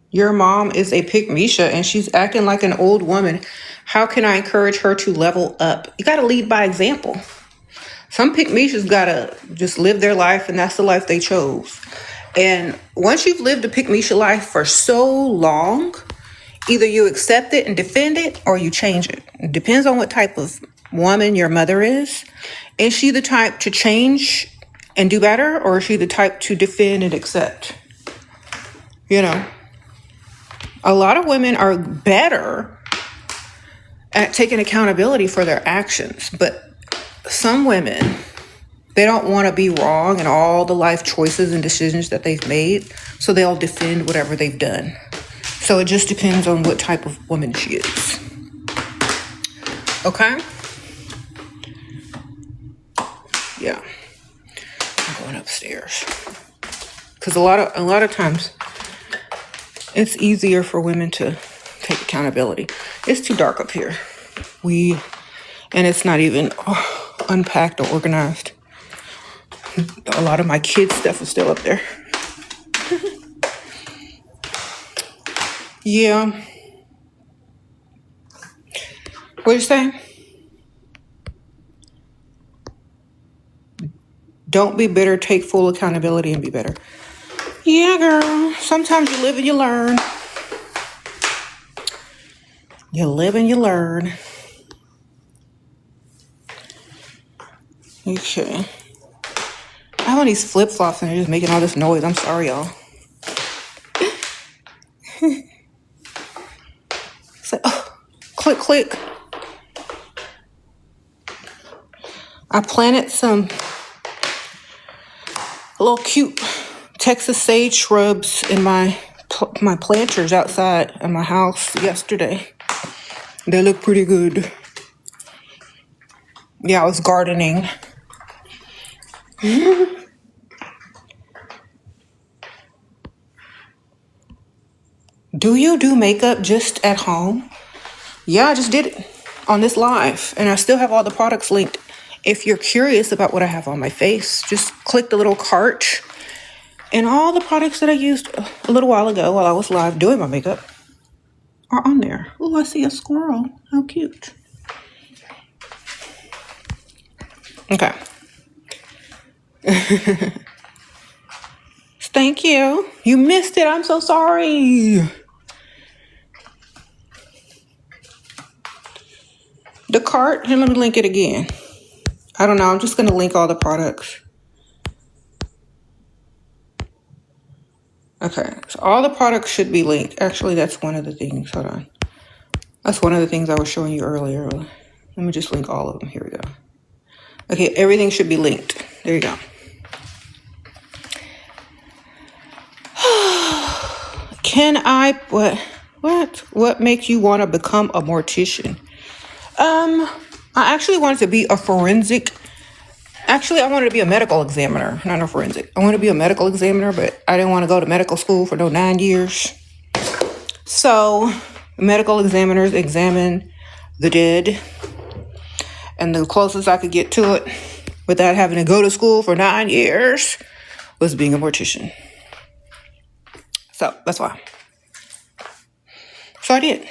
Your mom is a Pygmisha and she's acting like an old woman. How can I encourage her to level up? You got to lead by example. Some Pygmishas got to just live their life, and that's the life they chose. And once you've lived a Pygmisha life for so long, either you accept it and defend it or you change it. It depends on what type of woman your mother is. Is she the type to change and do better, or is she the type to defend and accept? You know, a lot of women are better at taking accountability for their actions, but some women, they don't want to be wrong in all the life choices and decisions that they've made, so they'll defend whatever they've done. So it just depends on what type of woman she is. Okay? Yeah. I'm going upstairs. Because a lot of times it's easier for women to take accountability. It's too dark up here. And it's not even unpacked or organized. A lot of my kids' stuff is still up there. Yeah. What you saying? Don't be bitter. Take full accountability and be better. Yeah, girl. Sometimes you live and you learn. You live and you learn. Okay. I have on these flip-flops and they're just making all this noise. I'm sorry, y'all. So, click, click. I planted some little cute Texas sage shrubs in my planters outside of my house yesterday. They look pretty good. Yeah, I was gardening. Do you do makeup just at home? Yeah, I just did it on this live, and I still have all the products linked. If you're curious about what I have on my face, just click the little cart, and all the products that I used a little while ago while I was live doing my makeup are on there. Oh, I see a squirrel. How cute. Okay. Thank you. You missed it. I'm so sorry. The cart, and let me link it again. I don't know. I'm just going to link all the products. Okay. So all the products should be linked. Actually, that's one of the things. Hold on. That's one of the things I was showing you earlier. Let me just link all of them. Here we go. Okay, everything should be linked. There you go. What makes you want to become a mortician? I actually wanted to be a forensic. Actually, I wanted to be a medical examiner, not a forensic. I wanted to be a medical examiner, but I didn't want to go to medical school for no 9 years. So, medical examiners examine the dead, and the closest I could get to it without having to go to school for 9 years was being a mortician. So, that's why. So I did.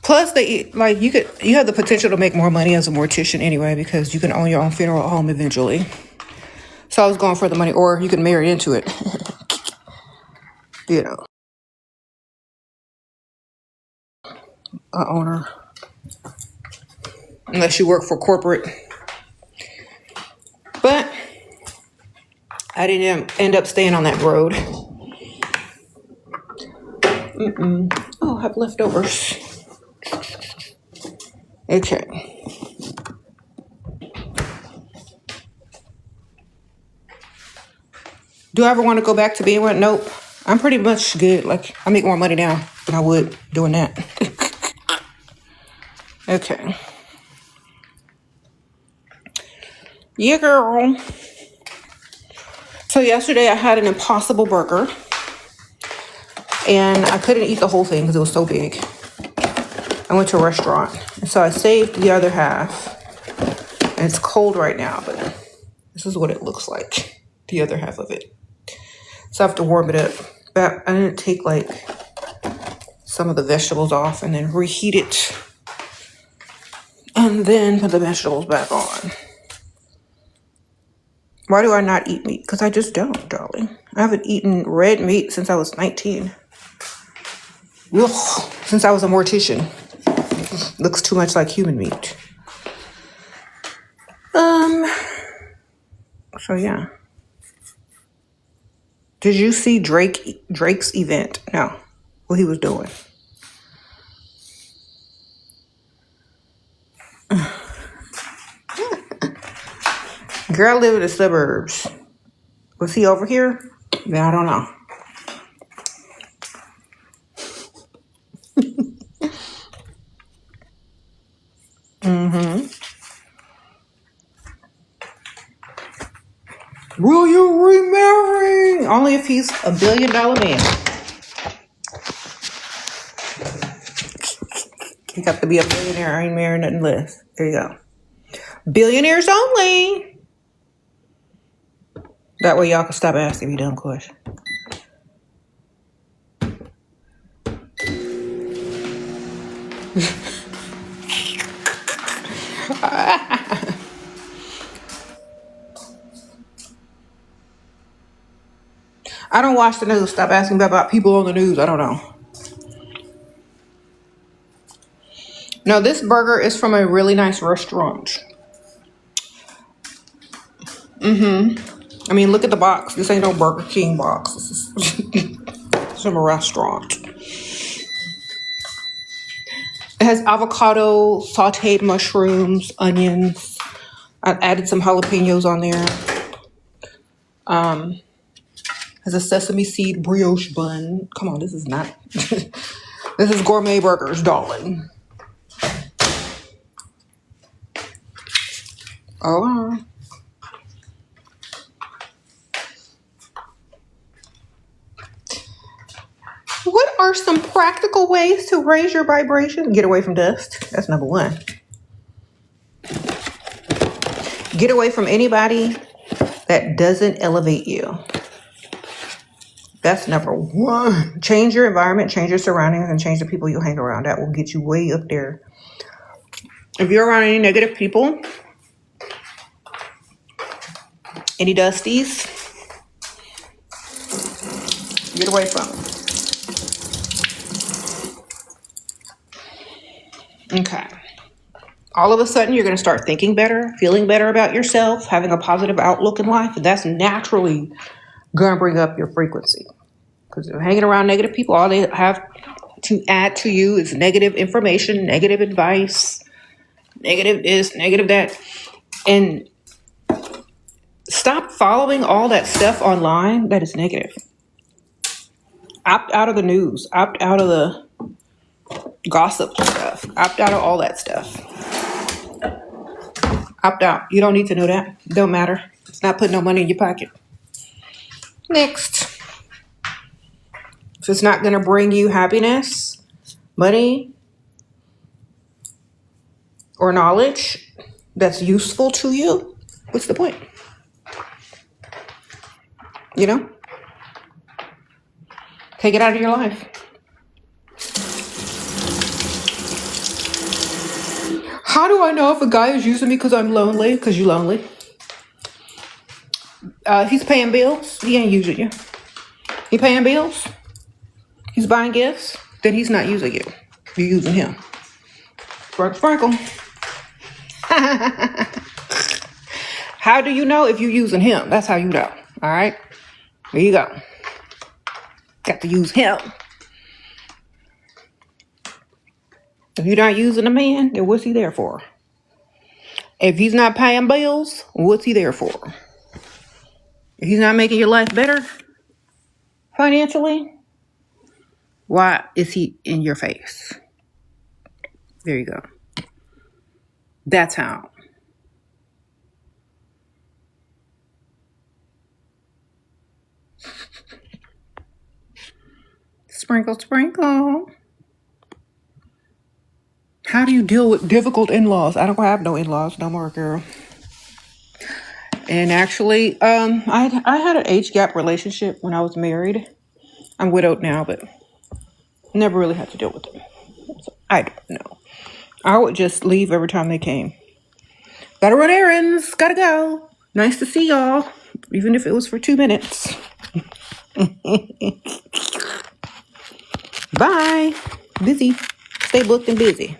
Plus, you have the potential to make more money as a mortician anyway, because you can own your own funeral home eventually. So I was going for the money, or you can marry into it. You know, a owner, unless you work for corporate. But I didn't end up staying on that road. Oh, I have leftovers. Okay. Do I ever want to go back to being one? Nope. I'm pretty much good. Like, I make more money now than I would doing that. Okay. Yeah, girl. So yesterday I had an Impossible Burger. And I couldn't eat the whole thing because it was so big. I went to a restaurant. And so I saved the other half. And it's cold right now, but this is what it looks like. The other half of it. So I have to warm it up. But I didn't take like some of the vegetables off and then reheat it. And then put the vegetables back on. Why do I not eat meat? Because I just don't, darling. I haven't eaten red meat since I was 19. Ugh, since I was a mortician. Looks too much like human meat. So yeah. Did you see Drake's event? No. What he was doing. Girl, I live in the suburbs. Was he over here? Yeah, I don't know. Will you remarry? Only if he's $1 billion man. You have to be a billionaire. I ain't marrying nothing less. There you go. Billionaires only. That way y'all can stop asking me dumb questions. I don't watch the news. Stop asking me about people on the news. I don't know. No, this burger is from a really nice restaurant. I mean, look at the box. This ain't no Burger King box. This is from a restaurant. It has avocado, sauteed mushrooms, onions. I added some jalapenos on there. Has a sesame seed brioche bun. Come on, this is not. This is gourmet burgers, darling. Oh. What are some practical ways to raise your vibration? Get away from dust. That's number one. Get away from anybody that doesn't elevate you. That's number one. Change your environment, change your surroundings, and change the people you hang around. That will get you way up there. If you're around any negative people, any dusties, get away from them. Okay. All of a sudden, you're going to start thinking better, feeling better about yourself, having a positive outlook in life. And that's naturally going to bring up your frequency. Because hanging around negative people, all they have to add to you is negative information, negative advice, negative this, negative that. And stop following all that stuff online that is negative. Opt out of the news, opt out of the gossip stuff, opt out of all that stuff. Opt out. You don't need to know that. It don't matter. It's not putting no money in your pocket. Next. If it's not going to bring you happiness, money, or knowledge that's useful to you, what's the point? You know? Take it out of your life. How do I know if a guy is using me because I'm lonely? Because you're lonely. He's paying bills. He ain't using you. He paying bills. He's buying gifts. Then he's not using you. You're using him. Sprinkle, sprinkle. How do you know if you're using him? That's how you know. All right. There you go. Got to use him. If you're not using a man, then what's he there for? If he's not paying bills, what's he there for? If he's not making your life better financially, why is he in your face? There you go. That's how. Sprinkle, sprinkle. How do you deal with difficult in-laws? I don't have no in-laws no more, girl. And actually, I had an age gap relationship when I was married. I'm widowed now, but never really had to deal with them. So I don't know. I would just leave every time they came. Gotta run errands. Gotta go. Nice to see y'all, even if it was for 2 minutes. Bye. Busy. Stay booked and busy.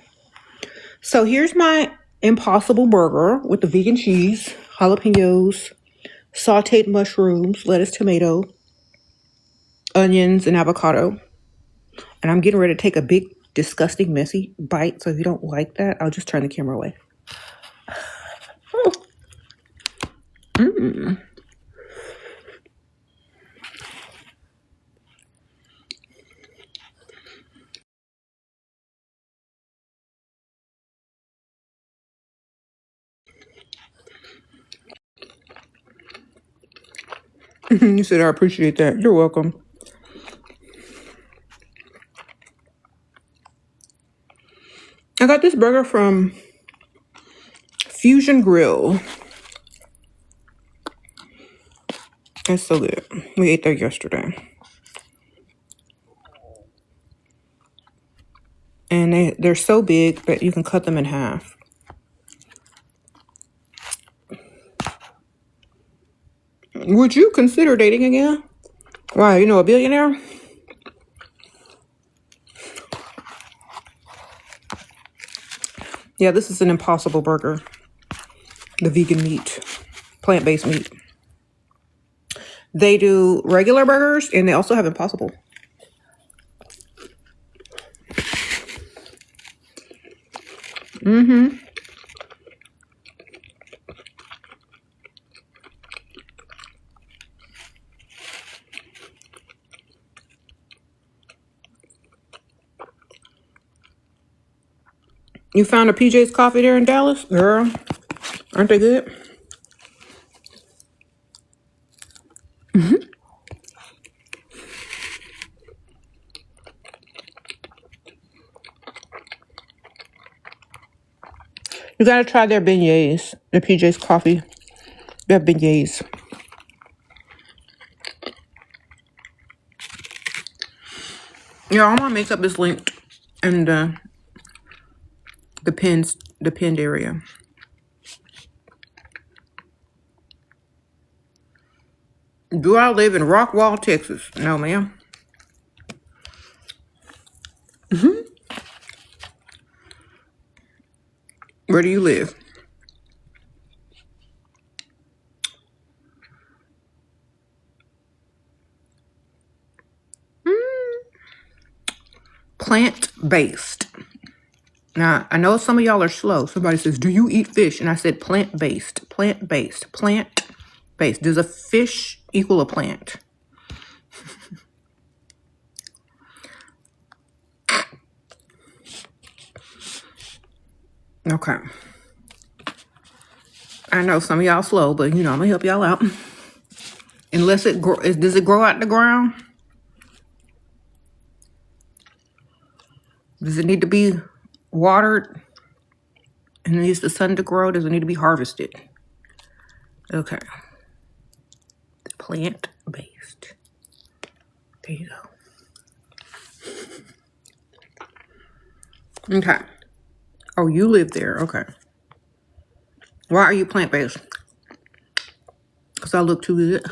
So here's my Impossible Burger with the vegan cheese, jalapenos, sauteed mushrooms, lettuce, tomato, onions, and avocado. And I'm getting ready to take a big, disgusting, messy bite. So if you don't like that, I'll just turn the camera away. Mm. You said I appreciate that. You're welcome. I got this burger from Fusion Grill. It's so good. We ate there yesterday. And they're so big that you can cut them in half. Would you consider dating again? Why, you know a billionaire? Yeah, this is an Impossible Burger. The vegan meat. Plant-based meat. They do regular burgers and they also have Impossible. Mm-hmm. You found a PJ's Coffee there in Dallas? Girl, aren't they good? Mm-hmm. You gotta try their beignets. The PJ's Coffee. They have beignets. Yeah, all my makeup is linked in the pinned area. Do I live in Rockwall, Texas? No, ma'am. Mm-hmm. Where do you live? plant-based. Now, I know some of y'all are slow. Somebody says, do you eat fish? And I said plant-based, plant-based, plant-based. Does a fish equal a plant? Okay. I know some of y'all slow, but I'm gonna help y'all out. Unless does it grow out the ground? Does it need to be watered and needs the sun to grow? Does it need to be harvested? Okay. Plant-based. There you go. Okay. Oh, you live there. Okay. Why are you plant-based? Because I look too good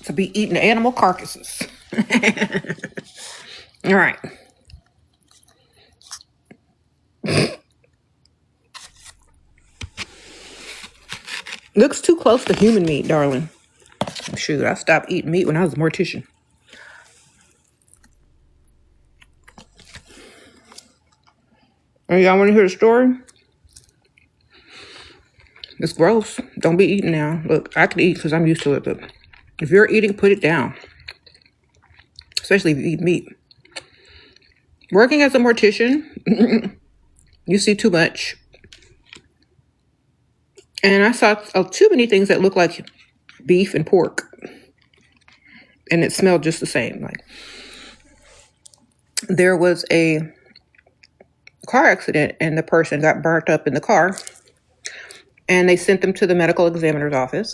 to be eating animal carcasses. All right. Looks too close to human meat, darling. Shoot, I stopped eating meat when I was a mortician. Oh, y'all want to hear the story? It's gross. Don't be eating now. Look, I can eat because I'm used to it, but if you're eating, put it down. Especially if you eat meat. Working as a mortician, you see too much. And I saw too many things that look like beef and pork. And it smelled just the same. Like, there was a car accident and the person got burnt up in the car. And they sent them to the medical examiner's office.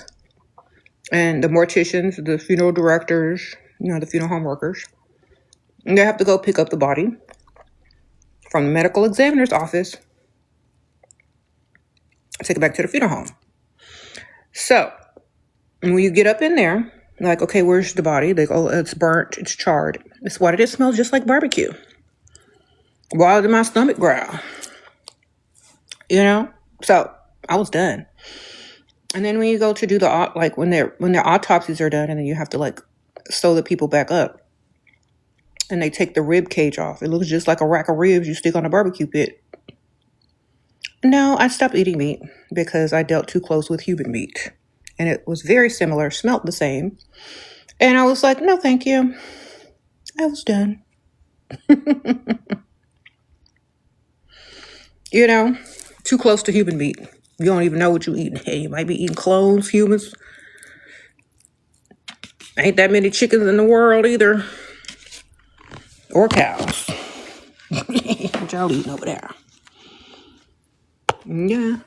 And the morticians, the funeral directors, the funeral home workers, they have to go pick up the body from the medical examiner's office, take it back to the funeral home. So when you get up in there, like, okay, where's the body? They go, oh, it's burnt, it's charred. It's what it smells just like barbecue. Why did my stomach growl? So I was done. And then when you go to do when their autopsies are done, and then you have to sew the people back up, and they take the rib cage off. It looks just like a rack of ribs you stick on a barbecue pit. No, I stopped eating meat because I dealt too close with human meat. And it was very similar, smelt the same. And I was like, no, thank you. I was done. Too close to human meat. You don't even know what you're eating. Hey, you might be eating clones, humans. Ain't that many chickens in the world either. Or cows. What y'all eating over there? Yeah.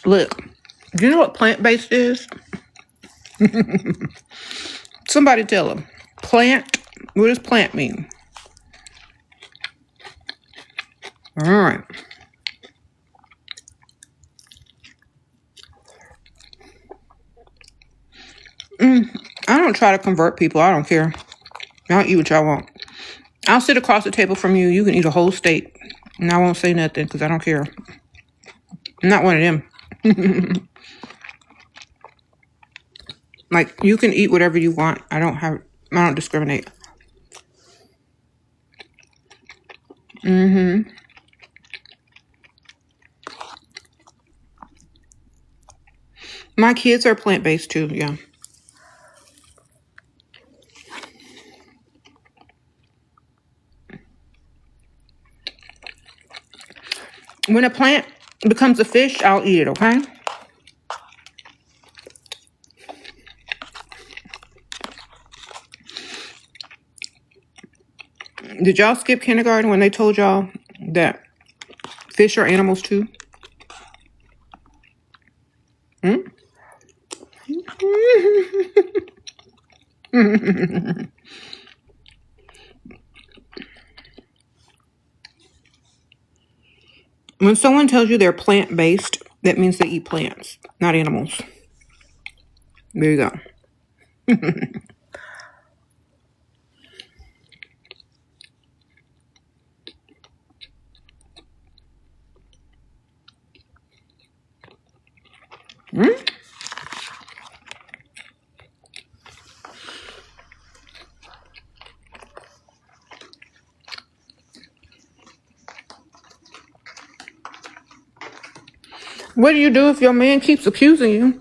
Look, do you know what plant-based is? Somebody tell them. Plant, what does plant mean? All right. I don't try to convert people. I don't care. Y'all eat what y'all want. I'll sit across the table from you. You can eat a whole steak. And I won't say nothing because I don't care. I'm not one of them. You can eat whatever you want. I don't discriminate. My kids are plant-based too, yeah. When a plant becomes a fish, I'll eat it, okay? Did y'all skip kindergarten when they told y'all that fish are animals too? When someone tells you they're plant-based, that means they eat plants, not animals. There you go. What do you do if your man keeps accusing you?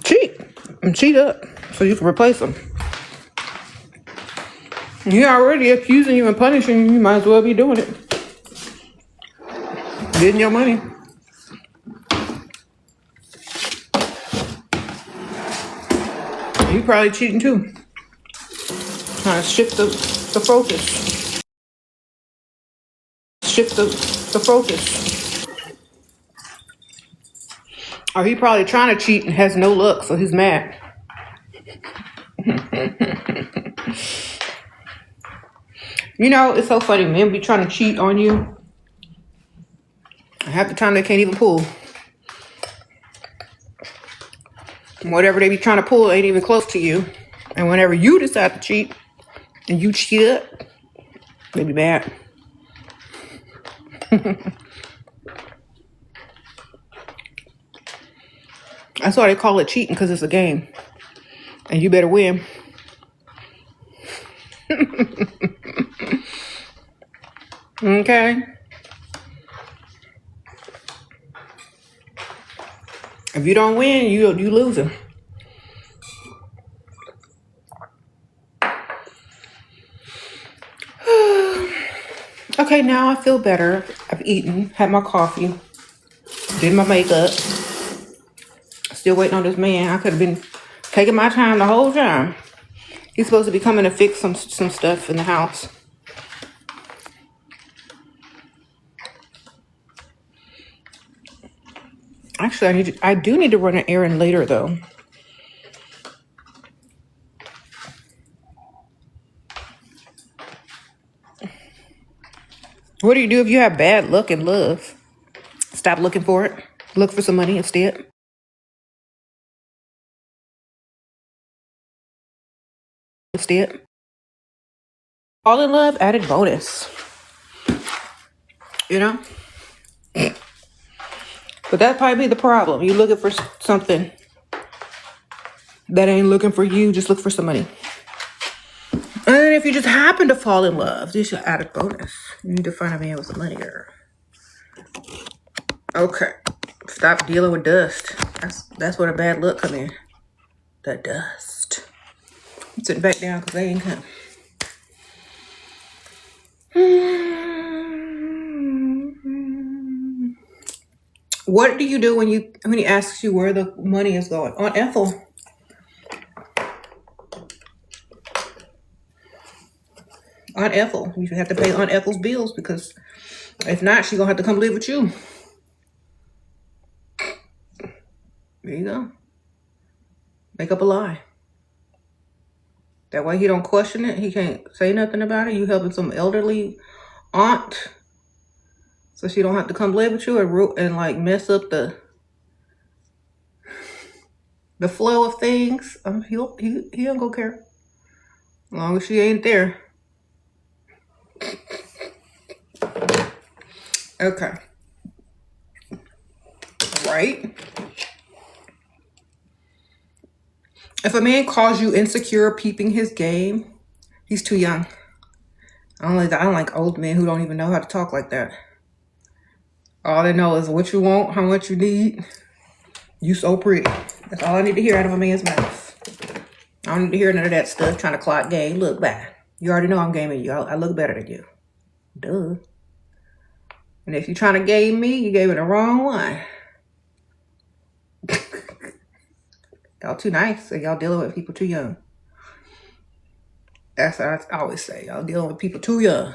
Cheat. And cheat up so you can replace him. He already accusing you and punishing you. You might as well be doing it. Getting your money. You probably cheating too. Trying to shift the focus. Shift the focus. Or he probably trying to cheat and has no luck, so he's mad. You know, it's so funny. Men be trying to cheat on you. Half the time they can't even pull. Whatever they be trying to pull ain't even close to you. And whenever you decide to cheat and you cheat up, they be mad. That's why they call it cheating, because it's a game. And you better win. Okay? If you don't win, you losing. Okay, now I feel better. I've eaten, had my coffee, did my makeup. Still waiting on this man. I could have been taking my time the whole time. He's supposed to be coming to fix some stuff in the house. Actually, I do need to run an errand later though. What do you do if you have bad luck in love? Stop looking for it. Look for some money instead. All in love, added bonus. You know? But that probably be the problem. You looking for something that ain't looking for you. Just look for some money. And then if you just happen to fall in love, this is your added bonus. You need to find a man with some money, girl. Okay. Stop dealing with dust. That's where the bad luck come in. The dust. I'm sitting back down because they ain't come. What do you do when he asks you where the money is going? Aunt Ethel. Aunt Ethel. You have to pay Aunt Ethel's bills, because if not, she's going to have to come live with you. There you go. Make up a lie. That way he don't question it. He can't say nothing about it. You helping some elderly aunt, so she don't have to come live with you and like mess up the flow of things. He don't go care. As long as she ain't there. Okay. Right? If a man calls you insecure peeping his game, he's too young. I don't like old men who don't even know how to talk like that. All they know is what you want, how much you need. You so pretty. That's all I need to hear out of a man's mouth. I don't need to hear none of that stuff trying to clock game. Look, bye. You already know I'm gaming you. I look better than you. Duh. And if you're trying to game me, you gave it the wrong one. Y'all too nice, so y'all dealing with people too young. That's what I always say. Y'all dealing with people too young.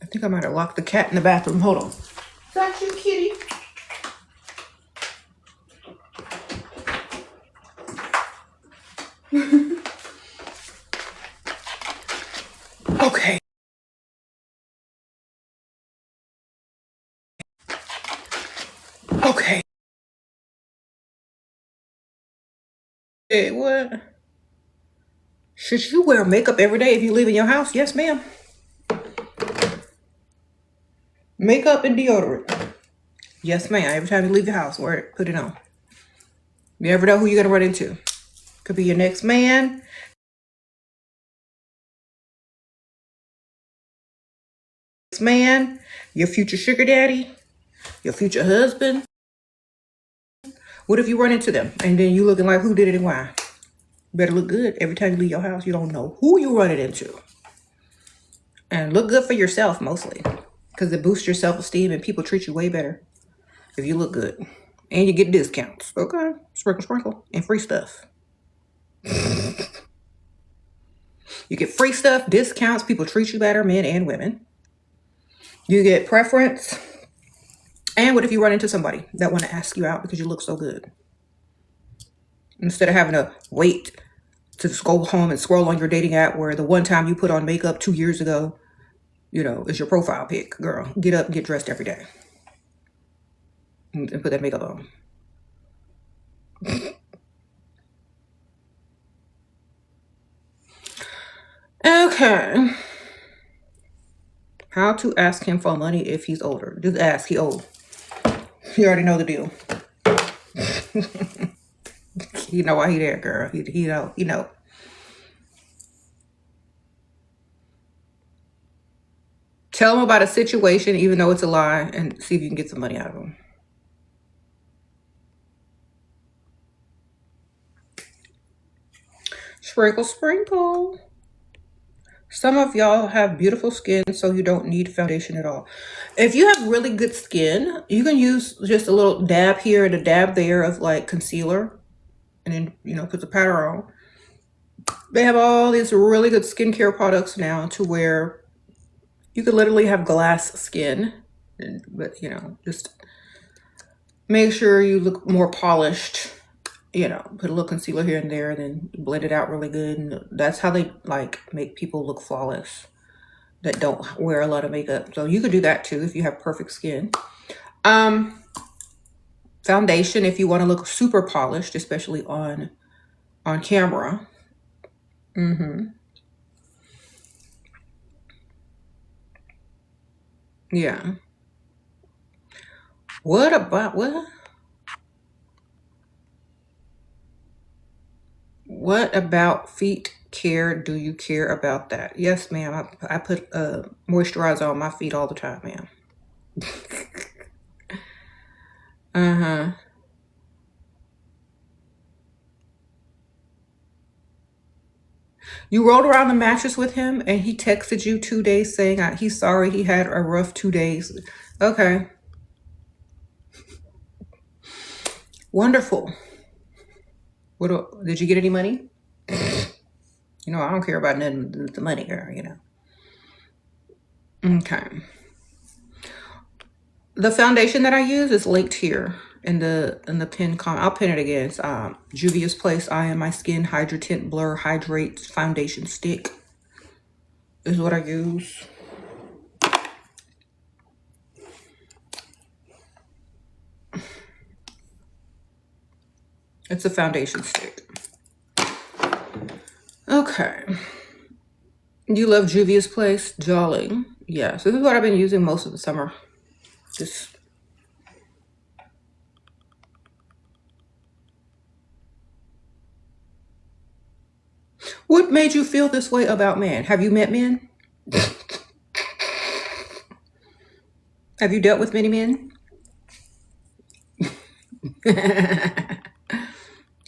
I think I might have locked the cat in the bathroom. Hold on. Is that you, kitty? Okay. Okay. Hey, what? Should you wear makeup every day if you leave in your house? Yes, ma'am. Makeup and deodorant. Yes, ma'am. Every time you leave the house, wear it, put it on. You never know who you're gonna run into. Could be your next man, your future sugar daddy, your future husband. What if you run into them and then you looking like who did it and why? Better look good every time you leave your house. You don't know who you running into. And look good for yourself mostly, because it boosts your self-esteem and people treat you way better if you look good. And you get discounts. Okay. Sprinkle, sprinkle. And free stuff. You get free stuff, discounts, people treat you better, men and women. You get preference. And what if you run into somebody that want to ask you out because you look so good? Instead of having to wait to just go home and scroll on your dating app where the one time you put on makeup 2 years ago, is your profile pic. Girl, get up, get dressed every day. And put that makeup on. Okay. How to ask him for money if he's older. Just ask, he old. You already know the deal. You know why he there, girl. He know. Tell him about a situation, even though it's a lie, and see if you can get some money out of him. Sprinkle, sprinkle. Some of y'all have beautiful skin, so you don't need foundation at all. If you have really good skin, you can use just a little dab here and a dab there of like concealer, and then, put the powder on. They have all these really good skincare products now to where you could literally have glass skin, but just make sure you look more polished. Put a little concealer here and there, then blend it out really good. And that's how they make people look flawless that don't wear a lot of makeup. So you could do that too if you have perfect skin. Foundation, if you want to look super polished, especially on camera. Yeah. What about what? What about feet care? Do you care about that? Yes, ma'am. I put moisturizer on my feet all the time, ma'am. You rolled around the mattress with him and he texted you 2 days saying he's sorry he had a rough 2 days. Okay. Wonderful. Did you get any money? I don't care about nothing with the money, girl, Okay. The foundation that I use is linked here in the pin comment. I'll pin it again. It's Juvia's Place Eye in My Skin Hydra Blur Hydrate Foundation Stick is what I use. It's a foundation stick. Okay. You love Juvia's Place? Jolly. Yeah, so this is what I've been using most of the summer. Just what made you feel this way about men? Have you met men? Have you dealt with many men?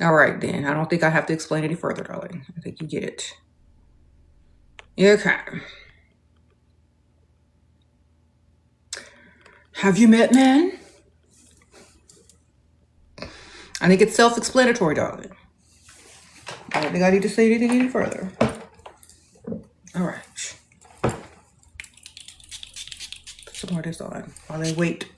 All right, then. I don't think I have to explain any further, darling. I think you get it. Okay. Have you met men? I think it's self-explanatory, darling. I don't think I need to say anything any further. All right. Put some more of this on while they wait.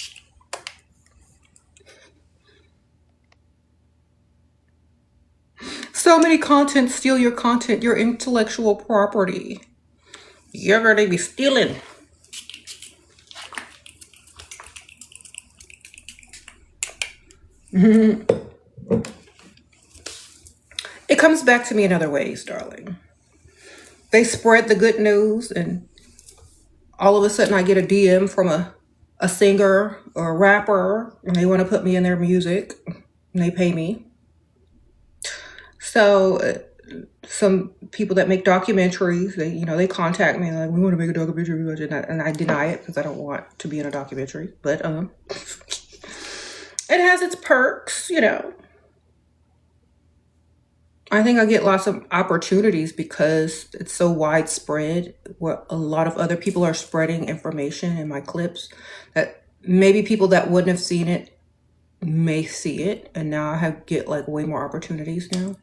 So many content steal your content, your intellectual property. You're going to be stealing. It comes back to me in other ways, darling. They spread the good news and all of a sudden I get a DM from a a singer or a rapper and they want to put me in their music and they pay me. So some people that make documentaries, they contact me like, we want to make a documentary, and I deny it because I don't want to be in a documentary. But it has its perks, I think I get lots of opportunities because it's so widespread. Where a lot of other people are spreading information in my clips that maybe people that wouldn't have seen it may see it, and now I get like way more opportunities now.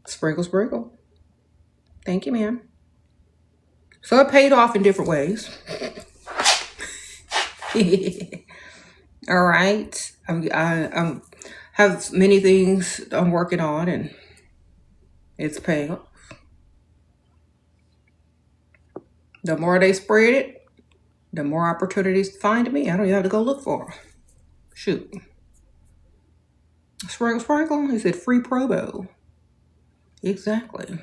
Sprinkle, sprinkle. Thank you, ma'am. So it paid off in different ways. All right. I have many things I'm working on, and it's paying off. The more they spread it, the more opportunities find me. I don't even have to go look for them. Shoot. Sprinkle, sprinkle. He said free promo. Exactly.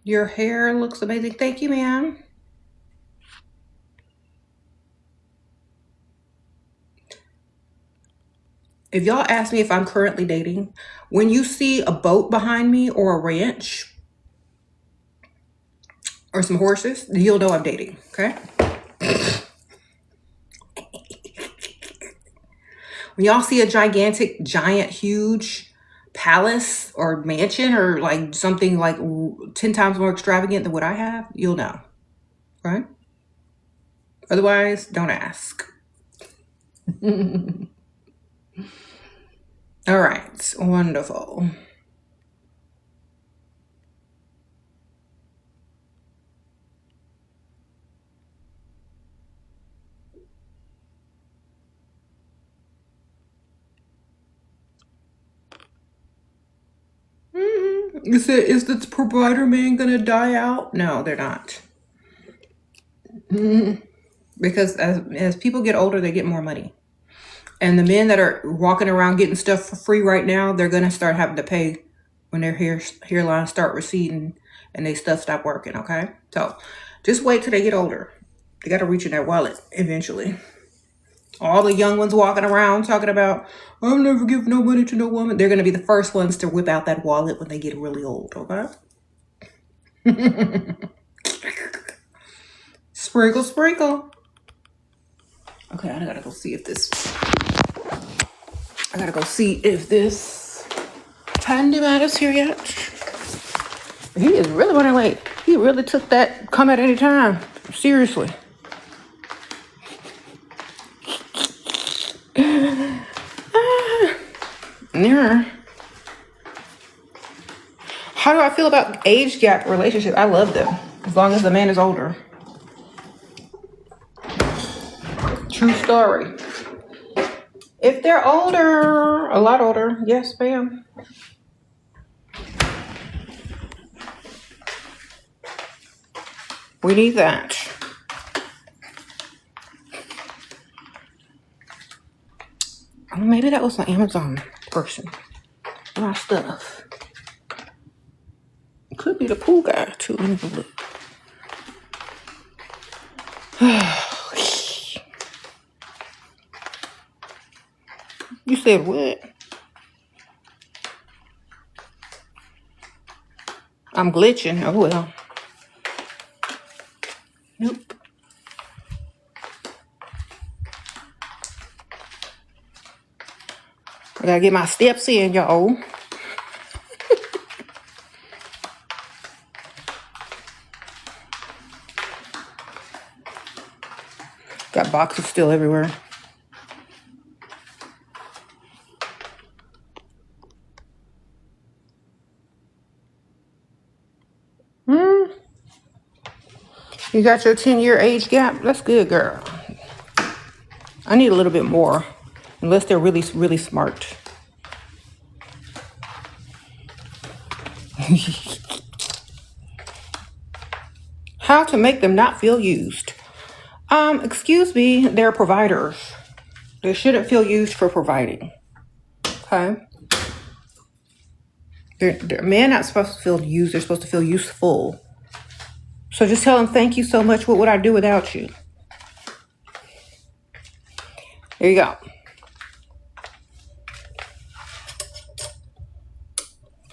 Your hair looks amazing. Thank you, ma'am. If y'all ask me if I'm currently dating, when you see a boat behind me or a ranch or some horses, you'll know I'm dating, okay? When y'all see a giant, huge palace or mansion or like something like 10 times more extravagant than what I have, you'll know, right? Otherwise, don't ask. All right, wonderful. Is the provider man gonna die out? No, they're not. Because as people get older, they get more money. And the men that are walking around getting stuff for free right now, they're gonna start having to pay when their hairlines start receding and they stuff stop working, okay? So just wait till they get older. They gotta reach in their wallet eventually. All the young ones walking around talking about, I'll never give no money to no woman. They're gonna be the first ones to whip out that wallet when they get really old, okay? Sprinkle, sprinkle. Okay, I gotta go see if this handyman is here yet. He is really running late. He really took that come at any time. Seriously. Yeah. How do I feel about age gap relationship? I love them as long as the man is older. True story. If they're older, a lot older, yes, ma'am. We need that. Maybe that was an Amazon person. My stuff. It could be the pool guy too. Let me go look. You said what? I'm glitching. Oh well. Nope. I gotta get my steps in, y'all. Got boxes still everywhere. You got your 10-year age gap? That's good, girl. I need a little bit more, unless they're really, really smart. How to make them not feel used. Excuse me, they're providers. They shouldn't feel used for providing. Okay? Men not supposed to feel used. They're supposed to feel useful. So just tell them, thank you so much. What would I do without you? There you go.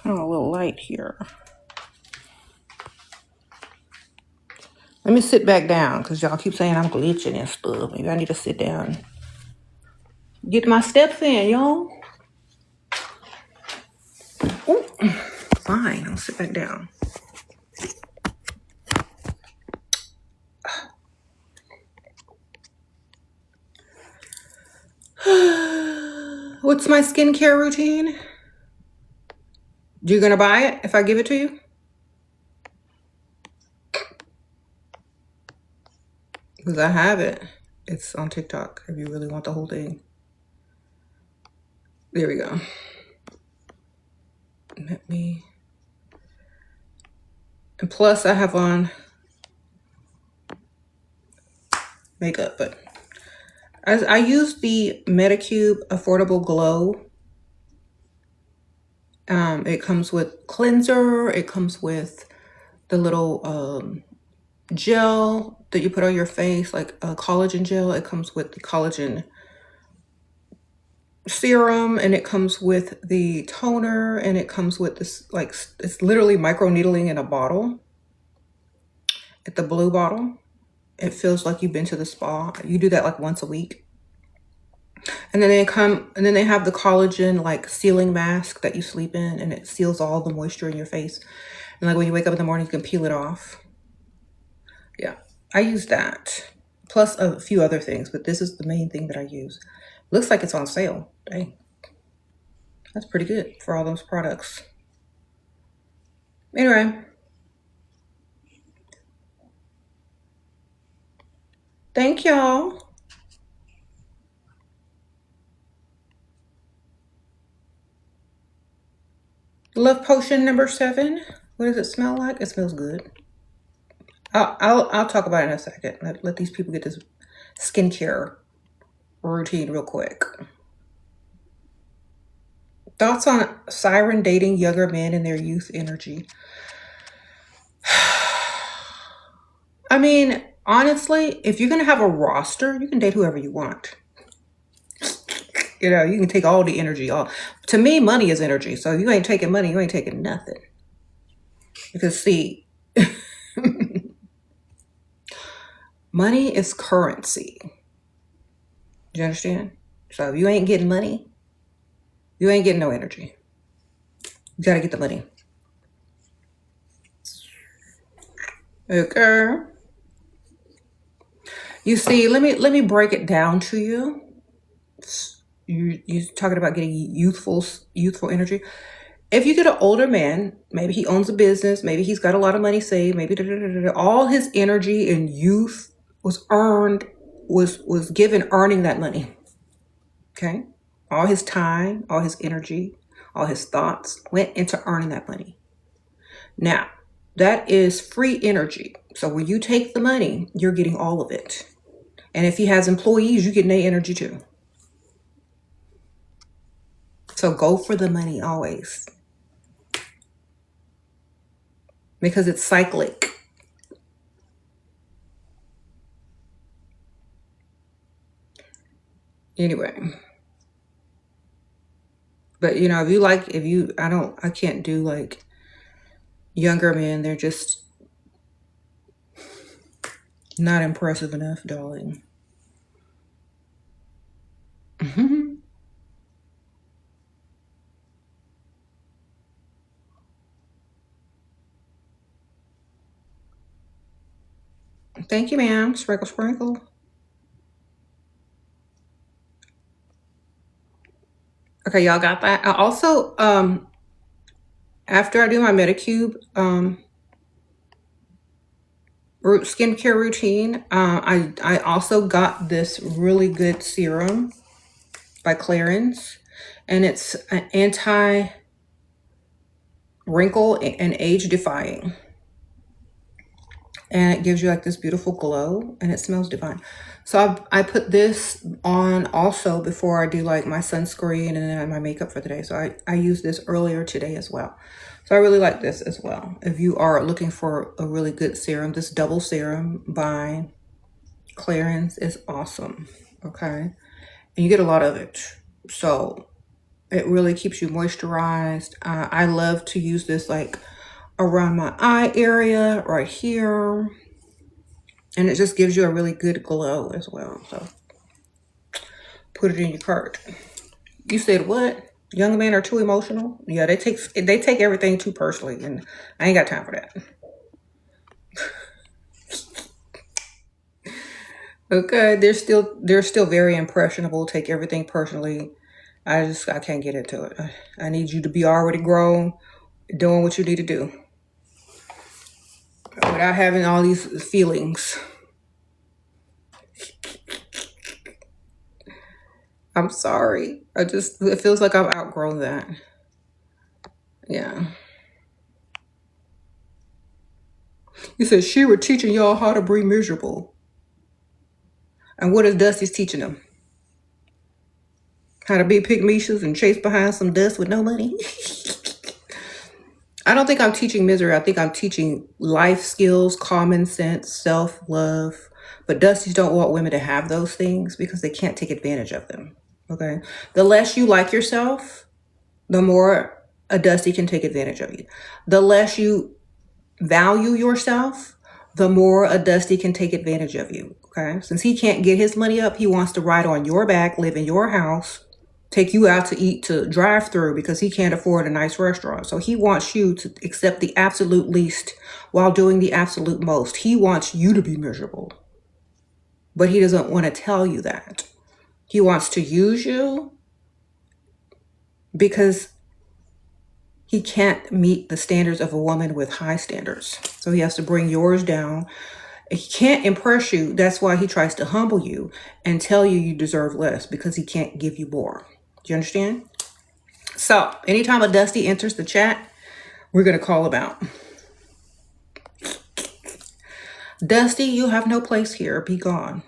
Oh, a little light here. Let me sit back down because y'all keep saying I'm glitching and stuff. Maybe I need to sit down. Get my steps in, y'all. Ooh, fine, I'll sit back down. What's my skincare routine? You gonna buy it if I give it to you? Because I have it. It's on TikTok if you really want the whole thing. There we go. Let me. And plus, I have on makeup, but I use the Medicube Affordable Glow. It comes with cleanser. It comes with the little gel that you put on your face, like a collagen gel. It comes with the collagen serum, and it comes with the toner, and it comes with this, like, it's literally micro needling in a bottle. It's the blue bottle. It feels like you've been to the spa. You do that like once a week. And then they have the collagen like sealing mask that you sleep in, and it seals all the moisture in your face. And like when you wake up in the morning, you can peel it off. Yeah, I use that. Plus a few other things, but this is the main thing that I use. Looks like it's on sale. Dang. That's pretty good for all those products. Anyway. Thank y'all. Love potion number 7. What does it smell like? It smells good. I'll talk about it in a second. Let these people get this skincare routine real quick. Thoughts on siren dating younger men in their youth energy? I mean, honestly, if you're gonna have a roster, you can date whoever you want. You know, you can take all the energy. To me, money is energy. So if you ain't taking money, you ain't taking nothing. Because see, money is currency. Do you understand? So if you ain't getting money, you ain't getting no energy. You gotta get the money. Okay. You see, let me break it down to you. You're talking about getting youthful energy. If you get an older man, maybe he owns a business, maybe he's got a lot of money saved, maybe all his energy and youth was given earning that money. Okay? All his time, all his energy, all his thoughts went into earning that money. Now, that is free energy. So when you take the money, you're getting all of it. And if he has employees, you're getting their energy too. So go for the money always. Because it's cyclic. Anyway. But you know, I can't do like younger men. They're just not impressive enough, darling. Thank you, ma'am. Sprinkle, sprinkle. Okay, y'all got that? I also, after I do my Medicube skincare routine, I also got this really good serum by Clarins, and it's an anti-wrinkle and age-defying. and it gives you like this beautiful glow, and it smells divine. So I put this on also before I do like my sunscreen and then my makeup for the day. So I used this earlier today as well. So I really like this as well. If you are looking for a really good serum, this double serum by Clarins is awesome. Okay. And you get a lot of it. So it really keeps you moisturized. I love to use this like around my eye area right here. And it just gives you a really good glow as well. So put it in your cart. You said what? Young men are too emotional? Yeah, they take everything too personally, and I ain't got time for that. Okay, they're still very impressionable, take everything personally. I can't get into it. I need you to be already grown, doing what you need to do without having all these feelings. I'm sorry. It feels like I've outgrown that. Yeah. You said she were teaching y'all how to be miserable. And what is Dusty's teaching them? How to be pygmicious and chase behind some dust with no money? I don't think I'm teaching misery. I think I'm teaching life skills, common sense, self-love. But Dusties don't want women to have those things because they can't take advantage of them. Okay? The less you like yourself, the more a Dusty can take advantage of you. The less you value yourself, the more a Dusty can take advantage of you. Okay? Since he can't get his money up, he wants to ride on your back, live in your house, take you out to eat to drive through because he can't afford a nice restaurant. So he wants you to accept the absolute least while doing the absolute most. He wants you to be miserable, but he doesn't want to tell you that. He wants to use you because he can't meet the standards of a woman with high standards. So he has to bring yours down. He can't impress you. That's why he tries to humble you and tell you you deserve less because he can't give you more. Do you understand? So anytime a Dusty enters the chat, we're going to call him out. Dusty, you have no place here. Be gone.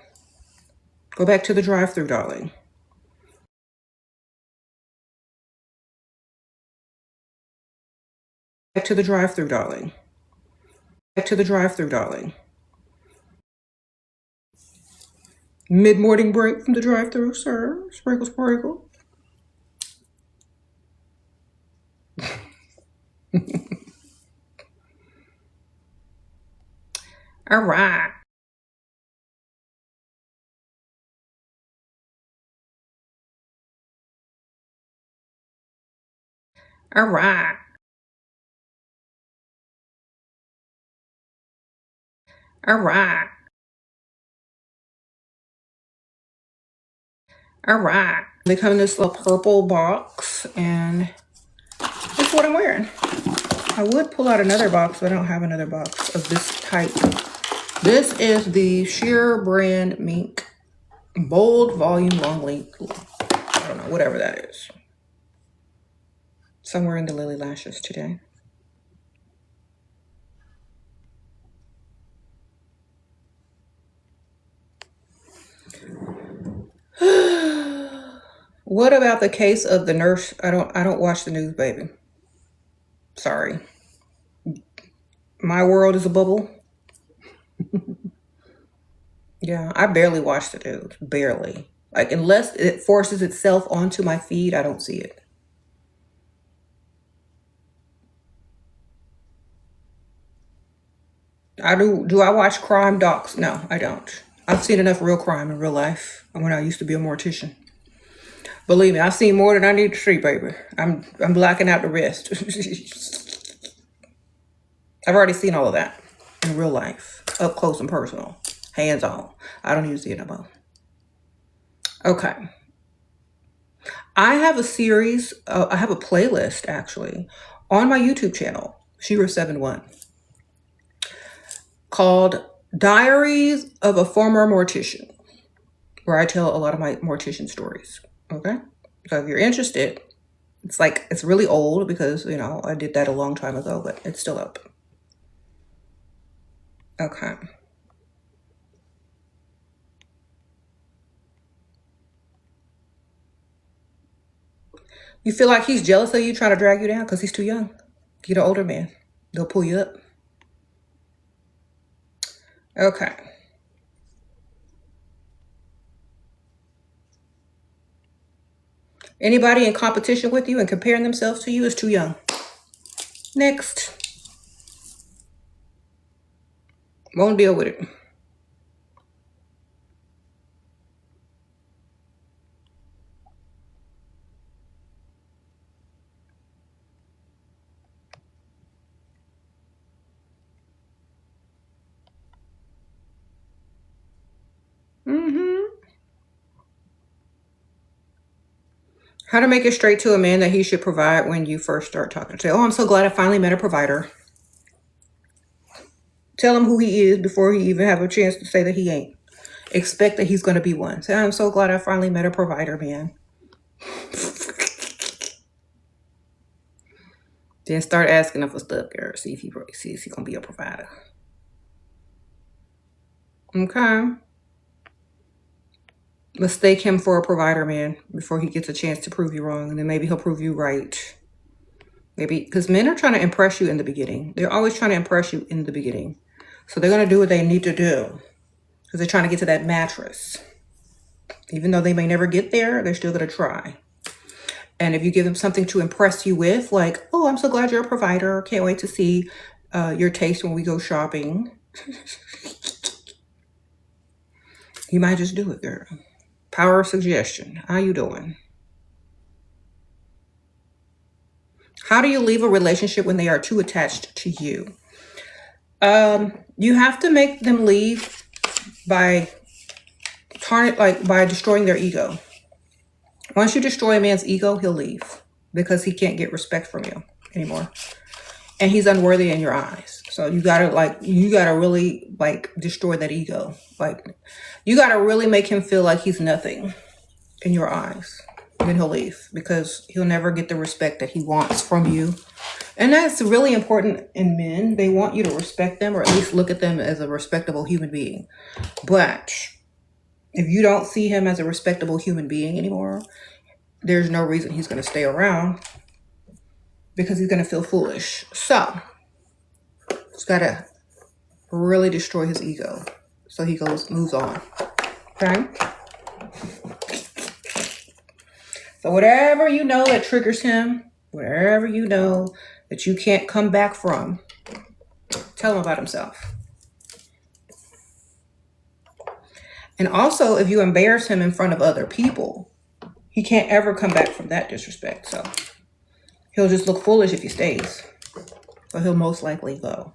Go back to the drive-thru, darling. Back to the drive-thru, darling. Back to the drive-thru, darling. Mid-morning break from the drive-thru, sir. Sprinkle, sprinkle. All right. All right. All right. All right. They come in this little purple box, and that's what I'm wearing. I would pull out another box, but I don't have another box of this type. This is the Shera brand mink bold volume long length. I don't know, whatever that is. Somewhere in the Lily Lashes today. What about the case of the nurse? I don't watch the news, baby. Sorry. My world is a bubble. Yeah, I barely watch the news. Barely. Like, unless it forces itself onto my feed, I don't see it. Do I watch crime docs? No, I don't. I've seen enough real crime in real life when I used to be a mortician. Believe me, I've seen more than I need to see, baby. I'm blacking out the rest. I've already seen all of that in real life, up close and personal, hands on. I don't need to see it no more. Okay. I have a series, I have a playlist actually on my YouTube channel, Shera 7 Monday, called Diaries of a Former Mortician, where I tell a lot of my mortician stories. Okay. So if you're interested, it's really old because, I did that a long time ago, but it's still up. Okay. You feel like he's jealous of you, trying to drag you down because he's too young? Get an older man. They'll pull you up. Okay. Anybody in competition with you and comparing themselves to you is too young. Next. Won't deal with it. How to make it straight to a man that he should provide when you first start talking. Say, oh, I'm so glad I finally met a provider. Tell him who he is before he even have a chance to say that he ain't. Expect that he's going to be one. Say, I'm so glad I finally met a provider, man. Then start asking him for stuff, girl. See if he's going to be a provider. Okay. Mistake him for a provider, man, before he gets a chance to prove you wrong. And then maybe he'll prove you right. Maybe, because men are trying to impress you in the beginning. They're always trying to impress you in the beginning. So they're going to do what they need to do. Because they're trying to get to that mattress. Even though they may never get there, they're still going to try. And if you give them something to impress you with, like, oh, I'm so glad you're a provider. Can't wait to see your taste when we go shopping. You might just do it, girl. Power of suggestion. How you doing? How do you leave a relationship when they are too attached to you? You have to make them leave by destroying their ego. Once you destroy a man's ego, he'll leave because he can't get respect from you anymore. And he's unworthy in your eyes. So you gotta really destroy that ego. Like, you gotta really make him feel like he's nothing in your eyes. Then he'll leave because he'll never get the respect that he wants from you. And that's really important in men. They want you to respect them or at least look at them as a respectable human being. But if you don't see him as a respectable human being anymore, there's no reason he's going to stay around because he's going to feel foolish. So, he's got to really destroy his ego so he moves on. Okay? So whatever you know that triggers him, whatever you know that you can't come back from, tell him about himself. And also, if you embarrass him in front of other people, he can't ever come back from that disrespect. So he'll just look foolish if he stays. So he'll most likely go.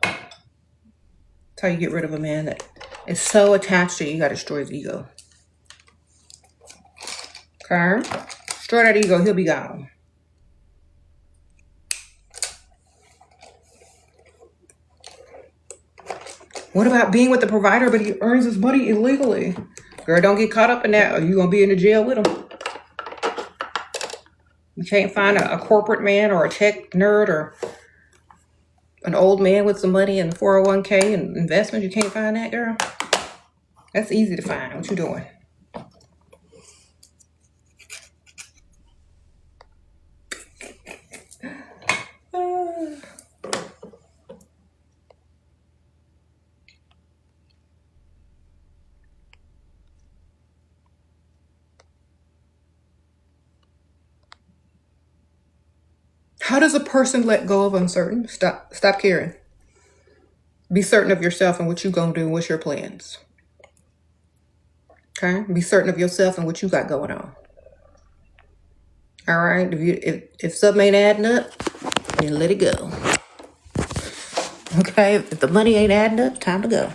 That's how you get rid of a man that is so attached to you, you got to destroy his ego. Okay? Destroy that ego, he'll be gone. What about being with the provider, but he earns his money illegally? Girl, don't get caught up in that or you're going to be in the jail with him. You can't find a corporate man or a tech nerd or an old man with some money in 401k and investments. You can't find that, girl? That's easy to find. What you doing? How does a person let go of uncertain? Stop caring. Be certain of yourself and what you gonna do and what's your plans. Okay? Be certain of yourself and what you got going on. All right? If something ain't adding up, then let it go. Okay? If the money ain't adding up, time to go.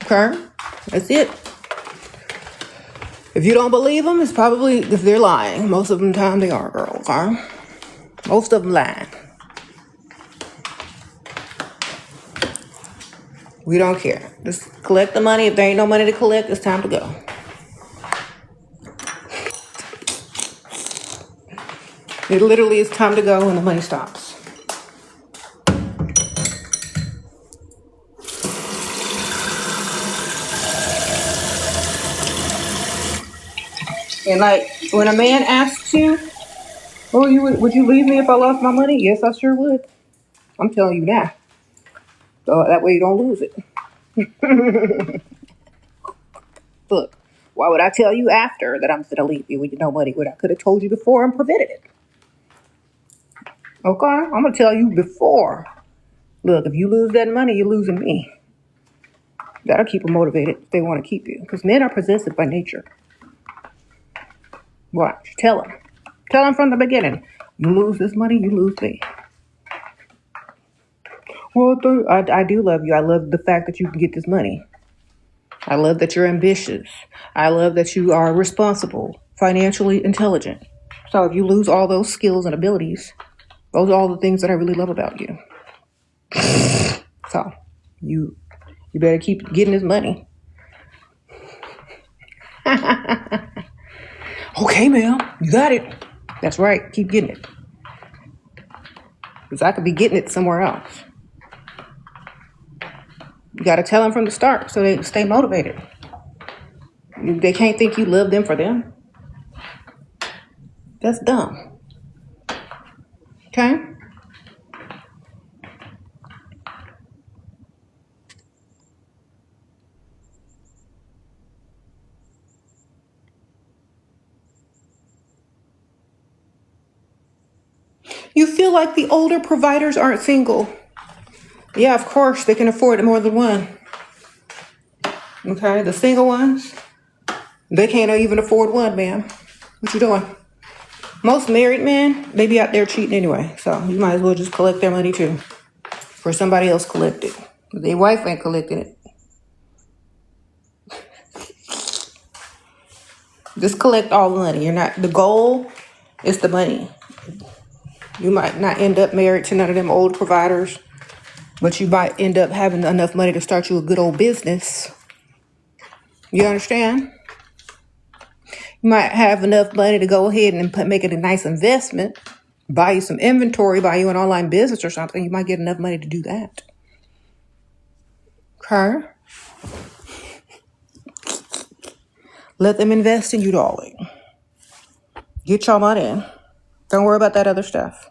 Okay? That's it. If you don't believe them, it's probably if they're lying. Most of the time they are, girl. Okay? Most of them lying. We don't care. Just collect the money. If there ain't no money to collect, it's time to go. It literally is time to go when the money stops. And like when a man asks you, "Oh, would you leave me if I lost my money?" Yes, I sure would. I'm telling you now. So that way you don't lose it. Look, why would I tell you after that I'm gonna leave you with no money when I could have told you before and prevented it? Okay, I'm gonna tell you before. Look, if you lose that money, you're losing me. You gotta keep them motivated if they want to keep you, because men are possessive by nature. Watch, tell them. Tell them from the beginning. You lose this money, you lose me. Well, I do love you. I love the fact that you can get this money. I love that you're ambitious. I love that you are responsible, financially intelligent. So if you lose all those skills and abilities, those are all the things that I really love about you. So you better keep getting this money. Okay, ma'am, you got it. That's right. Keep getting it. Because I could be getting it somewhere else. You got to tell them from the start so they stay motivated. They can't think you love them for them. That's dumb. Okay? You feel like the older providers aren't single. Yeah, of course, they can afford more than one. Okay, the single ones, they can't even afford one, ma'am. What you doing? Most married men, they be out there cheating anyway, so you might as well just collect their money too. For somebody else collect it. Their wife ain't collecting it. Just collect all the money. The goal is the money. You might not end up married to none of them old providers, but you might end up having enough money to start you a good old business. You understand? You might have enough money to go ahead and make it a nice investment, buy you some inventory, buy you an online business or something. You might get enough money to do that. Okay? Let them invest in you, darling. Get your money in. Don't worry about that other stuff.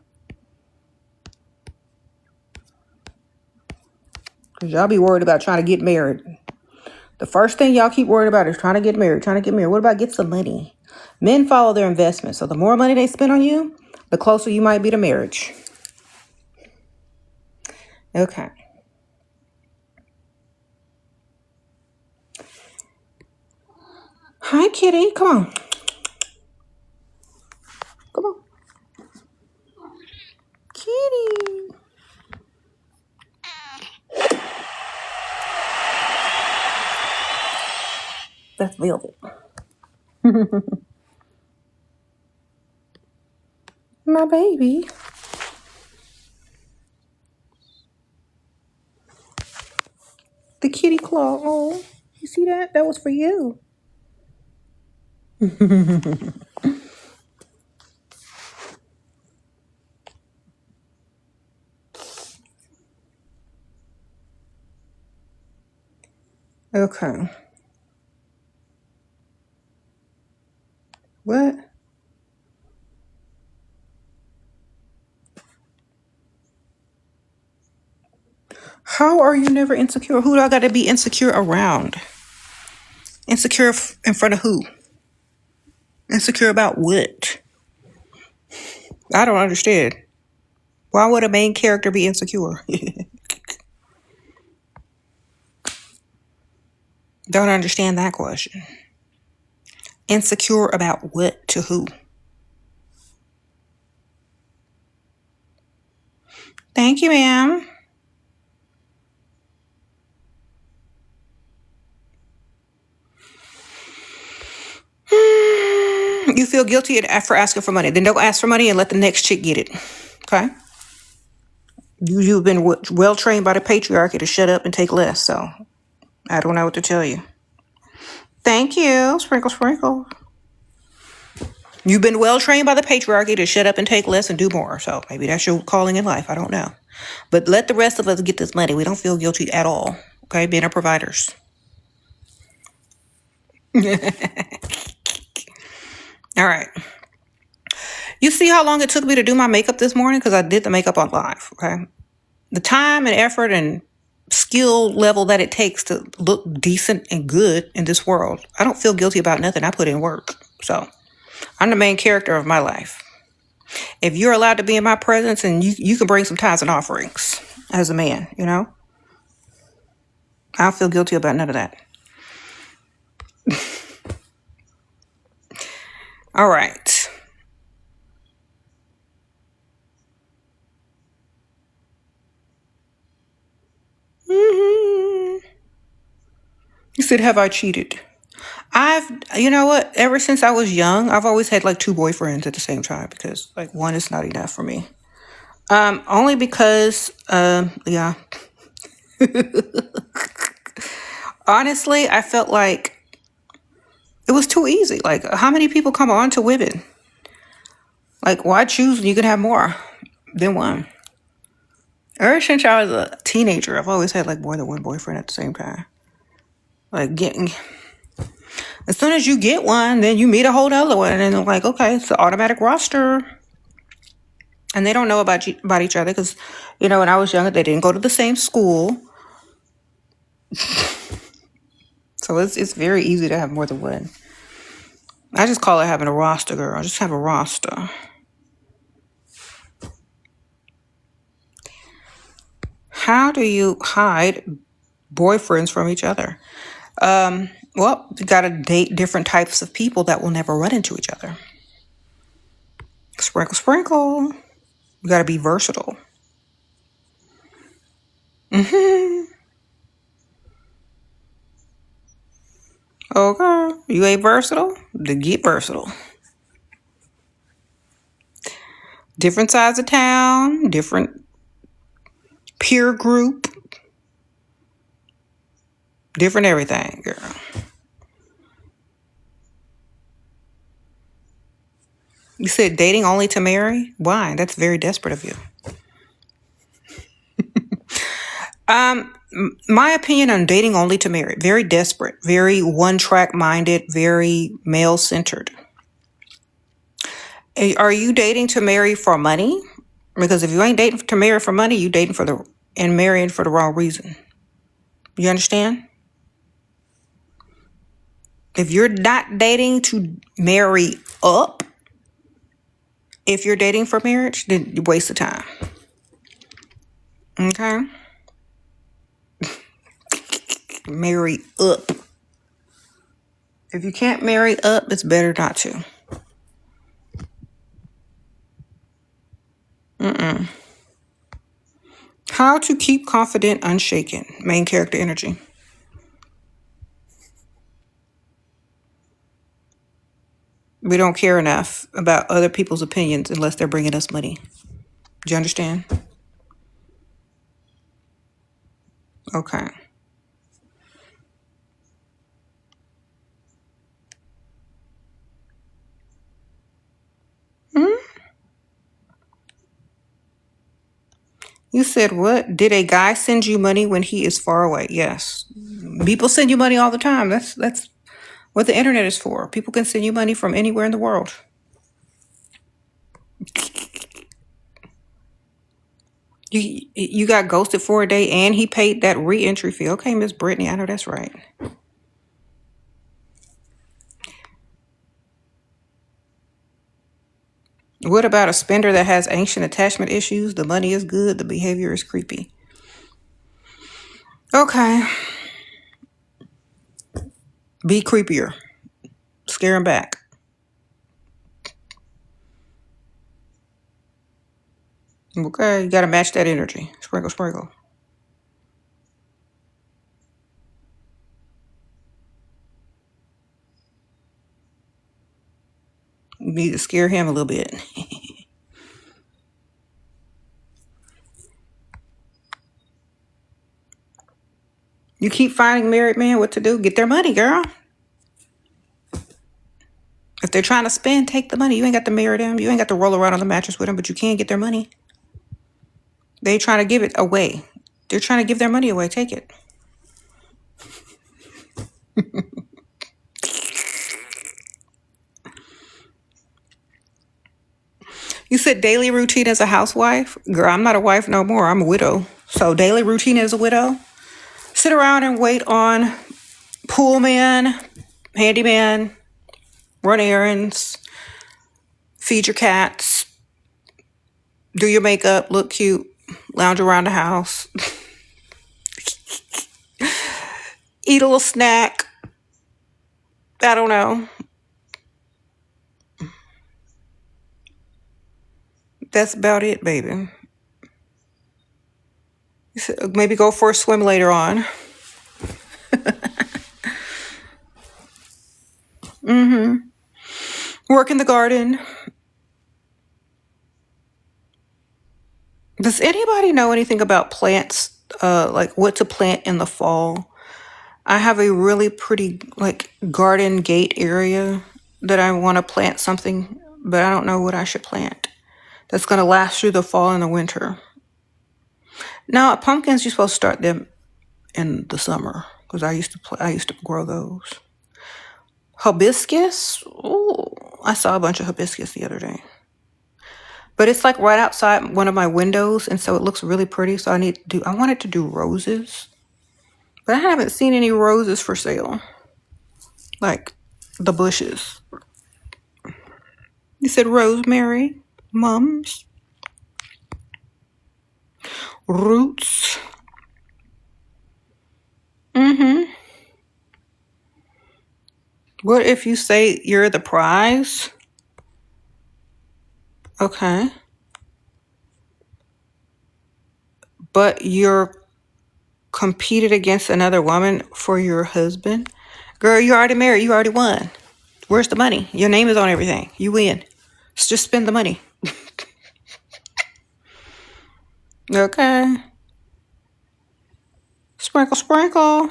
Because y'all be worried about trying to get married. The first thing y'all keep worried about is trying to get married. What about get some money? Men follow their investments. So the more money they spend on you, the closer you might be to marriage. Okay. Hi, kitty. Come on. Come on. Kitty. That's Velvet. My baby. The kitty claw. Oh, you see that? That was for you. Okay. What? How are you never insecure? Who do I got to be insecure around? Insecure in front of who? Insecure about what? I don't understand. Why would a main character be insecure? Don't understand that question. Insecure about what to who? Thank you, ma'am. You feel guilty for asking for money. Then don't ask for money and let the next chick get it. Okay? You've been well trained by the patriarchy to shut up and take less, so I don't know what to tell you. Thank you. Sprinkle, sprinkle. You've been well trained by the patriarchy to shut up and take less and do more, so maybe that's your calling in life. I don't know. But let the rest of us get this money. We don't feel guilty at all, okay? Being our providers. All right. You see how long it took me to do my makeup this morning? Because I did the makeup on live, okay? The time and effort and skill level that it takes to look decent and good in this world. I don't feel guilty about nothing. I put in work. So I'm the main character of my life. If you're allowed to be in my presence, and you can bring some tithes and offerings as a man, you know? I don't feel guilty about none of that. All right. You said, have I cheated? You know what? Ever since I was young, I've always had like two boyfriends at the same time because like one is not enough for me. Only because, yeah. Honestly, I felt like it was too easy. Like, how many people come on to women? Like, why choose when you can have more than one? Ever since I was a teenager, I've always had like more than one boyfriend at the same time. Like as soon as you get one, then you meet a whole other one, and they're like, okay, it's an automatic roster. And they don't know about each other because, you know, when I was younger, they didn't go to the same school. So it's very easy to have more than one. I just call it having a roster, girl. I just have a roster. How do you hide boyfriends from each other? Well, you gotta date different types of people that will never run into each other. Sprinkle, sprinkle. You gotta be versatile. Okay, you ain't versatile? Then get versatile. Different sides of town, different peer group, different everything, girl. You said dating only to marry? Why? That's very desperate of you. My opinion on dating only to marry, very desperate, very one-track minded, very male-centered. Are you dating to marry for money? Because if you ain't dating to marry for money, you dating and marrying for the wrong reason. You understand? If you're not dating to marry up, if you're dating for marriage, then you waste of time. Okay? Marry up. If you can't marry up, it's better not to. How to keep confident, unshaken. Main character energy. We don't care enough about other people's opinions unless they're bringing us money. Do you understand? Okay. You said what? Did a guy send you money when he is far away? Yes. People send you money all the time. That's what the internet is for. People can send you money from anywhere in the world. You got ghosted for a day and he paid that re-entry fee. Okay, Miss Brittany, I know that's right. What about a spender that has ancient attachment issues? The money is good, the behavior is creepy. Okay. Be creepier. Scare him back. Okay, you gotta match that energy. Sprinkle, sprinkle. You need to scare him a little bit. You keep finding married men what to do. Get their money, girl. If they're trying to spend, take the money. You ain't got to marry them. You ain't got to roll around on the mattress with them, but you can get their money. They trying to give it away. They're trying to give their money away. Take it. You said daily routine as a housewife? Girl, I'm not a wife no more. I'm a widow. So daily routine as a widow? Sit around and wait on pool man, handyman, run errands, feed your cats, do your makeup, look cute, lounge around the house, eat a little snack. I don't know. That's about it, baby. Maybe go for a swim later on. Work in the garden. Does anybody know anything about plants? Like what to plant in the fall? I have a really pretty like garden gate area that I want to plant something, but I don't know what I should plant. That's gonna last through the fall and the winter. Now pumpkins, you're supposed to start them in the summer because I used to grow those. Hibiscus. Ooh, I saw a bunch of hibiscus the other day. But it's like right outside one of my windows, and so it looks really pretty. So I wanted to do roses, but I haven't seen any roses for sale. Like the bushes. You said rosemary, mums, roots. Mm-hmm. What if you say you're the prize? Okay. But you're competed against another woman for your husband? Girl, you already married. You already won. Where's the money? Your name is on everything. You win. Just spend the money. Okay. Sprinkle, sprinkle.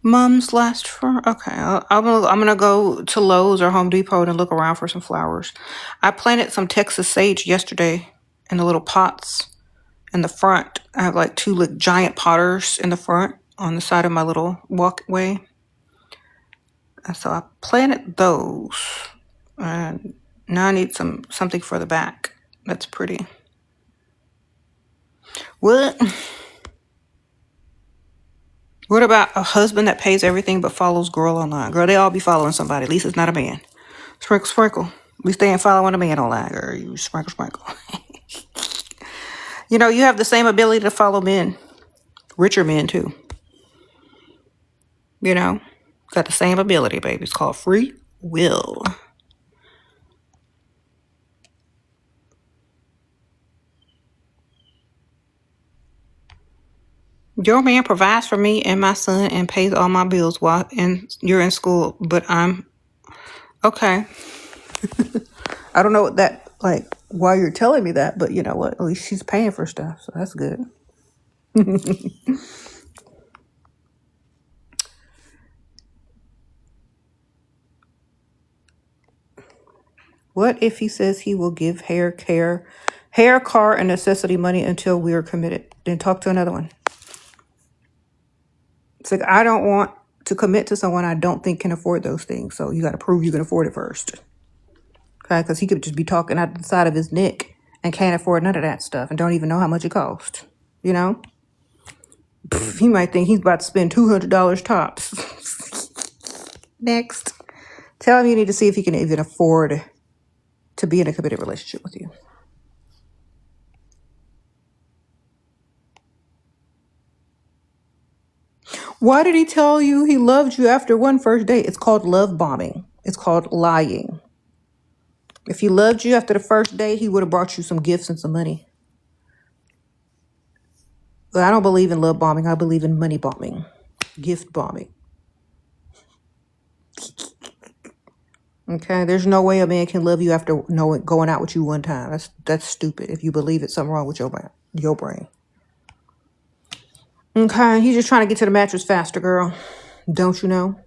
Mums last for okay. I'm gonna go to Lowe's or Home Depot and look around for some flowers. I planted some Texas sage yesterday in the little pots in the front. I have like two like giant potters in the front on the side of my little walkway, and so I planted those. And now I need something for the back. That's pretty. What? What about a husband that pays everything but follows girl online? Girl, they all be following somebody. At least it's not a man. Sprinkle, sprinkle. We stay and following a man online, girl. You sprinkle, sprinkle. You know, you have the same ability to follow men. Richer men, too. You know? Got the same ability, baby. It's called free will. Your man provides for me and my son and pays all my bills while you're in school, but I'm okay. I don't know what that like why you're telling me that, but you know what? At least she's paying for stuff, so that's good. What if he says he will give hair, car, and necessity money until we are committed? Then talk to another one. It's like I don't want to commit to someone I don't think can afford those things. So you got to prove you can afford it first. Okay, because he could just be talking out the side of his neck and can't afford none of that stuff and don't even know how much it costs. You know? He might think he's about to spend $200 tops. Next. Tell him you need to see if he can even afford to be in a committed relationship with you. Why did he tell you he loved you after one first date? It's called love bombing. It's called lying. If he loved you after the first date, he would have brought you some gifts and some money. But I don't believe in love bombing. I believe in money bombing, gift bombing. Okay, there's no way a man can love you after going out with you one time. That's stupid. If you believe it's something wrong with your brain. Okay, he's just trying to get to the mattress faster, girl. Don't you know?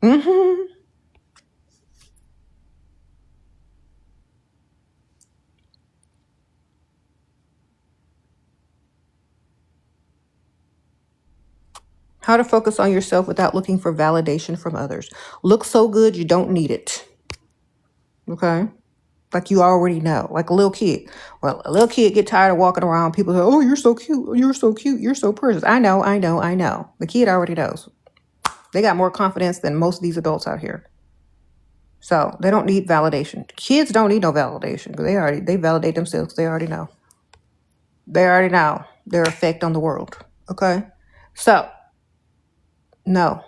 Mm-hmm. How to focus on yourself without looking for validation from others. Look so good you don't need it. Okay? Like you already know. Like a little kid. Well, a little kid get tired of walking around. People say, oh, you're so cute. You're so cute. You're so precious. I know. The kid already knows. They got more confidence than most of these adults out here. So they don't need validation. Kids don't need no validation because they validate themselves. They already know. They already know their effect on the world. Okay? So, no.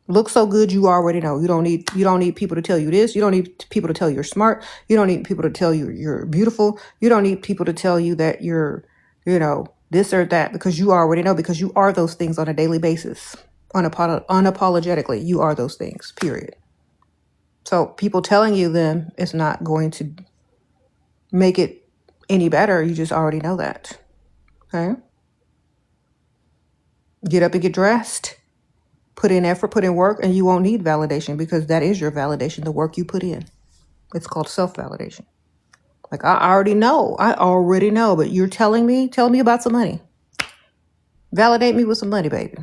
Look so good you already know. You don't need people to tell you this. You don't need people to tell you you're smart. You don't need people to tell you you're beautiful. You don't need people to tell you that you're, this or that, because you already know, because you are those things on a daily basis. Unapologetically, you are those things, period. So people telling you them is not going to make it any better. You just already know that. Okay? Get up and get dressed. Put in effort, put in work, and you won't need validation because that is your validation, the work you put in. It's called self-validation. Like, I already know, but you're telling me about some money. Validate me with some money, baby.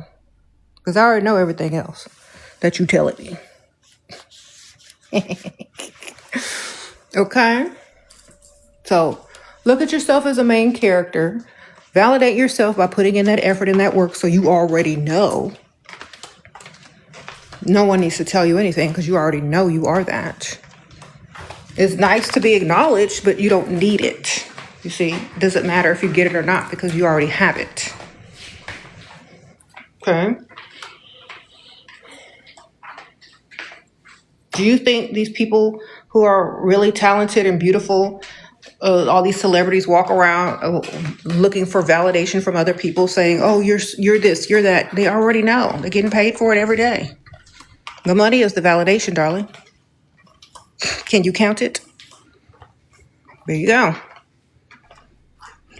Because I already know everything else that you telling me. Okay? So, look at yourself as a main character. Validate yourself by putting in that effort and that work so you already know. No one needs to tell you anything because you already know you are that. It's nice to be acknowledged, but you don't need it. You see, it doesn't matter if you get it or not because you already have it. Okay? Do you think these people who are really talented and beautiful, all these celebrities walk around looking for validation from other people saying, oh, you're this, you're that? They already know. They're getting paid for it every day. The money is the validation, darling. Can you count it? There you go.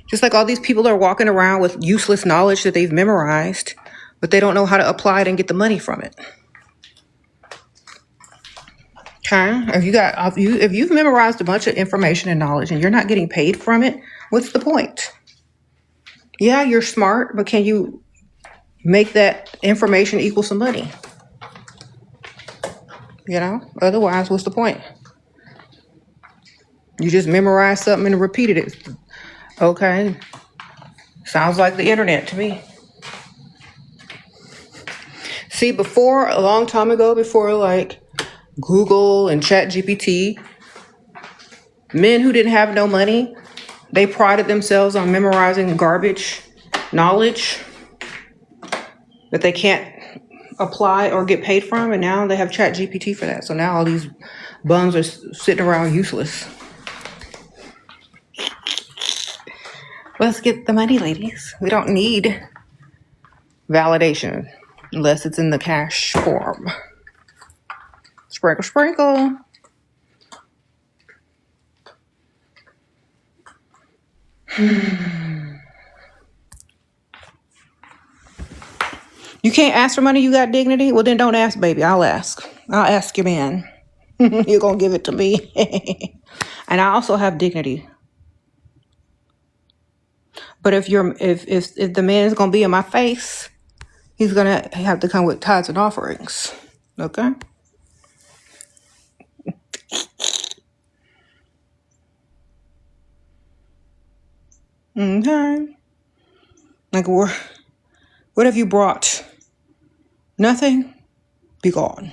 Just like all these people are walking around with useless knowledge that they've memorized, but they don't know how to apply it and get the money from it. Okay? If you've memorized a bunch of information and knowledge and you're not getting paid from it, what's the point? Yeah, you're smart, but can you make that information equal some money? Otherwise, what's the point? You just memorized something and repeated it. Okay. Sounds like the internet to me. See, a long time ago, before like Google and ChatGPT, men who didn't have no money, they prided themselves on memorizing garbage knowledge that they can't apply or get paid from, and now they have ChatGPT for that. So now all these bums are sitting around useless. Let's get the money, ladies. We don't need validation unless it's in the cash form. Sprinkle, sprinkle. You can't ask for money, you got dignity? Well, then don't ask, baby. I'll ask your man. You're going to give it to me. And I also have dignity. But if the man is going to be in my face, he's going to have to come with tithes and offerings. Okay? Okay. Like, what have you brought? Nothing? Be gone.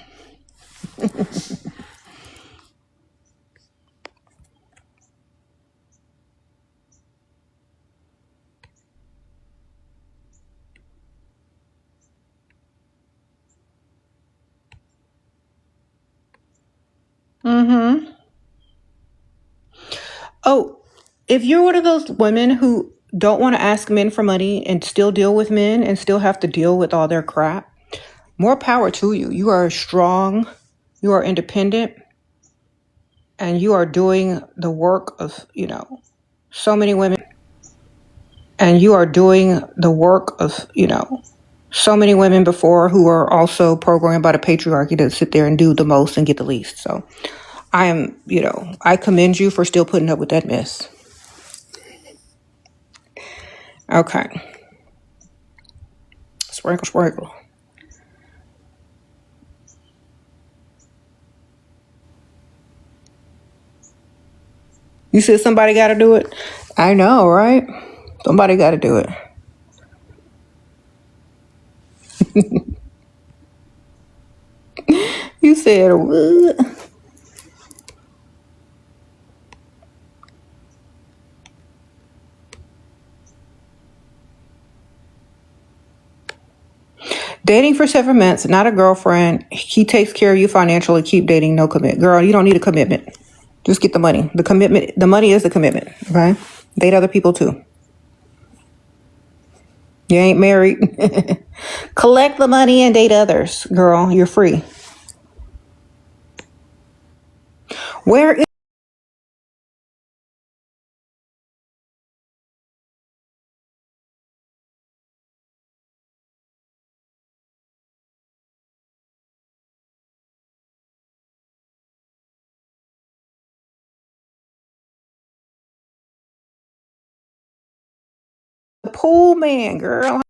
Mm-hmm. Oh, if you're one of those women who don't want to ask men for money and still deal with men and still have to deal with all their crap, more power to you. You are strong, you are independent, and you are doing the work of, so many women. And you are doing the work of, so many women before who are also programmed by the patriarchy to sit there and do the most and get the least. So I commend you for still putting up with that mess. Okay. Sprinkle, sprinkle. You said somebody got to do it? I know, right? Somebody got to do it. You said what? Dating for 7 months, not a girlfriend. He takes care of you financially. Keep dating, no commitment. Girl, you don't need a commitment. Just get the money. The commitment, the money is the commitment, okay? Date other people too. You ain't married. Collect the money and date others. Girl, you're free. Where is the pool man, girl?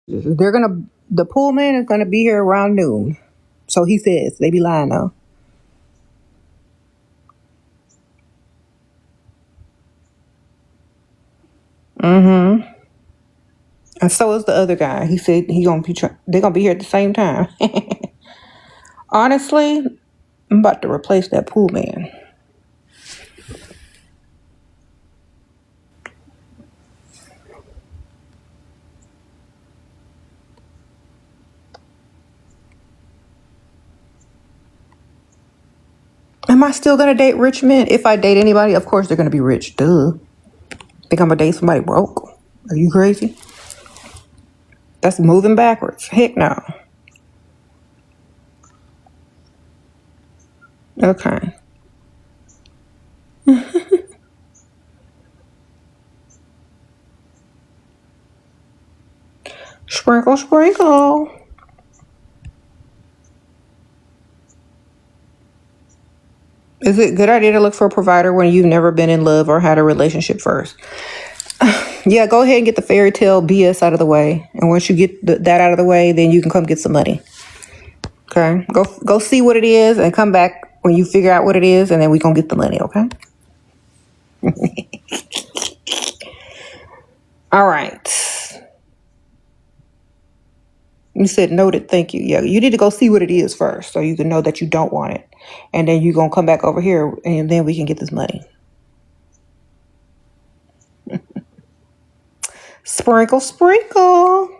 The pool man is gonna be here around noon. So he says. They be lying though. Mm-hmm. And so is the other guy. He said they're gonna be here at the same time. Honestly, I'm about to replace that pool man. Am I still gonna date rich men? If I date anybody, of course they're gonna be rich. Duh. Think I'm gonna date somebody broke? Are you crazy? That's moving backwards. Heck no. Okay. Sprinkle, sprinkle. Is it a good idea to look for a provider when you've never been in love or had a relationship first? Yeah, go ahead and get the fairy tale BS out of the way. And once you get that out of the way, then you can come get some money. Okay? Go see what it is and come back when you figure out what it is, and then we gonna get the money, okay? All right. You said noted, thank you. Yeah, you need to go see what it is first so you can know that you don't want it. And then you're gonna come back over here and then we can get this money. Sprinkle, sprinkle.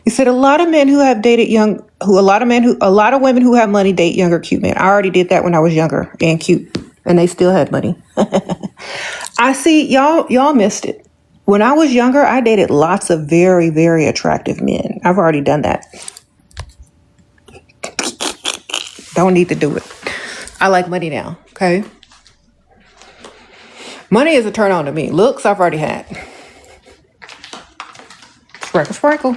You said a lot of men who have dated a lot of women who have money date younger cute men. I already did that when I was younger and cute, and they still had money. I see y'all missed it. When I was younger, I dated lots of very, very attractive men. I've already done that. Don't need to do it. I like money now, okay? Money is a turn on to me. Looks I've already had. Sprinkle, sprinkle.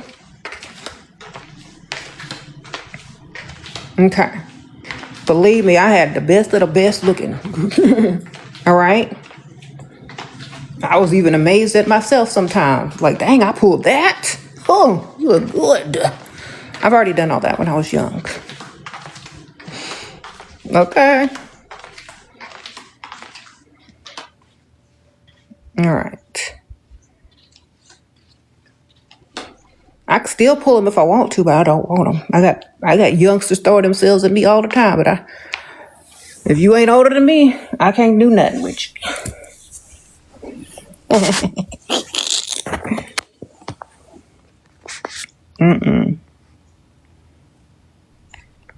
Okay. Believe me, I had the best of the best looking. All right? I was even amazed at myself sometimes. Like, dang, I pulled that? Oh, you look good. I've already done all that when I was young. Okay. All right. I can still pull them if I want to, but I don't want them. I got youngsters throwing themselves at me all the time, but if you ain't older than me, I can't do nothing with you.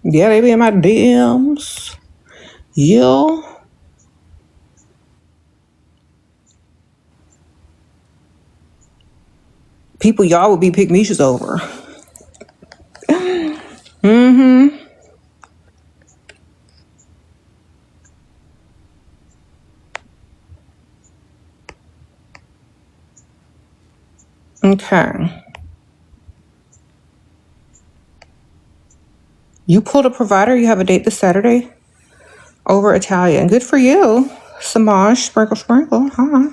Yeah, they be in my DMs. Yeah. People y'all would be pygmishas over. Mm-hmm. Okay. You pulled a provider. You have a date this Saturday over Italian. Good for you. Samaj, sprinkle, sprinkle, huh?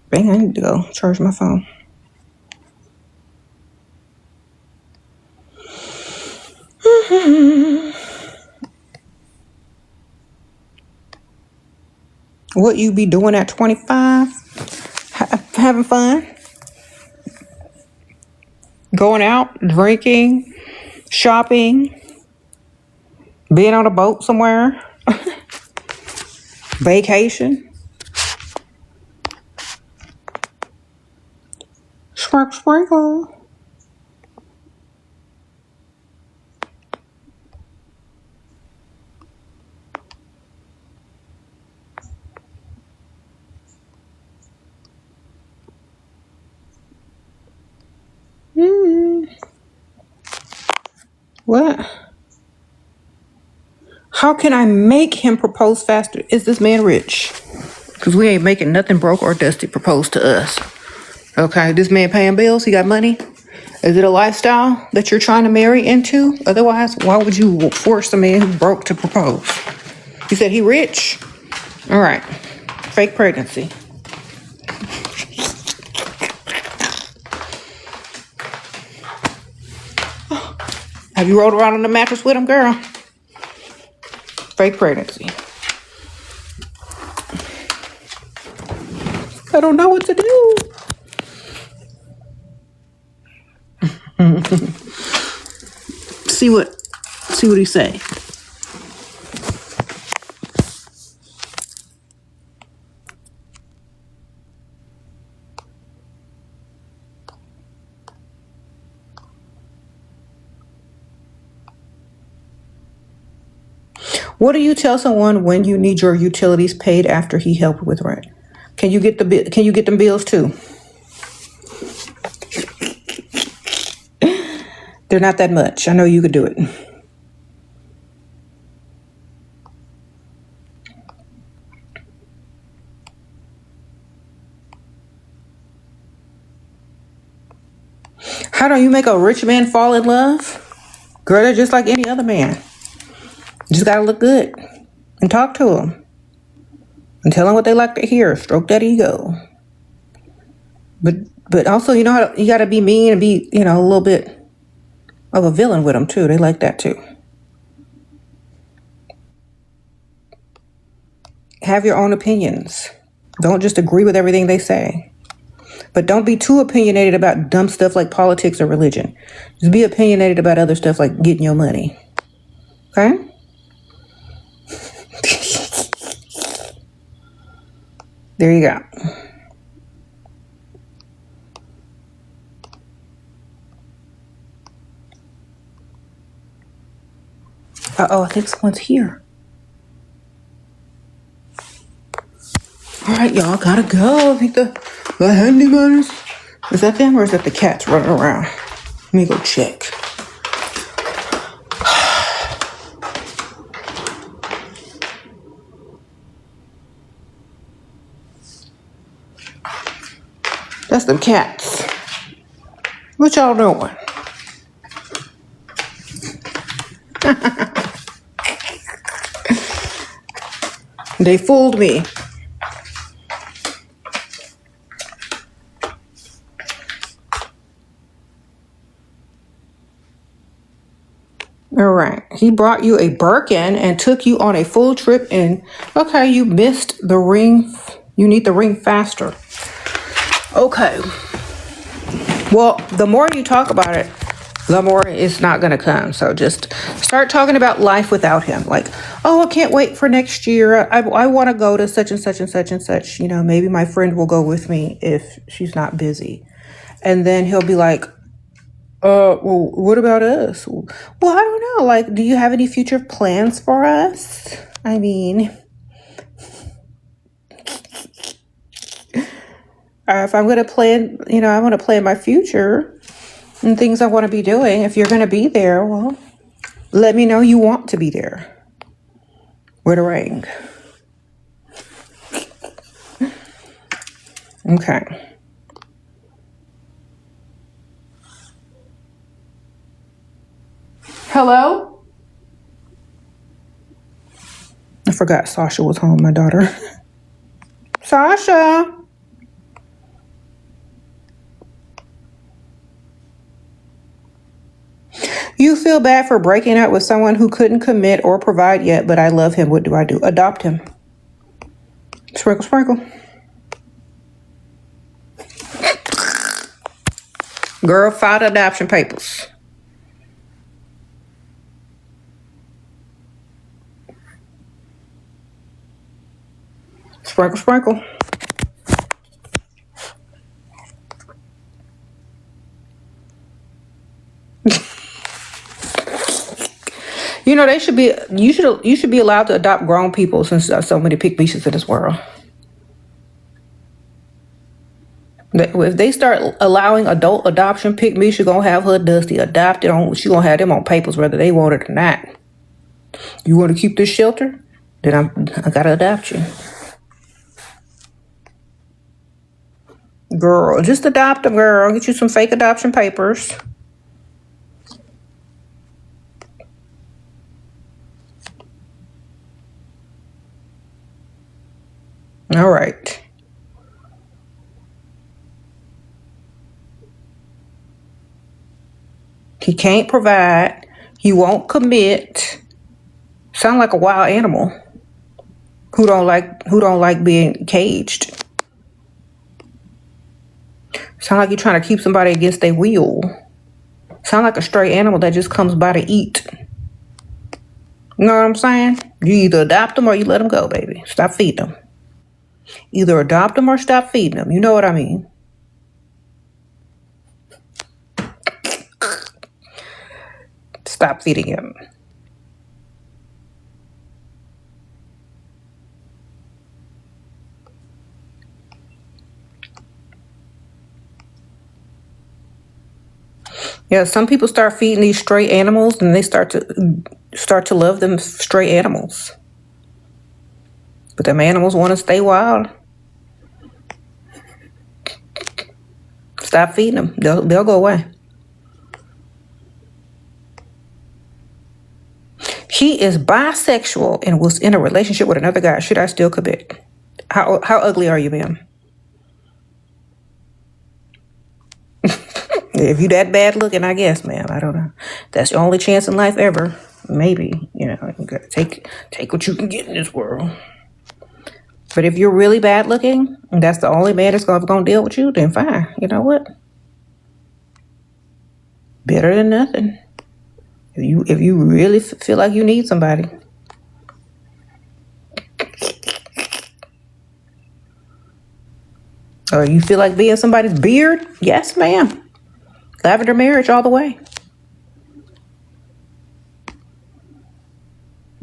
Bang, I need to go charge my phone. What you be doing at 25? Having fun? Going out, drinking, shopping, being on a boat somewhere, vacation. Sprinkle, sprinkle. What? How can I make him propose faster? Is this man rich? Because we ain't making nothing broke or dusty propose to us. Okay, this man paying bills, he got money. Is it a lifestyle that you're trying to marry into? Otherwise, why would you force a man who broke to propose? You said he rich? All right, fake pregnancy. Have you rolled around on the mattress with him, girl? Fake pregnancy. I don't know what to do. See what he say. What do you tell someone when you need your utilities paid after he helped with rent? Can you get them bills too? They're not that much. I know you could do it. How do you make a rich man fall in love? Girl, they're just like any other man. You just gotta look good and talk to them and tell them what they like to hear. Stroke that ego. But also, you gotta be mean and be, a little bit of a villain with them too. They like that too. Have your own opinions. Don't just agree with everything they say. But don't be too opinionated about dumb stuff like politics or religion. Just be opinionated about other stuff like getting your money. Okay? There you go. Uh-oh, I think someone's here. All right, y'all, gotta go. I think the handyman is that them or is that the cats running around? Let me go check. That's them cats. What y'all doing? They fooled me. All right. He brought you a Birkin and took you on a full trip and okay, you missed the ring. You need the ring faster. Okay. Well, the more you talk about it, the more it's not going to come. So just start talking about life without him. Like, oh, I can't wait for next year. I want to go to such and such and such and such. Maybe my friend will go with me if she's not busy. And then he'll be like, well, what about us? Well, I don't know. Like, do you have any future plans for us? I mean, if I'm going to plan, I want to plan my future and things I want to be doing. If you're going to be there, well, let me know you want to be there. With a ring. Okay. Hello? I forgot Sasha was home, my daughter. Sasha. You feel bad for breaking up with someone who couldn't commit or provide yet, but I love him. What do I do? Adopt him. Sprinkle, sprinkle. Girl, file the adoption papers. Sprinkle, sprinkle. You know, you should be allowed to adopt grown people since there's so many pick pieces in this world. If they start allowing adult adoption, pick me, she gonna have her Dusty adopted on. She gonna have them on papers whether they want it or not. You want to keep this shelter? Then I gotta adopt you, girl. Just adopt them, girl. Get you some fake adoption papers. All right. He can't provide. He won't commit. Sound like a wild animal who don't like being caged. Sound like you're trying to keep somebody against their will. Sound like a stray animal that just comes by to eat. You know what I'm saying? You either adopt them or you let them go, baby. Stop feeding them. Either adopt them or stop feeding them. You know what I mean? Stop feeding him. Yeah, some people start feeding these stray animals and they start to love them stray animals. But them animals want to stay wild. Stop feeding them. They'll go away. He is bisexual and was in a relationship with another guy. Should I still commit? How ugly are you, ma'am? If you that bad looking, I guess, ma'am. I don't know. That's your only chance in life ever. Maybe, you gotta take what you can get in this world. But if you're really bad looking, and that's the only man that's gonna deal with you, then fine. You know what? Better than nothing. If you really feel like you need somebody. Or you feel like being somebody's beard? Yes, ma'am. Lavender marriage all the way.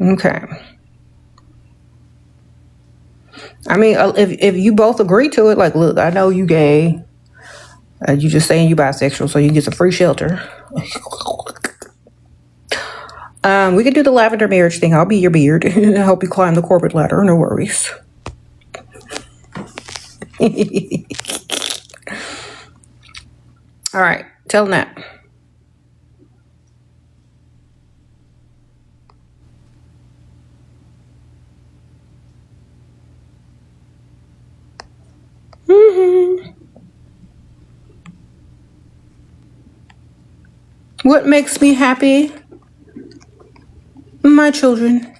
Okay. I mean, if you both agree to it, like, look, I know you gay. You just saying you bisexual, so you get some free shelter. We could do the lavender marriage thing. I'll be your beard and help you climb the corporate ladder. No worries. All right. Tell them that. What makes me happy? My children.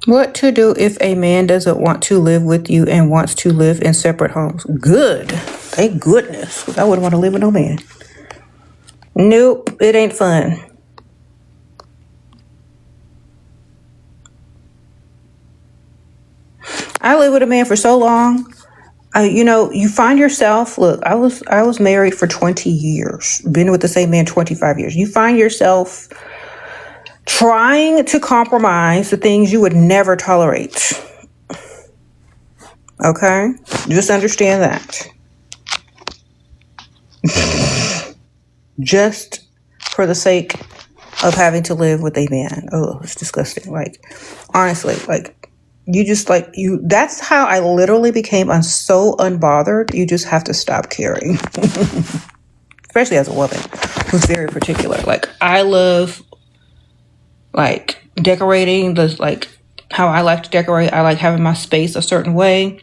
What to do if a man doesn't want to live with you and wants to live in separate homes? Good. Thank goodness. 'Cause I wouldn't want to live with no man. Nope, it ain't fun. I lived with a man for so long. You find yourself, look, I was married for 20 years, been with the same man 25 years. You find yourself trying to compromise the things you would never tolerate. Okay? Just understand that. Just for the sake of having to live with a man. Oh, it's disgusting. Like, honestly, like, you just, like, that's how I literally became so unbothered. You just have to stop caring. Especially as a woman who's very particular. Like, I love, like, decorating, like, how I like to decorate. I like having my space a certain way.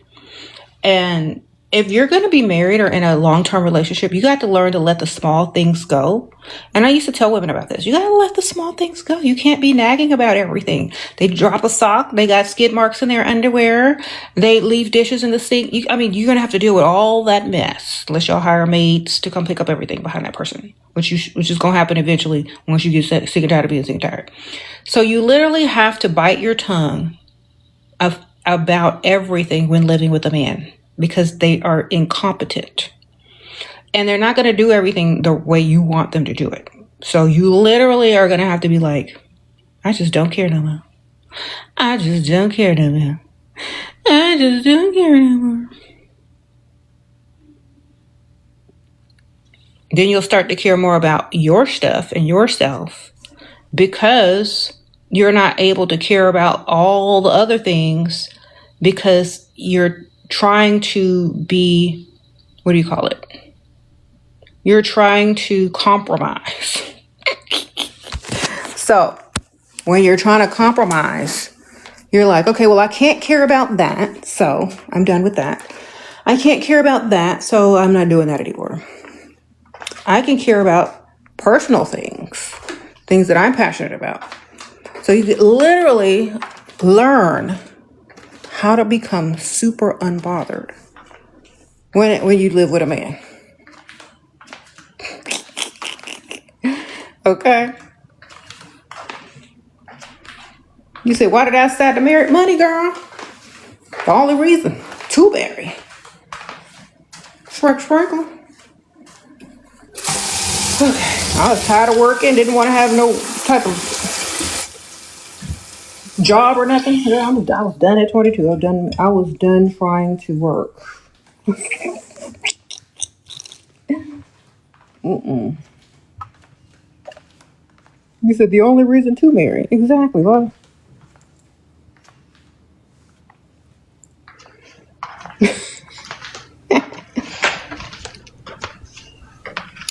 And if you're going to be married or in a long-term relationship, you got to learn to let the small things go. And I used to tell women about this. You got to let the small things go. You can't be nagging about everything. They drop a sock. They got skid marks in their underwear. They leave dishes in the sink. You're going to have to deal with all that mess unless y'all hire maids to come pick up everything behind that person, which is going to happen eventually once you get sick and tired of being sick and tired. So you literally have to bite your tongue about everything when living with a man, because they are incompetent and they're not going to do everything the way you want them to do it. So you literally are going to have to be like, I just don't care no more. I just don't care no more. I just don't care no more. Then you'll start to care more about your stuff and yourself, because you're not able to care about all the other things because you're trying to be, what do you call it? You're trying to compromise. So when you're trying to compromise, you're like, okay, well, I can't care about that, so I'm done with that. I can't care about that, so I'm not doing that anymore. I can care about personal things that I'm passionate about. So you can literally learn how to become super unbothered when you live with a man. Okay? You say, why did I decide to marry money, girl? The only reason. Too berry. Sprinkle. Okay. I was tired of working, didn't want to have no type of job or nothing. Yeah, I was done at 22. I was done trying to work. You said the only reason to marry. Exactly. Well,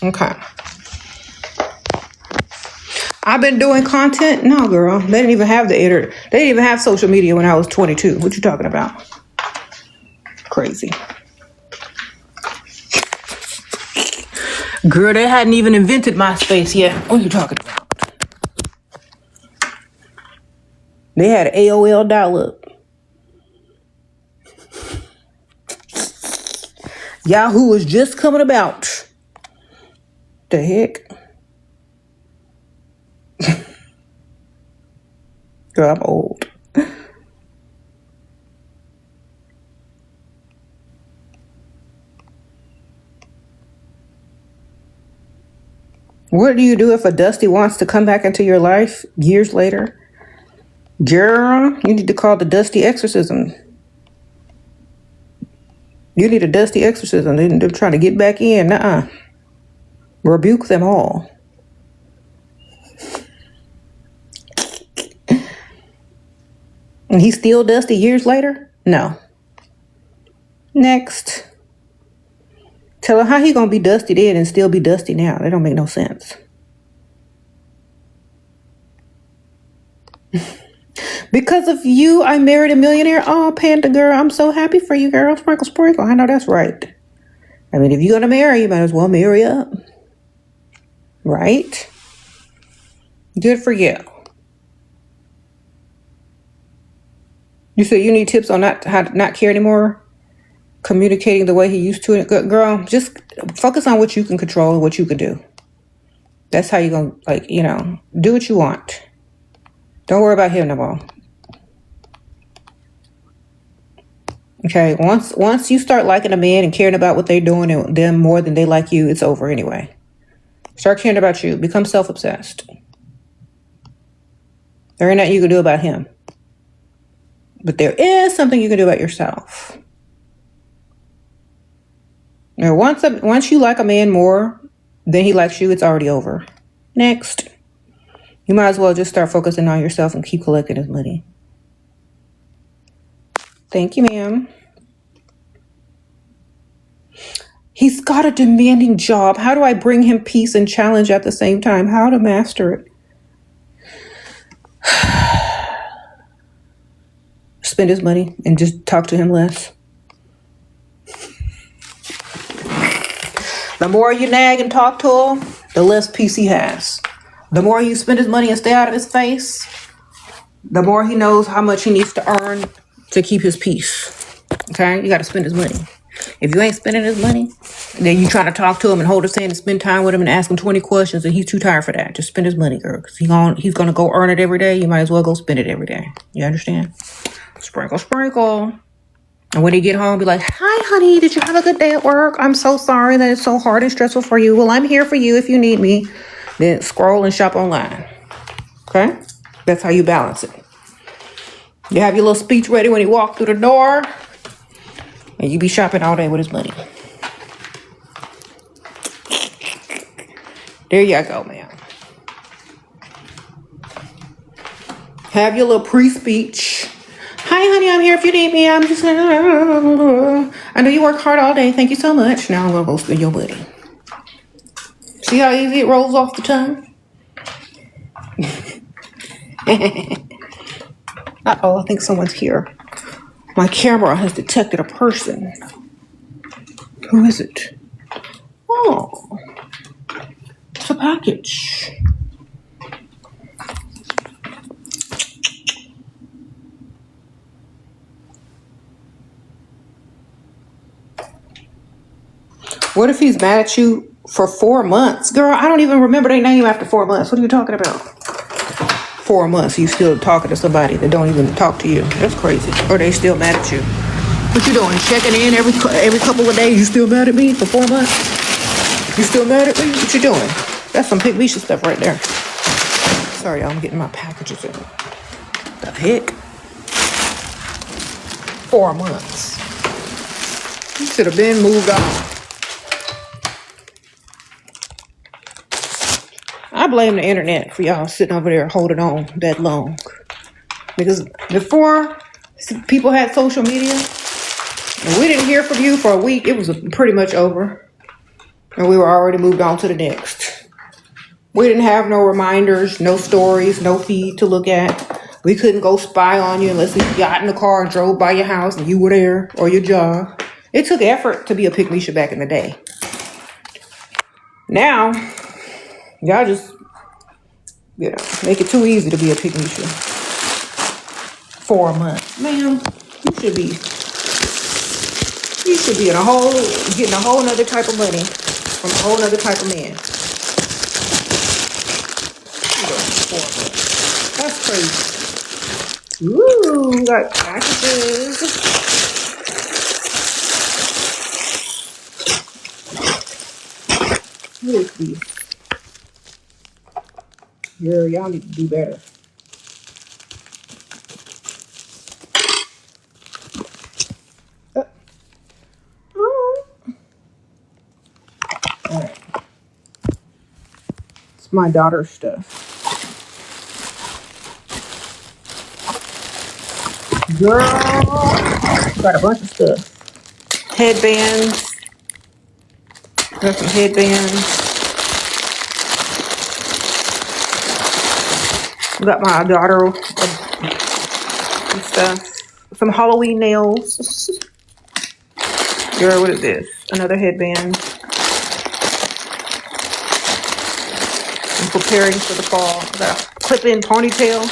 okay. I've been doing content? No, girl. They didn't even have the internet. They didn't even have social media when I was 22. What you talking about? Crazy. Girl, they hadn't even invented MySpace yet. What are you talking about? They had AOL dial-up. Yahoo was just coming about. The heck? Girl, I'm old. What do you do if a Dusty wants to come back into your life years later? Girl, you need to call the Dusty exorcism. You need a Dusty exorcism. They're trying to get back in. Nuh-uh. Rebuke them all. And he's still Dusty years later? No. Next. Tell him how he gonna be Dusty then and still be Dusty now. That don't make no sense. Because of you, I married a millionaire. Oh, Panda girl, I'm so happy for you, girl. Sprinkle. I know that's right. I mean, if you're gonna marry, you might as well marry up. Right? Good for you. You said you need tips on how to not care anymore? Communicating the way he used to. Girl, just focus on what you can control and what you can do. That's how you're gonna, do what you want. Don't worry about him no more. Okay, once you start liking a man and caring about what they're doing and them more than they like you, it's over anyway. Start caring about you. Become self-obsessed. There ain't nothing you can do about him. But there is something you can do about yourself. Now, once you like a man more than he likes you, it's already over. Next. You might as well just start focusing on yourself and keep collecting his money. Thank you, ma'am. He's got a demanding job. How do I bring him peace and challenge at the same time? How to master it? Spend his money and just talk to him less. The more you nag and talk to him, the less peace he has. The more you spend his money and stay out of his face, the more he knows how much he needs to earn to keep his peace. Okay? You got to spend his money. If you ain't spending his money, then you try to talk to him and hold his hand and spend time with him and ask him 20 questions, and he's too tired for that. Just spend his money, girl. Because he's going to go earn it every day. You might as well go spend it every day. You understand? Sprinkle, sprinkle. And when he get home, be like, hi, honey, did you have a good day at work? I'm so sorry that it's so hard and stressful for you. Well, I'm here for you if you need me. Then scroll and shop online. Okay? That's how you balance it. You have your little speech ready when he walk through the door. And you be shopping all day with his money. There you go, ma'am. Have your little pre-speech. Hi, honey, I'm here if you need me. I'm just I know you work hard all day. Thank you so much. Now I'm going to go spend your money. See how easy it rolls off the tongue? Uh-oh, I think someone's here. My camera has detected a person. Who is it? Oh, it's a package. What if he's mad at you for 4 months? Girl, I don't even remember their name after 4 months. What are you talking about? 4 months, you still talking to somebody that don't even talk to you. That's crazy. Or they still mad at you. What you doing? Checking in every couple of days? You still mad at me for 4 months? You still mad at me? What you doing? That's some Pig Misha stuff right there. Sorry, y'all, I'm getting my packages in. The heck? 4 months. You should have been moved on. I blame the internet for y'all sitting over there holding on that long. Because before people had social media, and we didn't hear from you for a week, it was pretty much over. And we were already moved on to the next. We didn't have no reminders, no stories, no feed to look at. We couldn't go spy on you unless we got in the car and drove by your house and you were there or your job. It took effort to be a Pig Misha back in the day. Now, y'all just, make it too easy to be a Pig Misha. 4 months. Ma'am, you should be getting a whole nother type of money from a whole nother type of man. 4 months. That's crazy. Ooh, we got packages. What is this? Girl, y'all need to do better. Alright. It's my daughter's stuff. Girl, got a bunch of stuff. Headbands. Got some headbands. Got my daughter some stuff. Some Halloween nails. Girl, what is this? Another headband. I'm preparing for the fall. Got a clip-in ponytail.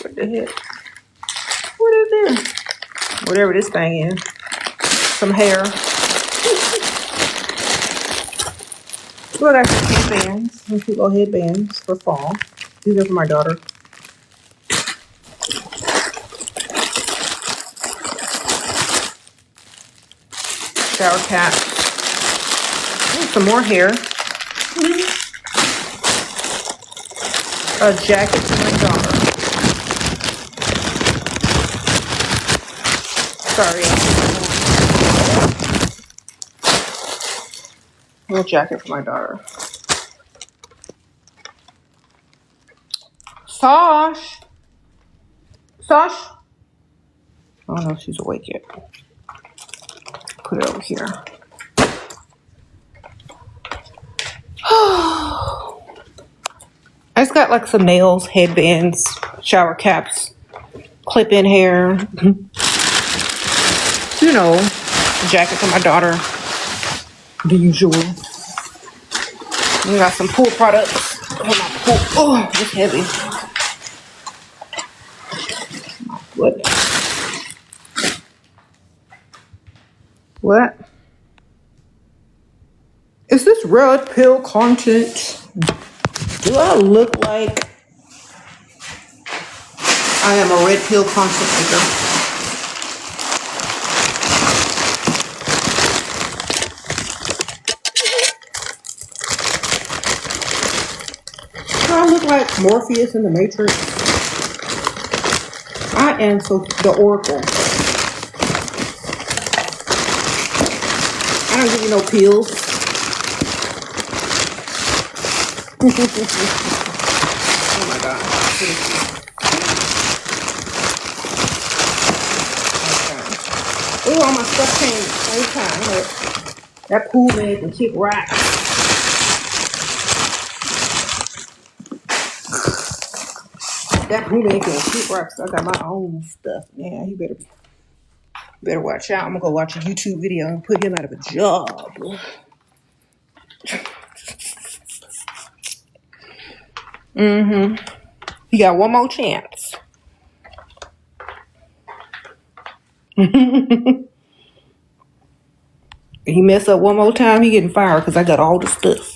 What the heck? What is this? Whatever this thing is. Some hair. Well, I got some headbands. Some cute little headbands for fall. These are for my daughter. Shower cap. Some more hair. A jacket for my daughter. Sorry. A little jacket for my daughter. Sosh! Sosh! I don't know if she's awake yet. Put it over here. I just got like some nails, headbands, shower caps, clip-in hair. You know, jacket for my daughter. The usual. We got some pool products. Oh, it's heavy. What? What? Is this red pill content? Do I look like I am a red pill content maker? Do I look like Morpheus in the Matrix? I am the Oracle. I don't give you no pills. Oh my god. Okay. Oh, all my stuff came at the same time. Look. That pool man can kick rocks. That pool man can kick rocks. I got my own stuff. Yeah, he better watch out. I'm gonna go watch a YouTube video and put him out of a job. He got one more chance. He mess up one more time, he getting fired because I got all the stuff.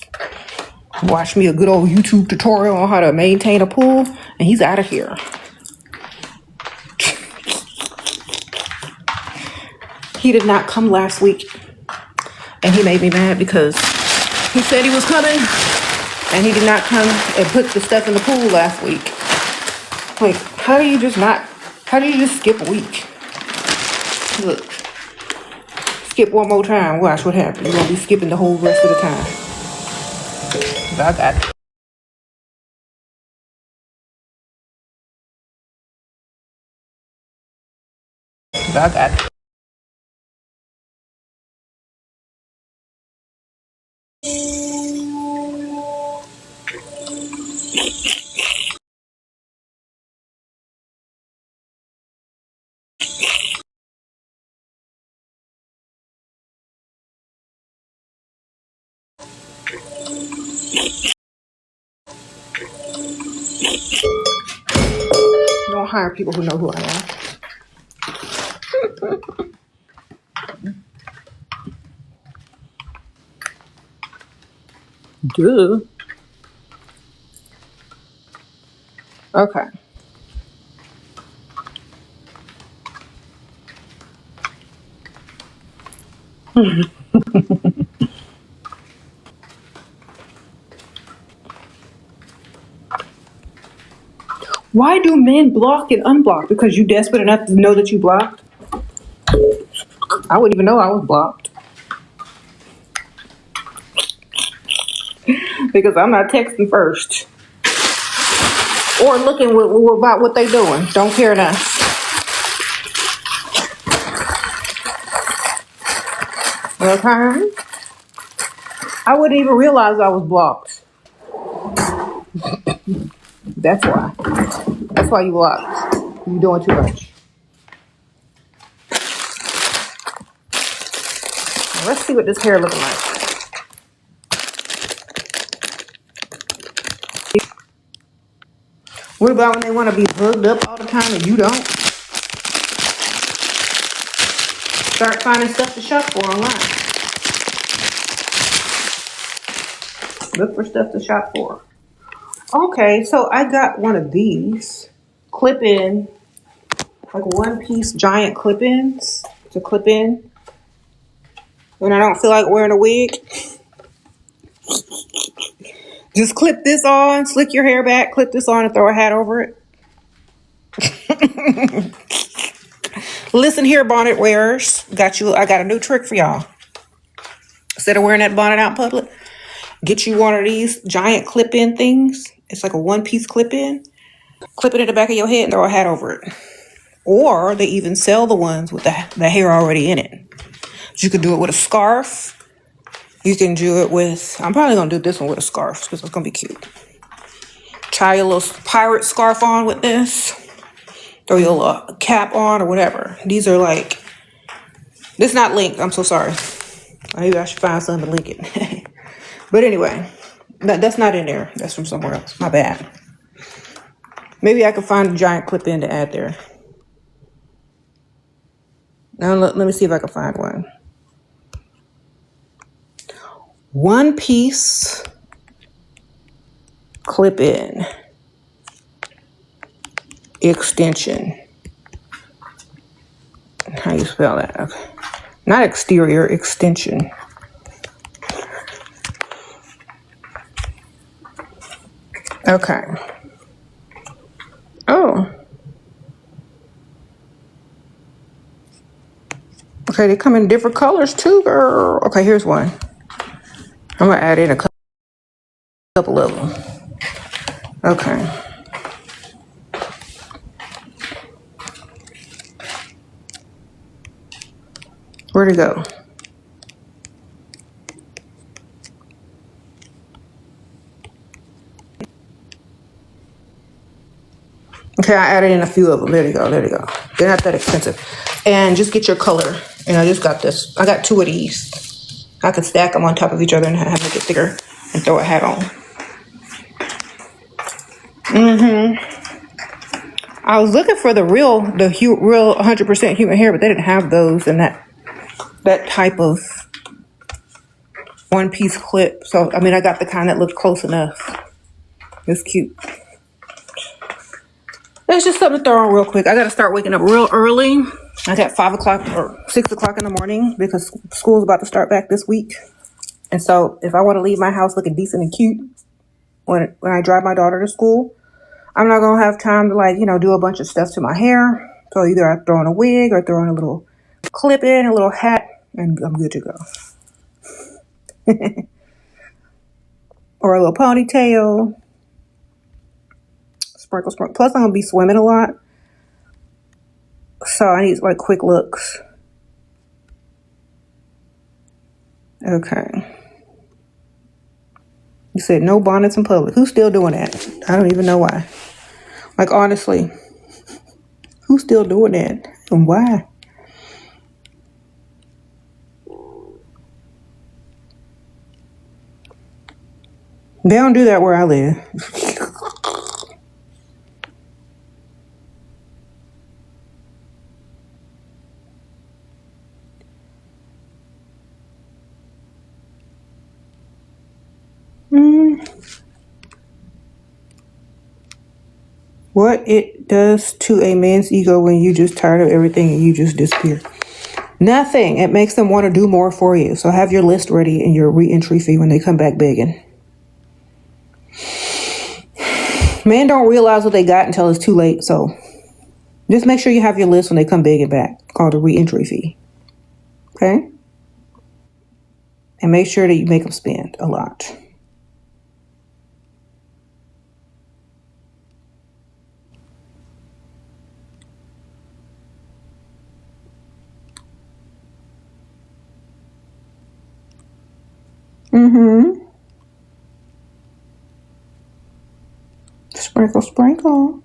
Watch me a good old YouTube tutorial on how to maintain a pool, and he's out of here. He did not come last week, and he made me mad because he said he was coming, and he did not come and put the stuff in the pool last week. Like, how do you just skip a week? Look, skip one more time, watch what happens. You're gonna be skipping the whole rest of the time. I got it. I got it. Don't hire people who know who I am. Duh. Okay. Why do men block and unblock? Because you desperate enough to know that you blocked? I wouldn't even know I was blocked. Because I'm not texting first. Or looking about what they doing. Don't care enough. Okay? I wouldn't even realize I was blocked. That's why. That's why you blocked. You doing too much. Now let's see what this hair looking like. What about when they want to be hugged up all the time and you don't? Start finding stuff to shop for online. Look for stuff to shop for. Okay, so I got one of these clip-in, like one-piece giant clip-ins to clip in when I don't feel like wearing a wig. Just clip this on, slick your hair back, clip this on, and throw a hat over it. Listen here, bonnet wearers. I got a new trick for y'all. Instead of wearing that bonnet out in public, get you one of these giant clip-in things. It's like a one-piece clip-in. Clip it in the back of your head and throw a hat over it. Or they even sell the ones with the hair already in it. You can do it with a scarf. You can do it with, I'm probably going to do this one with a scarf because it's going to be cute. Tie your little pirate scarf on with this. Throw your little cap on or whatever. These are like, this is not linked. I'm so sorry. Maybe I should find something to link it. But anyway, that's not in there. That's from somewhere else. My bad. Maybe I can find a giant clip in to add there. Now let me see if I can find one. One piece clip in extension. How you spell that? Okay. Not exterior, extension. Okay. Oh. Okay, they come in different colors too, girl. Okay, here's one. I'm gonna add in a couple of them. Okay. Where'd it go? Okay, I added in a few of them. There you go, there you go. They're not that expensive. And just get your color. And I just got this. I got 2 of these. I could stack them on top of each other and have them get thicker and throw a hat on. I was looking for the real 100% human hair, but they didn't have those in that type of one-piece clip. So, I mean, I got the kind that looked close enough. It's cute. It's just something to throw on real quick. I got to start waking up real early. I got 5 o'clock or 6 o'clock in the morning because school's about to start back this week. And so if I want to leave my house looking decent and cute when I drive my daughter to school, I'm not going to have time to do a bunch of stuff to my hair. So either I throw in a wig or throw in a little clip in, a little hat, and I'm good to go. Or a little ponytail. Sprinkle. Plus I'm going to be swimming a lot. So I need quick looks. Okay. You said no bonnets in public. Who's still doing that? I don't even know why. Honestly, who's still doing that and why? They don't do that where I live. What it does to a man's ego when you just tired of everything and you just disappear. Nothing. It makes them want to do more for you. So have your list ready and your re-entry fee when they come back begging. Men don't realize what they got until it's too late. So just make sure you have your list when they come begging back, called a re-entry fee. Okay? And make sure that you make them spend a lot. Sprinkle.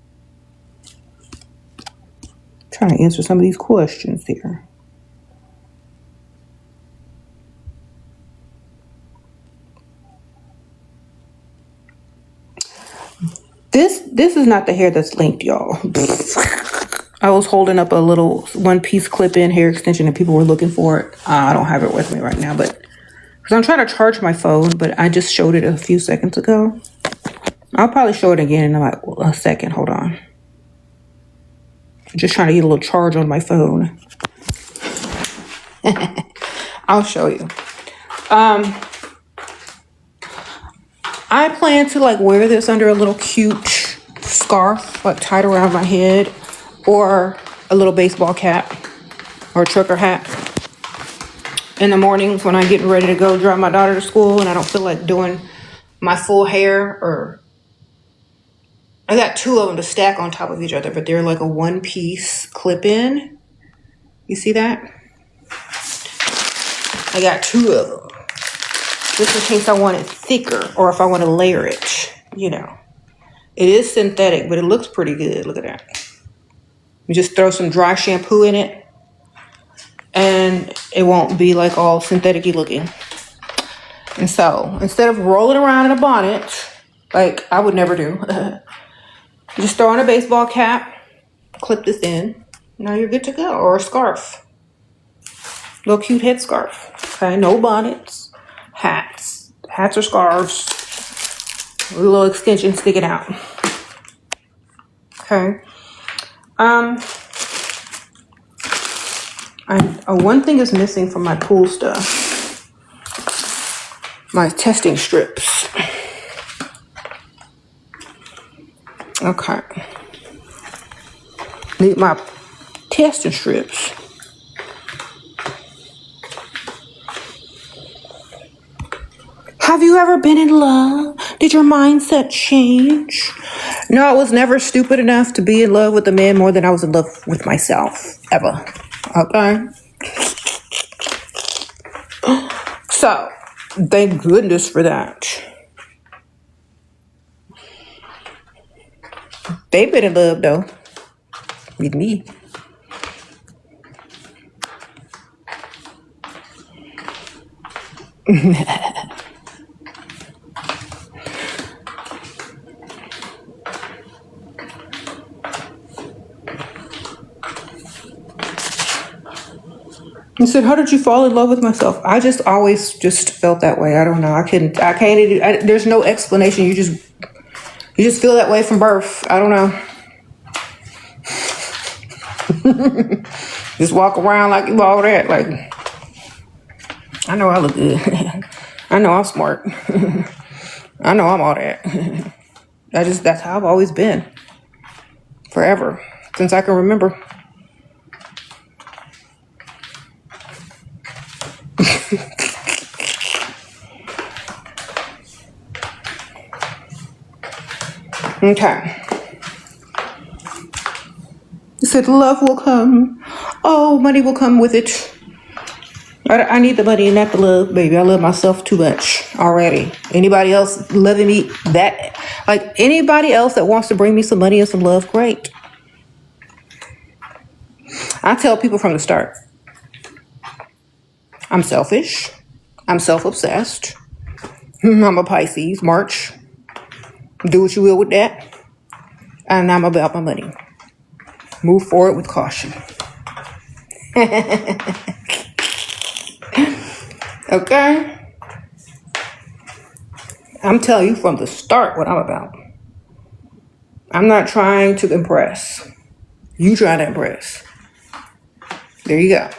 Trying to answer some of these questions here. This is not the hair that's linked, y'all. I was holding up a little one-piece clip-in hair extension and people were looking for it. I don't have it with me right now, but because I'm trying to charge my phone, but I just showed it a few seconds ago. I'll probably show it again in a second. Hold on. I'm just trying to get a little charge on my phone. I'll show you. I plan to wear this under a little cute scarf, tied around my head, or a little baseball cap or a trucker hat. in the mornings when I'm getting ready to go drive my daughter to school and I don't feel like doing my full hair, or I got two of them to stack on top of each other, but they're like a one-piece clip-in. You see that? I got two of them. Just in case I want it thicker or if I want to layer it, you know. It is synthetic, but it looks pretty good. Look at that. You just throw some dry shampoo in it and it won't be like all synthetic-y looking. And so instead of rolling around in a bonnet, like I would never do, just throw on a baseball cap, clip this in. Now you're good to go. Or a scarf. Little cute head scarf. Okay, no bonnets. Hats. Hats or scarves. With a little extension sticking out. Okay. One thing is missing from my pool stuff. My testing strips. Okay. Need my testing strips. Have you ever been in love? Did your mindset change? No, I was never stupid enough to be in love with a man more than I was in love with myself. Ever. Okay? So, thank goodness for that. They've been in love, though. With me. He said, how did you fall in love with myself? I just always just felt that way. I don't know. I can't, there's no explanation. You just feel that way from birth. I don't know. Just walk around like you all that. Like, I know I look good. I know I'm smart. I know I'm all that. That's how I've always been. Forever. Since I can remember. Okay. He said, love will come. Oh, money will come with it. I need the money and not the love, baby. I love myself too much already. Anybody else loving me that, like anybody else that wants to bring me some money and some love, great. I tell people from the start, I'm selfish. I'm self-obsessed. I'm a Pisces, March. Do what you will with that. And I'm about my money. Move forward with caution. Okay? I'm telling you from the start what I'm about. I'm not trying to impress. You trying to impress. There you go.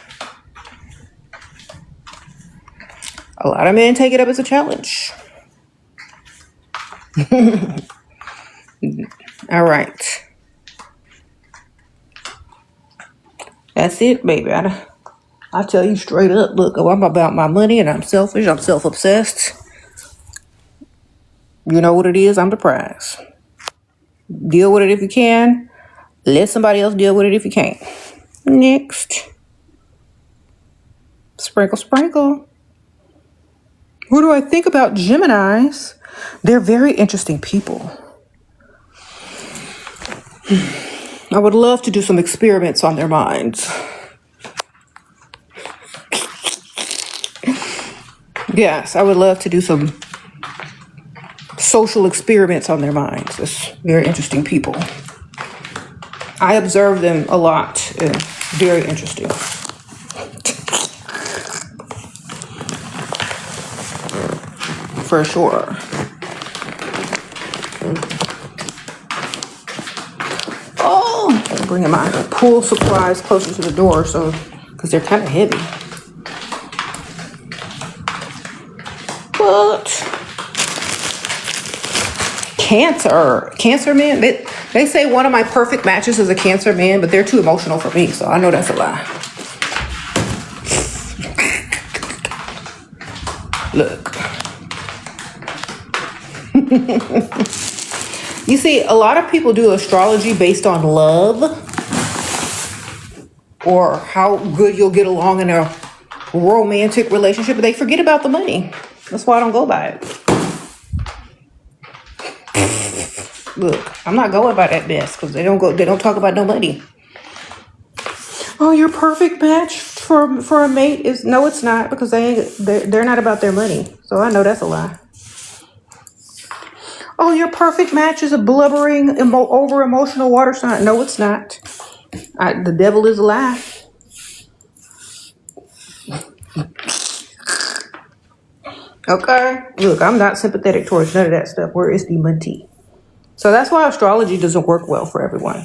A lot of men take it up as a challenge. All right. That's it, baby. I tell you straight up, look, I'm about my money and I'm selfish. I'm self-obsessed. You know what it is? I'm the prize. Deal with it if you can. Let somebody else deal with it if you can't. Next. Sprinkle, sprinkle. What do I think about Geminis? They're very interesting people. I would love to do some experiments on their minds. Yes, I would love to do some social experiments on their minds. It's very interesting people. I observe them a lot. And very interesting. For sure. Oh, I'm bringing my pool supplies closer to the door, so because they're kind of heavy. But Cancer man. They say one of my perfect matches is a Cancer man, but they're too emotional for me, so I know that's a lie. Look. You see, a lot of people do astrology based on love or how good you'll get along in a romantic relationship, but they forget about the money. That's why I don't go by it. Look, I'm not going by that mess because they don't talk about no money. Oh, your perfect match for a mate is no, it's not, because they're not about their money. So I know that's a lie. Oh, your perfect match is a blubbering, over emotional water sign. No, it's not. The devil is a lie. Okay. Look, I'm not sympathetic towards none of that stuff. Where is the money? So that's why astrology doesn't work well for everyone.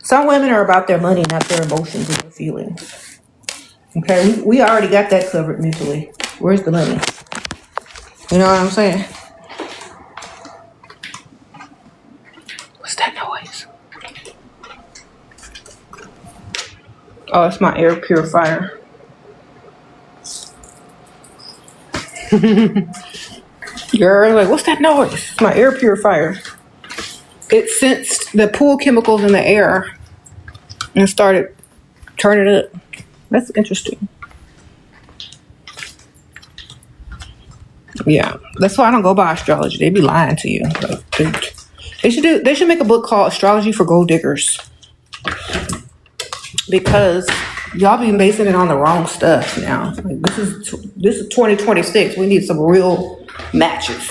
Some women are about their money, not their emotions and their feelings. Okay, we already got that covered mentally. Where's the money? You know what I'm saying? What's that noise? Oh, it's my air purifier. Girl, like, what's that noise? It's my air purifier. It sensed the pool chemicals in the air and started turning it up. That's interesting. Yeah, that's why I don't go by astrology. They be lying to you. Like, they should make a book called Astrology for Gold Diggers, because y'all be basing it on the wrong stuff now. Like, this is 2026. We need some real matches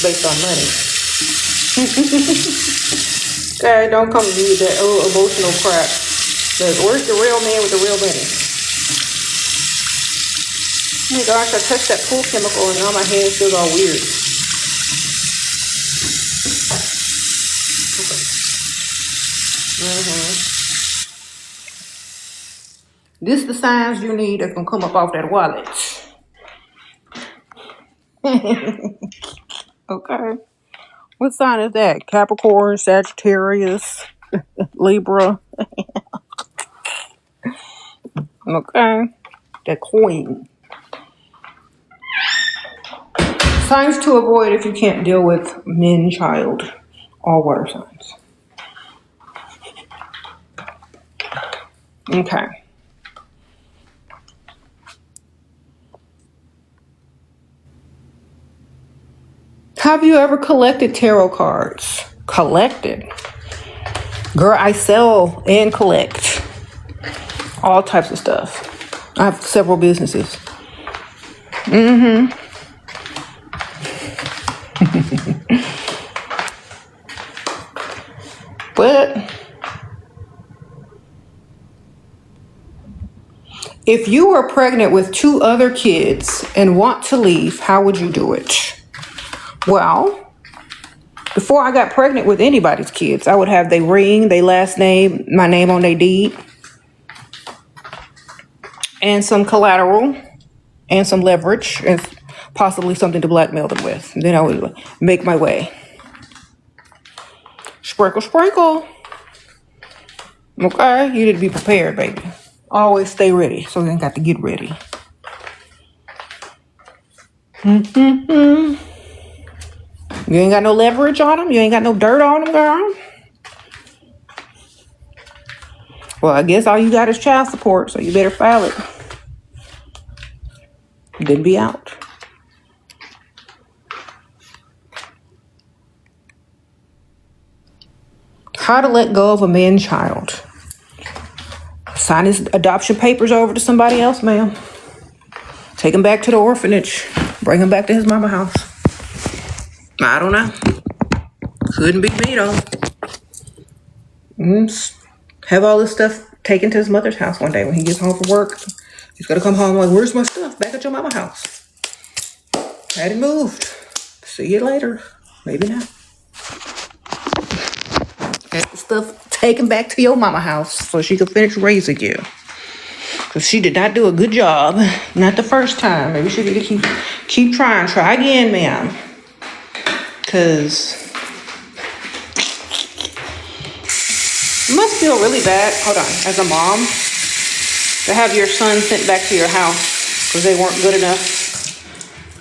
based on money. Okay, don't come to me with that emotional crap. Like, where's the real man with the real money? Oh my gosh, I touched that pool chemical and now my hands feel all weird. This the signs you need that's gonna come up off that wallet. Okay. What sign is that? Capricorn, Sagittarius, Libra. Okay. That queen. Signs to avoid if you can't deal with men, child, all water signs. Okay. Have you ever collected tarot cards? Collected? Girl, I sell and collect all types of stuff. I have several businesses. But if you were pregnant with 2 other kids and want to leave, how would you do it? Well, before I got pregnant with anybody's kids, I would have their ring, their last name, my name on their deed, and some collateral, and some leverage, and possibly something to blackmail them with. And then I would make my way. Sprinkle, sprinkle. Okay, you need to be prepared, baby. Always stay ready, so you ain't got to get ready. You ain't got no leverage on them? You ain't got no dirt on them, girl? Well, I guess all you got is child support, so you better file it. Then be out. How to let go of a man-child. Sign his adoption papers over to somebody else, ma'am. Take him back to the orphanage. Bring him back to his mama house. I don't know. Couldn't be me, though. Have all this stuff taken to his mother's house one day when he gets home from work. He's gonna come home like, where's my stuff? Back at your mama house. Had it moved. See you later. Maybe not. Have the stuff taken back to your mama house so she could finish raising you. Because she did not do a good job. Not the first time. Maybe she could keep trying. Try again, ma'am. Because it must feel really bad, hold on, as a mom, to have your son sent back to your house because they weren't good enough.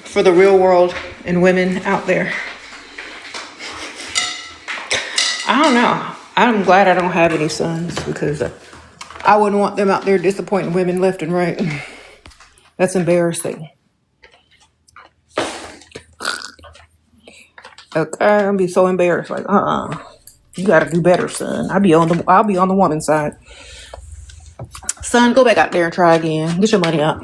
for the real world and women out there. I don't know. I'm glad I don't have any sons because I wouldn't want them out there disappointing women left and right. That's embarrassing. Okay, I'll be so embarrassed. Like, you gotta do better, son. I'll be on the woman's side. Son, go back out there and try again. Get your money up.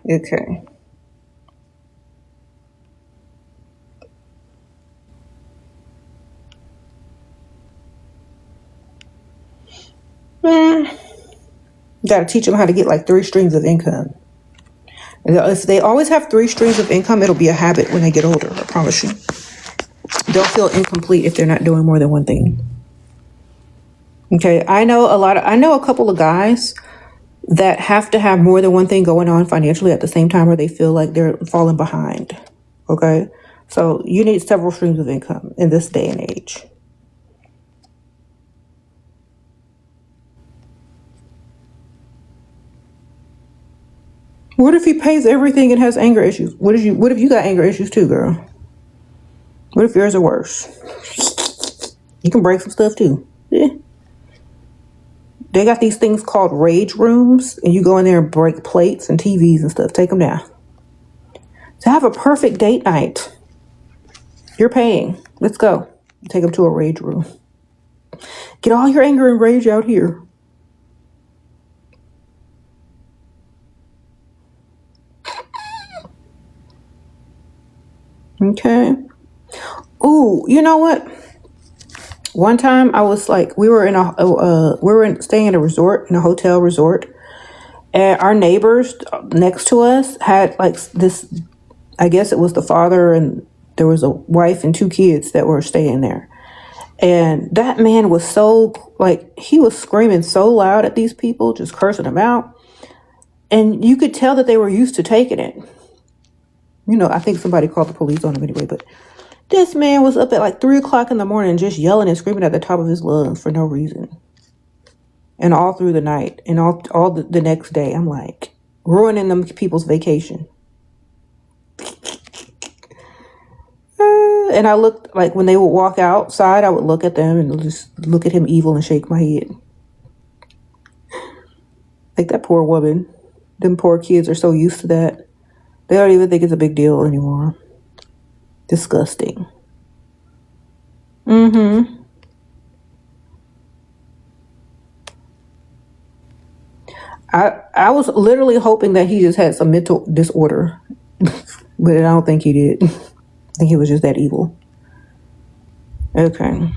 Okay. You gotta teach them how to get like 3 streams of income. If they always have 3 streams of income, it'll be a habit when they get older, I promise you. They'll feel incomplete if they're not doing more than one thing. Okay, I know a couple of guys that have to have more than one thing going on financially at the same time, or they feel like they're falling behind. Okay, so you need several streams of income in this day and age. What if he pays everything and has anger issues? What if you got anger issues too, girl? What if yours are worse? You can break some stuff too. Yeah. They got these things called rage rooms, and you go in there and break plates and TVs and stuff. Take them down. To have a perfect date night, you're paying. Let's go. Take them to a rage room. Get all your anger and rage out here. Okay. Ooh, you know what? One time I was like, we were staying in a resort, in a hotel resort, and our neighbors next to us had like this, I guess it was the father, and there was a wife and 2 kids that were staying there. And that man was so, like, he was screaming so loud at these people, just cursing them out. And you could tell that they were used to taking it. You know, I think somebody called the police on him anyway, but this man was up at like 3 o'clock in the morning just yelling and screaming at the top of his lungs for no reason. And all through the night and all the next day, I'm like, ruining them people's vacation. And I looked, like, when they would walk outside, I would look at them and just look at him evil and shake my head. Like, that poor woman. Them poor kids are so used to that. They don't even think it's a big deal anymore. Disgusting. I was literally hoping that he just had some mental disorder. But I don't think he did. I think he was just that evil. Okay.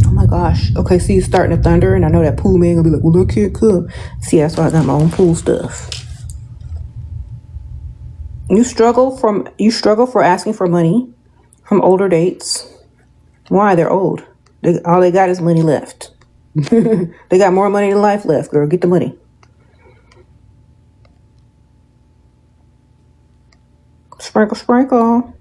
Oh my gosh. Okay, see, it's starting to thunder, and I know that pool man gonna be like, well, I can't come. See, that's why I got my own pool stuff. You struggle for asking for money from older dates. Why? They're old. All they got is money left. They got more money than life left, girl. Get the money. Sprinkle, sprinkle.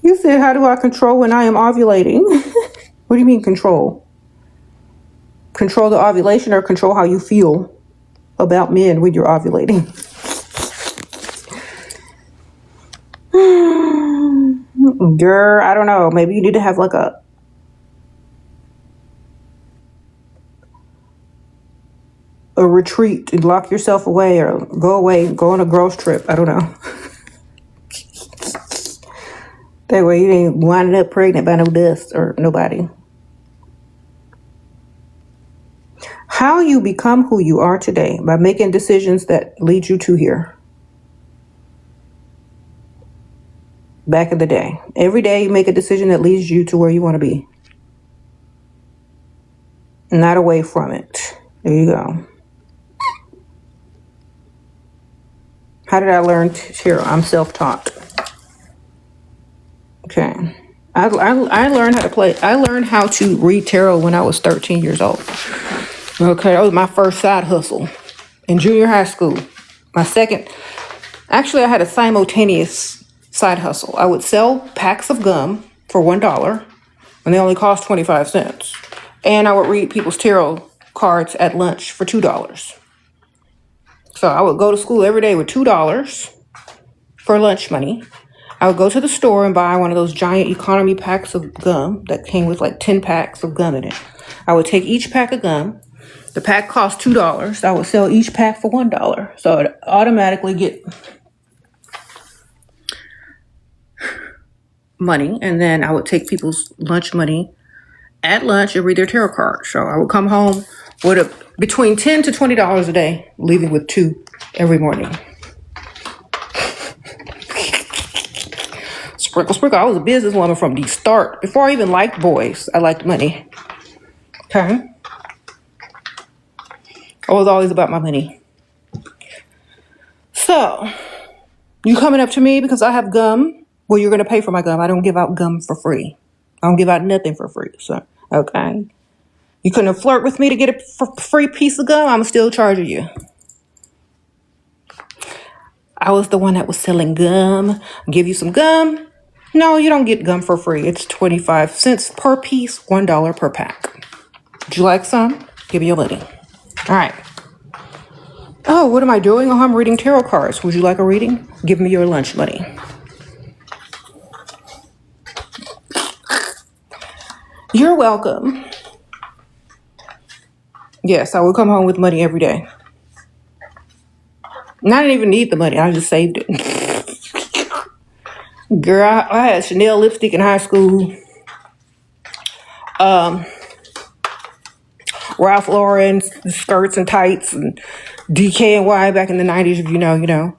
You said, how do I control when I am ovulating? What do you mean control? Control the ovulation or control how you feel about men when you're ovulating? Girl, I don't know. Maybe you need to have like a retreat and lock yourself away, or go on a girls trip. I don't know. That way you ain't winding up pregnant by no dust or nobody. How you become who you are today? By making decisions that lead you to here. Back in the day. Every day you make a decision that leads you to where you want to be. Not away from it. There you go. How did I learn Shera? I'm self-taught. Okay. I learned how to play. I learned how to read tarot when I was 13 years old. Okay, that was my first side hustle in junior high school. My second, Actually, I had a simultaneous side hustle. I would sell packs of gum for $1, and they only cost 25 cents. And I would read people's tarot cards at lunch for $2. So I would go to school every day with $2 for lunch money. I would go to the store and buy one of those giant economy packs of gum that came with like 10 packs of gum in it. I would take each pack of gum. The pack cost $2. I would sell each pack for $1. So I'd automatically get money. And then I would take people's lunch money at lunch and read their tarot cards. So I would come home with between $10 to $20 a day, leaving with $2 every morning. Sprinkle, sprinkle. I was a businesswoman from the start. Before I even liked boys, I liked money. Okay? I was always about my money. So, you coming up to me because I have gum? Well, you're going to pay for my gum. I don't give out gum for free. I don't give out nothing for free. So, okay? You couldn't flirt with me to get a free piece of gum? I'm still charging you. I was the one that was selling gum. I'll give you some gum. No, you don't get gum for free. It's 25 cents per piece, $1 per pack. Would you like some? Give me your money. All right. Oh, what am I doing? Oh, I'm reading tarot cards. Would you like a reading? Give me your lunch money. You're welcome. Yes, I would come home with money every day. And I didn't even need the money. I just saved it. Girl, I had Chanel lipstick in high school. Ralph Lauren skirts and tights and DKNY back in the 90s, if you know, you know.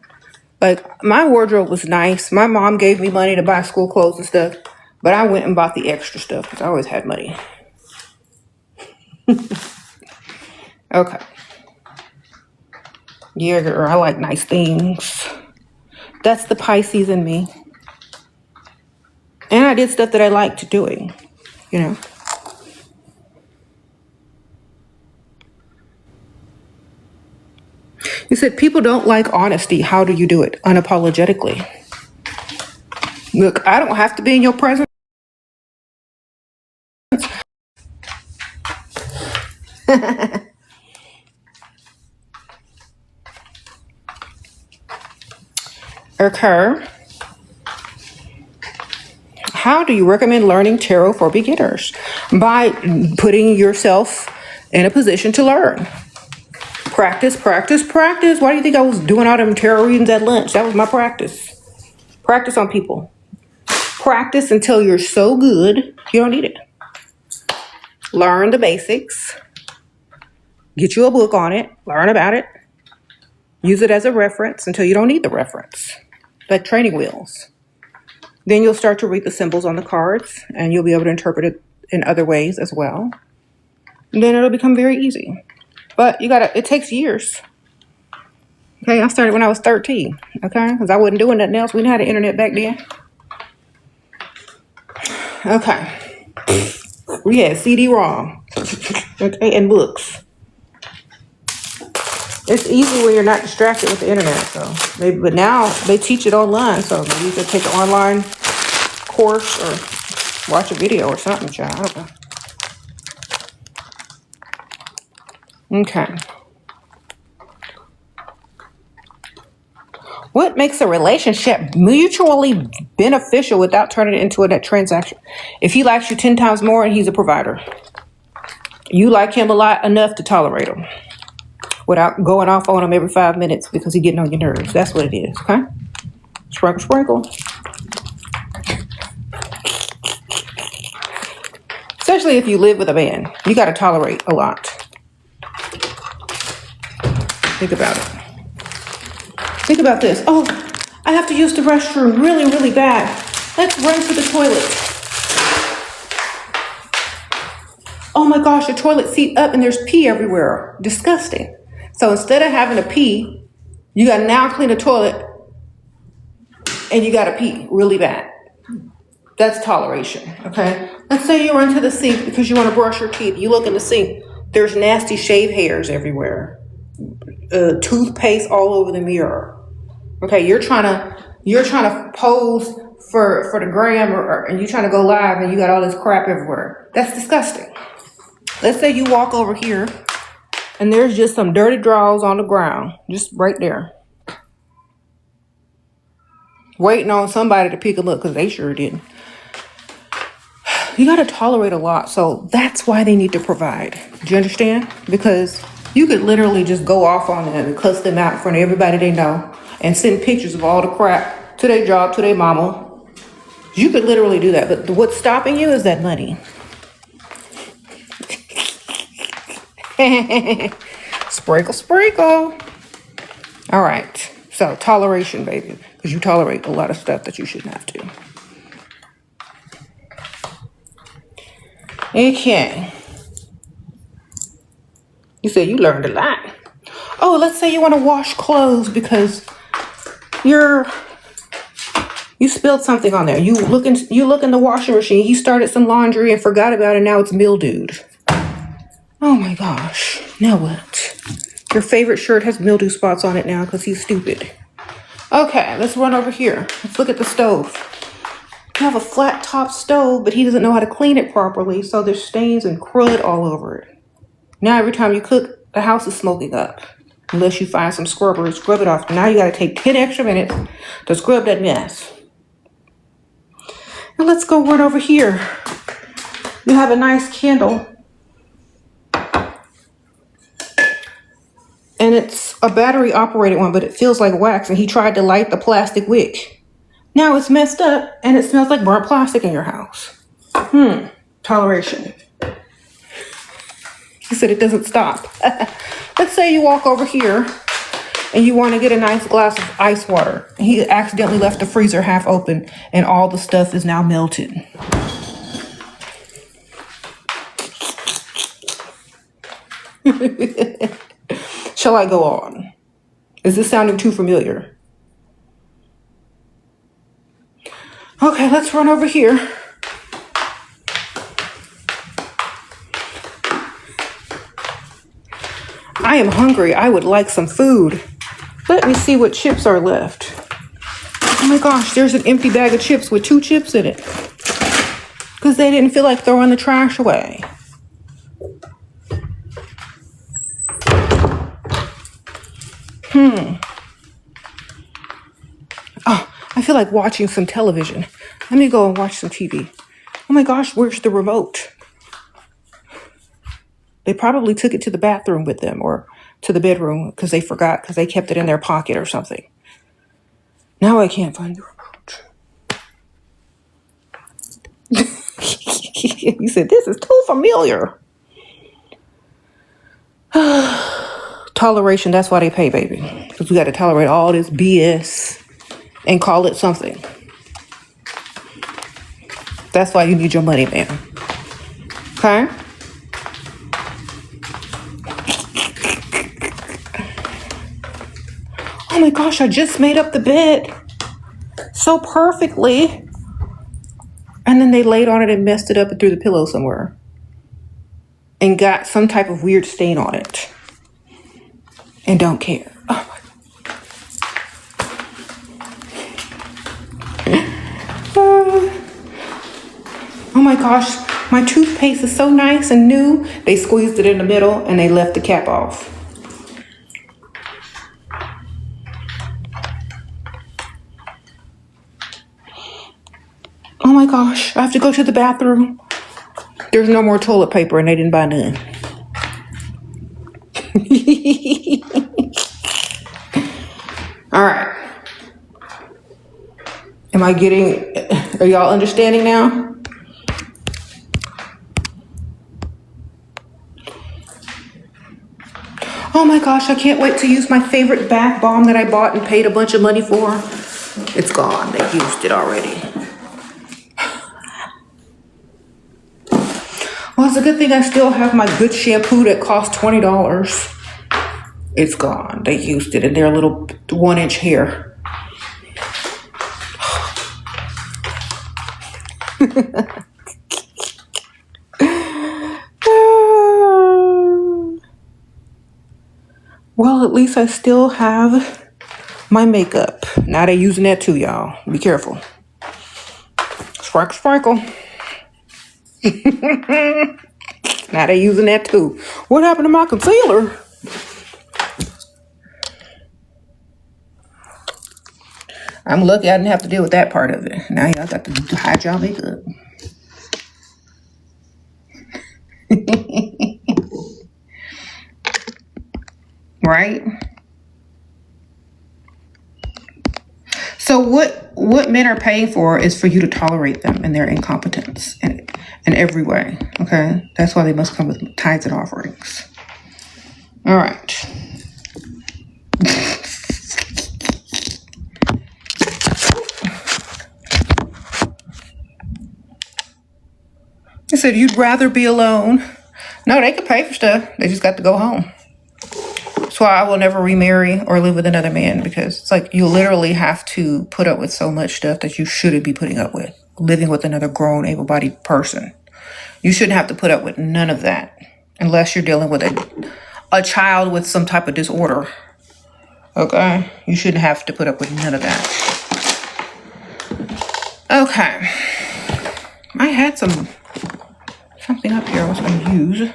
Like, my wardrobe was nice. My mom gave me money to buy school clothes and stuff, but I went and bought the extra stuff because I always had money. Okay. Yeah, girl, I like nice things. That's the Pisces in me. And I did stuff that I liked doing, you know. You said people don't like honesty. How do you do it? Unapologetically. Look, I don't have to be in your presence. Okay. How do you recommend learning tarot for beginners? By putting yourself in a position to learn. Practice, practice, practice. Why do you think I was doing all them tarot readings at lunch? That was my practice. Practice on people. Practice until you're so good, you don't need it. Learn the basics. Get you a book on it. Learn about it. Use it as a reference until you don't need the reference. Like training wheels. Then you'll start to read the symbols on the cards and you'll be able to interpret it in other ways as well. And then it'll become very easy. But it takes years. Okay, I started when I was 13. Okay, because I wasn't doing nothing else. We didn't have the internet back then. Okay. We had CD-ROM. Okay, and books. It's easy when you're not distracted with the internet. But now they teach it online. So maybe you could take an online course or watch a video or something, child. I don't know. Okay. What makes a relationship mutually beneficial without turning it into a transaction? If he likes you 10 times more and he's a provider, you like him a lot enough to tolerate him without going off on him every 5 minutes because he's getting on your nerves. That's what it is, okay? Sprinkle, sprinkle. Especially if you live with a man, you got to tolerate a lot. Think about it. Think about this. Oh, I have to use the restroom really, really bad. Let's run to the toilet. Oh my gosh, the toilet seat up and there's pee everywhere. Disgusting. So instead of having to pee, you got to now clean the toilet and you got to pee really bad. That's toleration, okay? Let's say you run to the sink because you want to brush your teeth. You look in the sink, there's nasty shave hairs everywhere. Toothpaste all over the mirror. Okay, you're trying to pose for the gram, and you're trying to go live, and you got all this crap everywhere. That's disgusting. Let's say you walk over here, and there's just some dirty drawers on the ground, just right there, waiting on somebody to pick them up because they sure didn't. You got to tolerate a lot, so that's why they need to provide. Do you understand? Because you could literally just go off on them and cuss them out in front of everybody they know and send pictures of all the crap to their job, to their mama. You could literally do that, but what's stopping you is that money. Sprinkle, sprinkle. All right, so toleration, baby, because you tolerate a lot of stuff that you shouldn't have to. Okay. You said you learned a lot. Oh, let's say you want to wash clothes because you spilled something on there. You look in the washing machine. You started some laundry and forgot about it. Now it's mildewed. Oh my gosh. Now what? Your favorite shirt has mildew spots on it now because he's stupid. Okay, let's run over here. Let's look at the stove. You have a flat top stove, but he doesn't know how to clean it properly, so there's stains and crud all over it. Now every time you cook, the house is smoking up. Unless you find some scrubber and scrub it off. Now you gotta take 10 extra minutes to scrub that mess. And let's go right over here. You have a nice candle. And it's a battery operated one, but it feels like wax, and he tried to light the plastic wick. Now it's messed up and it smells like burnt plastic in your house. Toleration. He said it doesn't stop. Let's say you walk over here and you want to get a nice glass of ice water. He accidentally left the freezer half open and all the stuff is now melted. Shall I go on? Is this sounding too familiar? Okay, let's run over here. I am hungry. I would like some food. Let me see what chips are left. Oh my gosh, there's an empty bag of chips with 2 chips in it. Because they didn't feel like throwing the trash away. Oh, I feel like watching some television. Let me go and watch some TV. Oh my gosh, where's the remote? They probably took it to the bathroom with them or to the bedroom because they forgot because they kept it in their pocket or something. Now I can't find the remote. He said, this is too familiar. Toleration, that's why they pay, baby. Because we got to tolerate all this BS and call it something. That's why you need your money, man. Okay? Oh my gosh, I just made up the bed so perfectly. And then they laid on it and messed it up and threw the pillow somewhere. And got some type of weird stain on it. And don't care. Oh my gosh, my toothpaste is so nice and new. They squeezed it in the middle and they left the cap off. Oh my gosh, I have to go to the bathroom. There's no more toilet paper and they didn't buy none. All right. Are y'all understanding now? Oh my gosh, I can't wait to use my favorite bath bomb that I bought and paid a bunch of money for. It's gone. They used it already. Well, it's a good thing I still have my good shampoo that cost $20. It's gone. They used it in their little 1-inch hair. Well, at least I still have My makeup. Now they using that too, y'all. Be careful. Sprinkle, sprinkle. Now they using that too. What happened to my concealer? I'm lucky I didn't have to deal with that part of it. Now y'all got to hide y'all makeup. Right? So what men are paying for is for you to tolerate them and their incompetence in every way. Okay? That's why they must come with tithes and offerings. All right. They said you'd rather be alone. No, they could pay for stuff. They just got to go home. That's why I will never remarry or live with another man, because it's like you literally have to put up with so much stuff that you shouldn't be putting up with. Living with another grown, able-bodied person. You shouldn't have to put up with none of that unless you're dealing with a child with some type of disorder. Okay? You shouldn't have to put up with none of that. Okay. I had something up here I was going to use.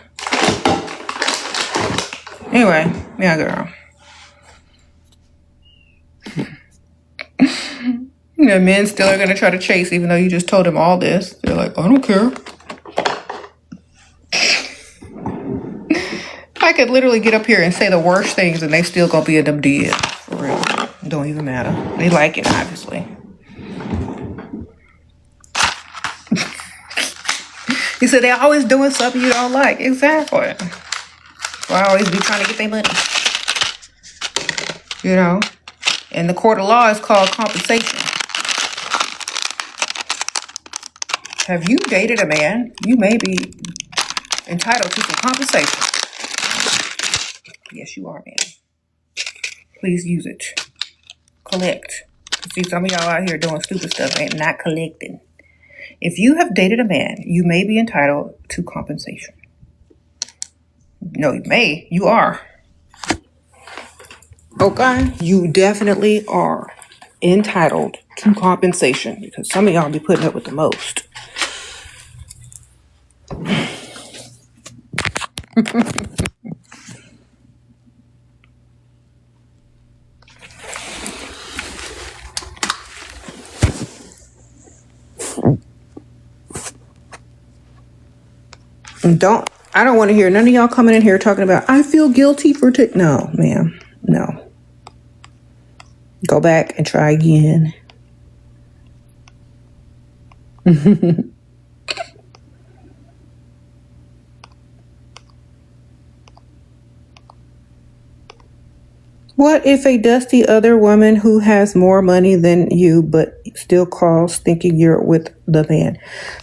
Anyway, yeah, girl. You know, men still are going to try to chase even though you just told them all this. They're like, I don't care. I could literally get up here and say the worst things and they still going to be in them dead. For real. It don't even matter. They like it, obviously. He said they're always doing something you don't like. Exactly. So I always be trying to get their money. You know? And the court of law is called compensation. Have you dated a man? You may be entitled to some compensation. Yes, you are, man. Please use it. Collect. See, some of y'all out here doing stupid stuff and not collecting. If you have dated a man, you may be entitled to compensation. No, you may. You are. Okay? You definitely are entitled to compensation because some of y'all be putting up with the most. I don't want to hear none of y'all coming in here talking about, I feel guilty for no, ma'am. No. Go back and try again. What if a dusty other woman who has more money than you but still calls thinking you're with the man?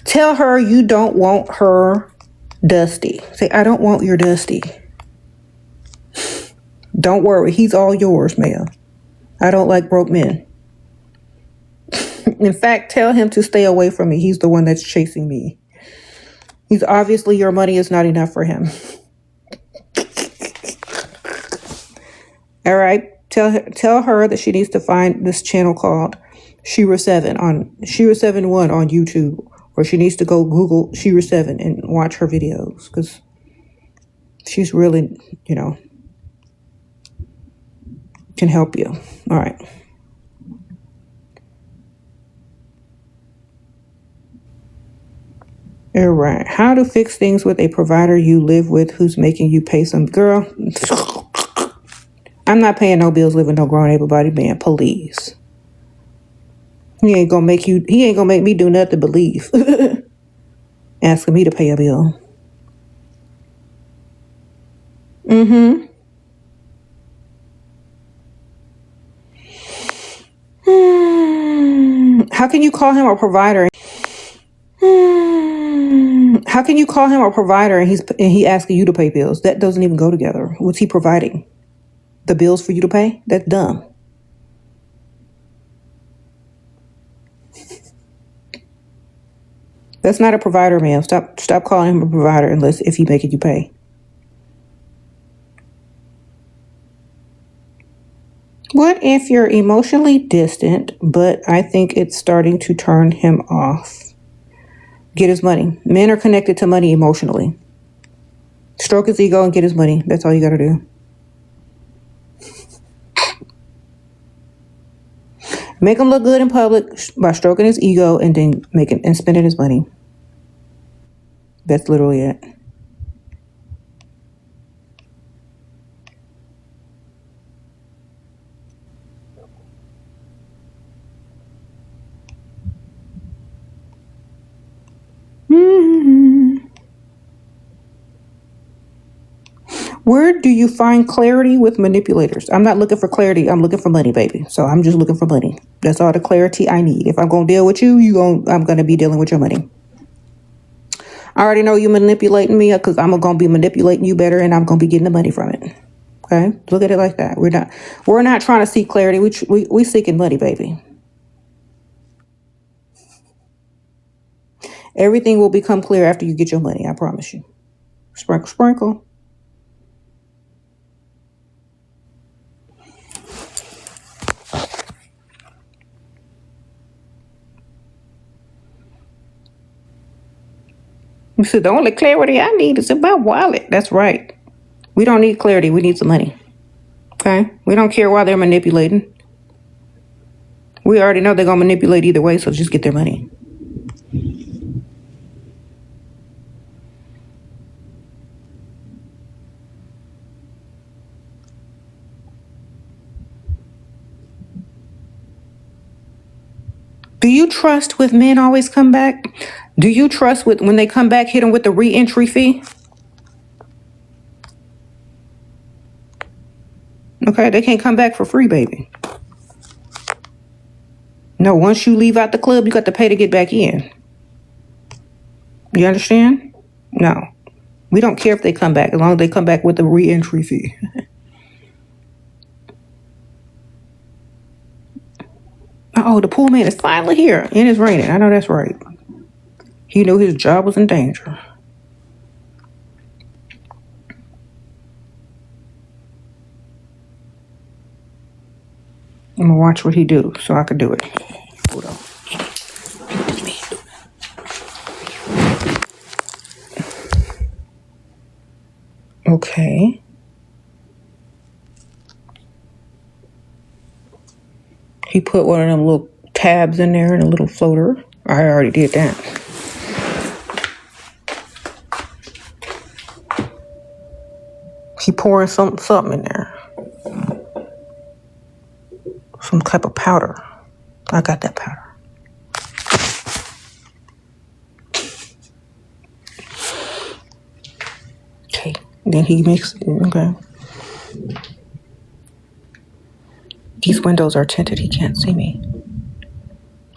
Tell her you don't want her dusty. Say, I don't want your dusty. Don't worry, he's all yours, ma'am. I don't like broke men. In fact, tell him to stay away from me. He's the one that's chasing me. He's obviously your money is not enough for him. All right. Tell her that she needs to find this channel called Shera 7 on Shera 7 1 on YouTube, or she needs to go Google Shera 7 and watch her videos because she's really, can help you. All right. All right. How to fix things with a provider you live with who's making you pay some girl. I'm not paying no bills living no grown able-bodied man. Please. He ain't gonna make me do nothing but leave. Asking me to pay a bill. How can you call him a provider? How can you call him a provider and he asking you to pay bills? That doesn't even go together. What's he providing? The bills for you to pay? That's dumb. That's not a provider, ma'am. Stop calling him a provider if he's making you pay. What if you're emotionally distant, but I think it's starting to turn him off? Get his money. Men are connected to money emotionally. Stroke his ego and get his money. That's all you gotta do. Make him look good in public by stroking his ego and then making and spending his money. That's literally it. Where do you find clarity with manipulators? I'm not looking for clarity. I'm looking for money, baby. So I'm just looking for money. That's all the clarity I need. If I'm gonna deal with you, I'm gonna be dealing with your money. I already know you manipulating me because I'm gonna be manipulating you better, and I'm gonna be getting the money from it. Okay, look at it like that. We're not trying to seek clarity. We seeking money, baby. Everything will become clear after you get your money. I promise you. Sprinkle, sprinkle. You said the only clarity I need is in my wallet. That's right. We don't need clarity. We need some money. Okay? We don't care why they're manipulating. We already know they're going to manipulate either way, so just get their money. Do you trust with men always come back? Do you trust with when they come back, hit them with the re-entry fee? Okay, they can't come back for free, baby. No, once you leave out the club, you got to pay to get back in. You understand? No. We don't care if they come back, as long as they come back with the re-entry fee. Oh, the pool man is finally here, and it's raining. I know that's right. He knew his job was in danger. I'm gonna watch what he do so I could do it. Hold on. Okay. He put one of them little tabs in there and a little floater. I already did that. He pouring something in there. Some type of powder. I got that powder. Okay. Then he mixed it. Okay. These windows are tinted. He can't see me.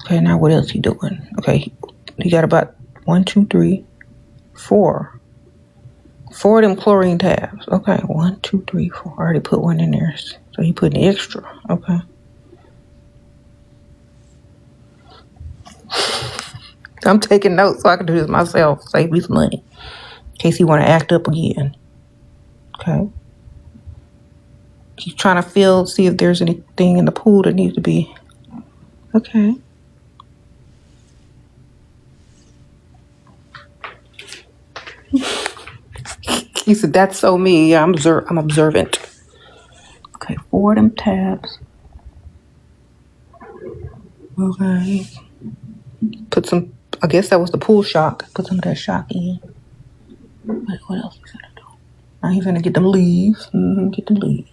Okay, now what else he doing? Okay, he got about 1, 2, 3, 4. 4 of them chlorine tabs. Okay, 1, 2, 3, 4. I already put one in there. So he put an extra. Okay. I'm taking notes so I can do this myself. Save me some money. In case he want to act up again. Okay. He's trying to see if there's anything in the pool that needs to be. Okay. He said, that's so me. Yeah, I'm observant. Okay, 4 of them tabs. Okay. Put some, I guess that was the pool shock. Put some of that shock in. Wait, what else he's gonna do? Now he's gonna get them leaves. Get them leaves.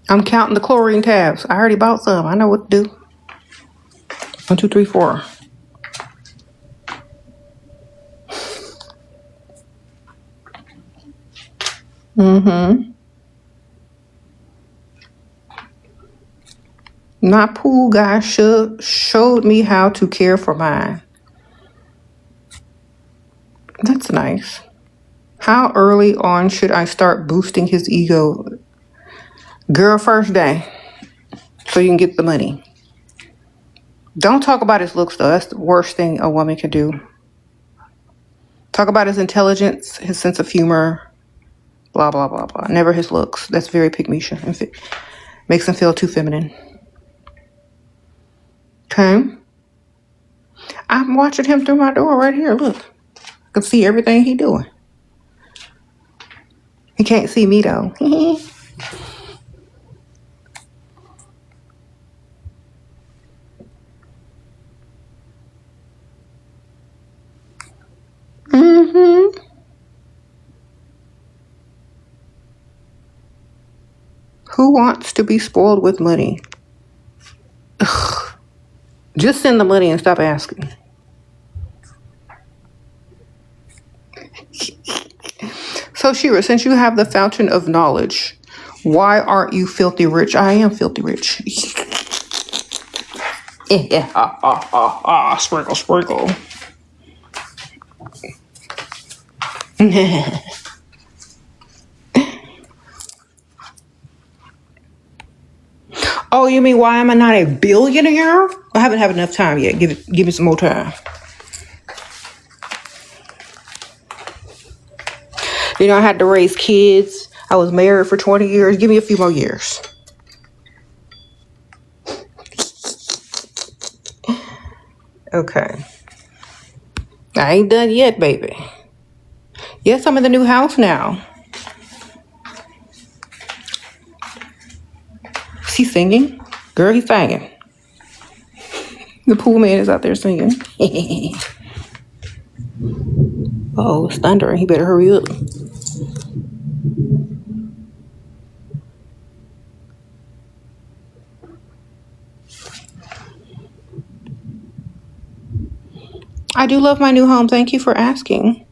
I'm counting the chlorine tabs. I already bought some. I know what to do. 1, 2, 3, 4. My pool guy showed me how to care for mine. That's nice. How early on should I start boosting his ego? Girl, first day. so you can get the money. Don't talk about his looks, though. That's the worst thing a woman can do. Talk about his intelligence, his sense of humor, blah, blah, blah, blah. Never his looks. That's very pygmy. Makes him feel too feminine. Okay. I'm watching him through my door right here. Look. I can see everything he doing. He can't see me, though. Mm-hmm. Who wants to be spoiled with money? Ugh. Just send the money and stop asking. So, Shera, since you have the fountain of knowledge, why aren't you filthy rich? I am filthy rich. Sprinkle, sprinkle. Oh, you mean why am I not a billionaire? I haven't had enough time yet. Give me some more time. You know, I had to raise kids. I was married for 20 years. Give me a few more years. Okay. I ain't done yet, baby. Yes, I'm in the new house now. Is he singing? Girl, he's singing. The pool man is out there singing. Oh, it's thundering. He better hurry up. I do love my new home. Thank you for asking.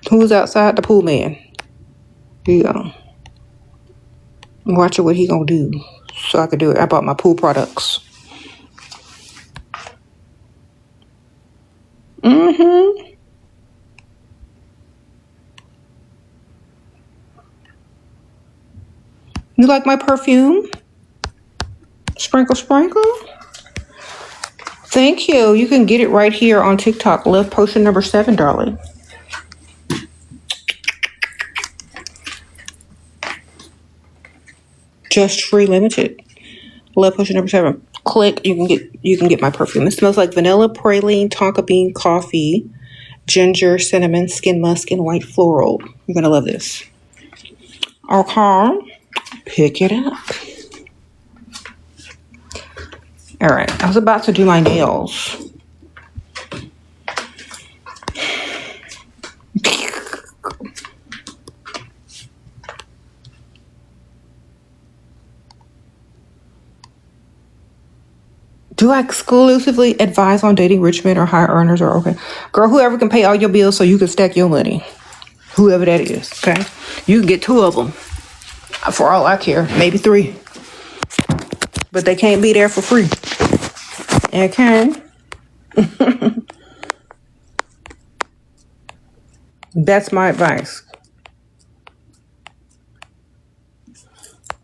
Who's outside? The pool man. Yeah. I'm watching what he gonna do so I can do it. I bought my pool products. Mm-hmm. You like my perfume? Sprinkle, sprinkle. Thank you. You can get it right here on TikTok. Love potion number 7, darling. Just free limited. Love potion number 7. Click. You can get my perfume. It smells like vanilla, praline, tonka bean, coffee, ginger, cinnamon, skin musk, and white floral. You're gonna love this. Okay. Pick it up. All right. I was about to do my nails. Do I exclusively advise on dating rich men or high earners or okay? Girl, whoever can pay all your bills so you can stack your money. Whoever that is, okay? You can get 2 of them. For all I care. Maybe 3. But they can't be there for free. Okay? That's my advice.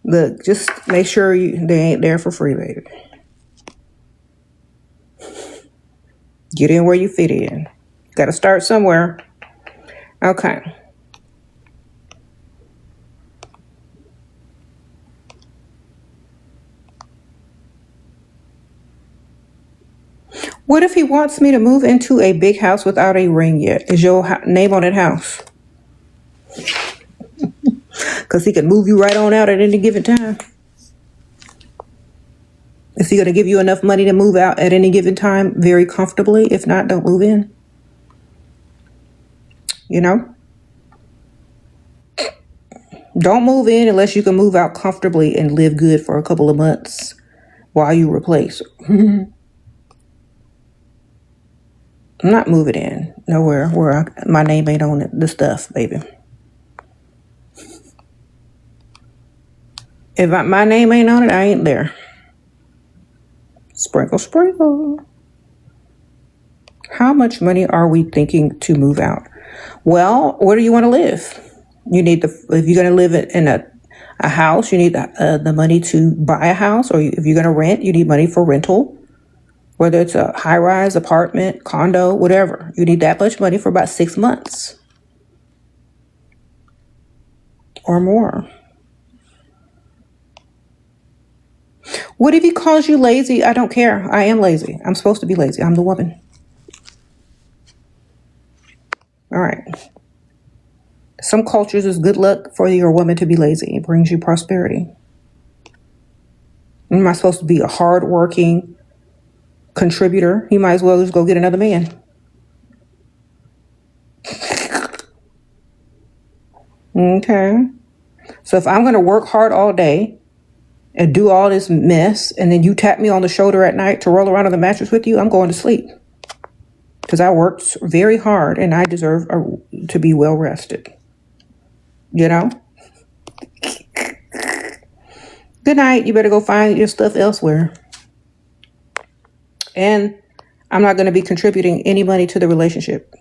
Look, just make sure they ain't there for free, baby. Get in where you fit in. Got to start somewhere. Okay. What if he wants me to move into a big house without a ring yet? Is your name on that house? Because he can move you right on out at any given time. Is he going to give you enough money to move out at any given time very comfortably? If not, don't move in. You know? Don't move in unless you can move out comfortably and live good for a couple of months while you replace. I'm not moving in nowhere where my name ain't on the stuff, baby. If my name ain't on it, I ain't there. Sprinkle, sprinkle. How much money are we thinking to move out? Well, where do you want to live? You need if you're going to live in a house, you need the money to buy a house, or if you're going to rent, you need money for rental, whether it's a high-rise apartment, condo, whatever. You need that much money for about 6 months or more. What if he calls you lazy? I don't care. I am lazy. I'm supposed to be lazy. I'm the woman. All right. Some cultures is good luck for your woman to be lazy. It brings you prosperity. Am I supposed to be a hardworking contributor? You might as well just go get another man. Okay. So if I'm going to work hard all day and do all this mess, and then you tap me on the shoulder at night to roll around on the mattress with you, I'm going to sleep. Because I worked very hard and I deserve to be well rested. You know? Good night. You better go find your stuff elsewhere. And I'm not going to be contributing any money to the relationship